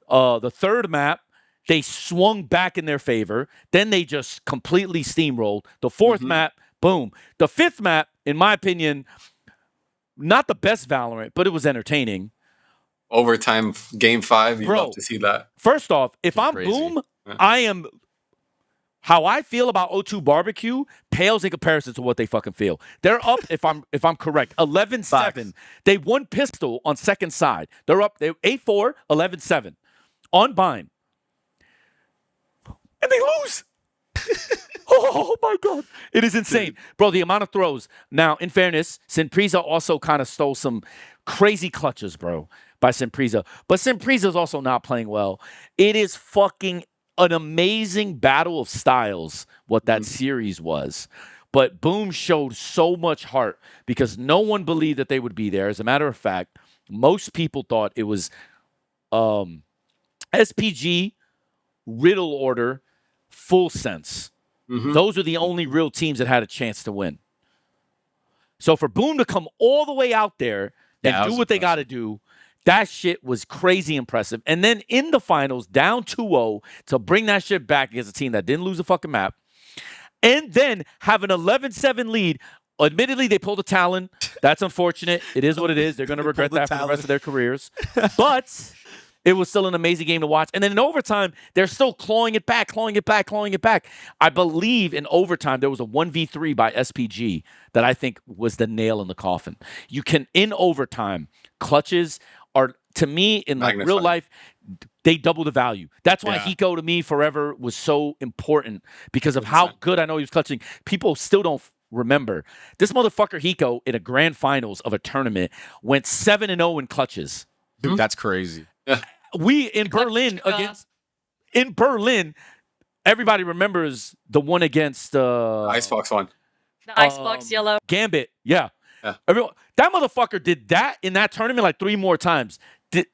The third map, they swung back in their favor. Then they just completely steamrolled. The fourth map, boom. The fifth map, in my opinion, not the best Valorant, but it was entertaining. Overtime game 5, you'd Bro. love to see that. First off, if I'm Crazy. Boom, Yeah. I am. How I feel about O2 Barbecue pales in comparison to what they fucking feel. They're up, if I'm correct, 11-7. They won pistol on second side. They're up. They're 8-4, 11-7 on Bind, and they lose. Oh my god, it is insane, bro. The amount of throws. Now, in fairness, Sinpreza also kind of stole some crazy clutches, bro, by Sinpreza. But Sinpreza's also not playing well. It is fucking an amazing battle of styles, what that series was. But Boom showed so much heart because no one believed that they would be there. As a matter of fact, most people thought it was SPG, Riddle Order, Full Sense. Mhm. Those are the only real teams that had a chance to win. So for Boom to come all the way out there Yeah, and that do was what they got to do, that shit was crazy impressive. And then in the finals, down 2-0, to bring that shit back against a team that didn't lose a fucking map, and then have an 11-7 lead. Admittedly, they pulled a Talon. That's unfortunate. It is what it is. They're going to regret pulled a that for the Talon. rest of their careers. But it was still an amazing game to watch. And then in overtime, they're still clawing it back. I believe in overtime, there was a 1v3 by SPG that I think was the nail in the coffin. You can, in overtime, clutches are, to me, in like real Magnified. life, they double the value. That's why Yeah. Hiko to me forever was so important because of how 100%. good I know he was clutching. People still don't remember. This motherfucker Hiko in a grand finals of a tournament went 7-0 in clutches. Dude, that's crazy. We in Berlin in Berlin, everybody remembers the one against Icebox one. The Icebox yellow. Gambit. Yeah. Yeah. Everyone, that motherfucker did that in that tournament like 3 more times.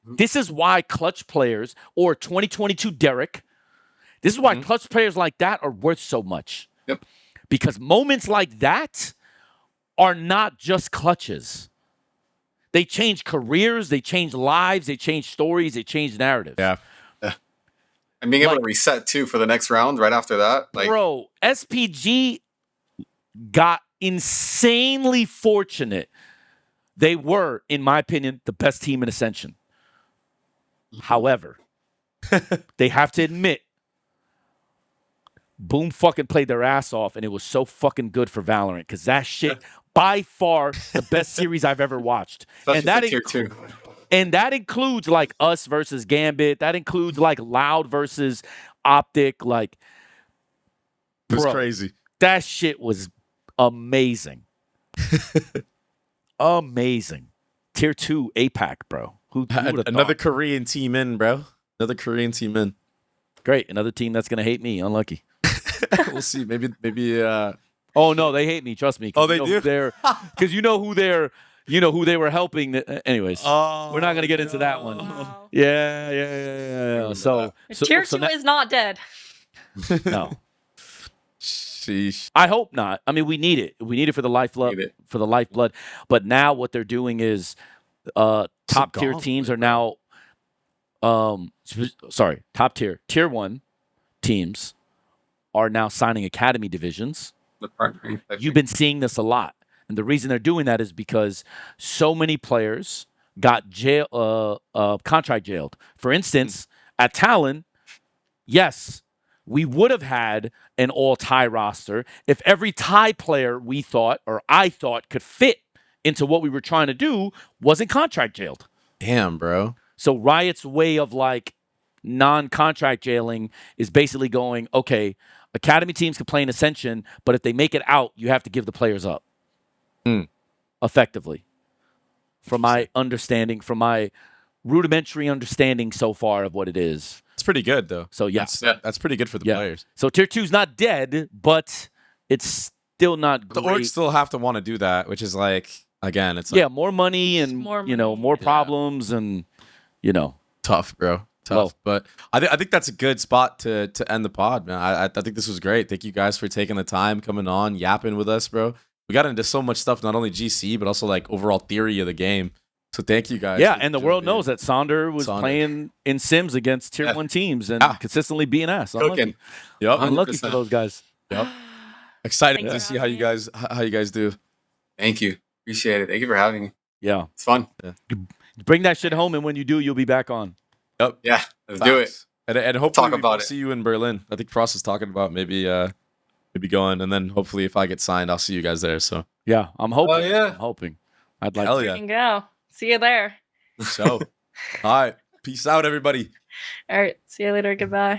This is why clutch players, or 2022 Derek, this is why clutch players like that are worth so much. Yep. Because moments like that are not just clutches. They change careers, they change lives, they change stories, they change narratives. Yeah. And being able Like- to reset too for the next round right after that. Like, Bro, SPG got insanely fortunate. They were, in my opinion, the best team in Ascension. However, they have to admit, Boom fucking played their ass off, and it was so fucking good for Valorant because that shit by far the best series I've ever watched. Especially And that for tier 2. And that includes like us versus Gambit. That includes like Loud versus Optic. Like, It was bro, crazy. that shit was amazing. Amazing. Tier 2 APAC, bro. Who would have Another thought? Korean team in, bro. Another Korean team in. Great. Another team that's gonna hate me. Unlucky. We'll see. Maybe. Oh no, they hate me. Trust me. Oh, they do? Because you know who they're. You know who they were helping. Anyways, we're not gonna get into that one. Wow. Yeah. So Tier 2 is not dead. no. Sheesh. I hope not. I mean, we need it. We need it for the lifeblood. But now what they're doing is top tier teams are now top tier 1 teams are now signing academy divisions. The partnering. You've been seeing this a lot. And the reason they're doing that is because so many players got contract jailed. For instance, at Talon, yes, we would have had an all-Thai roster if every Thai player we thought, or I thought, could fit into what we were trying to do wasn't contract jailed. Damn, bro. So Riot's way of like non-contract jailing is basically going, okay, academy teams can play in Ascension, but if they make it out, you have to give the players up. Effectively. From my understanding, from my rudimentary understanding so far of what it is. It's pretty good, though. So, yeah. That's pretty good for the players. So, Tier 2's not dead, but it's still not great. The orgs still have to want to do that, which is like, again, it's like, more money and, more problems and, tough, bro. Tough. Well, but I think that's a good spot to end the pod, man. I think this was great. Thank you guys for taking the time, coming on, yapping with us, bro. We got into so much stuff, not only GC, but also like overall theory of the game. So thank you guys. Yeah, and the world knows that Sonder was playing in Sims against Tier 1 teams and consistently being ass. Cooking. Yep. Unlucky for those guys. Yep. Excited Thanks to for see how you guys do. Thank you. Appreciate it. Thank you for having me. Yeah. It's fun. Bring that shit home, and when you do, you'll be back on. Yep. Yeah, let's do it. And hopefully Talk about we'll it. see you in Berlin. I think Frost is talking about maybe going, and then hopefully if I get signed, I'll see you guys there. So Yeah, I'm hoping. Oh, yeah. I'm hoping. I'd like hell to. yeah. You can go. See you there. So, all right. Peace out, everybody. All right. See you later. Goodbye.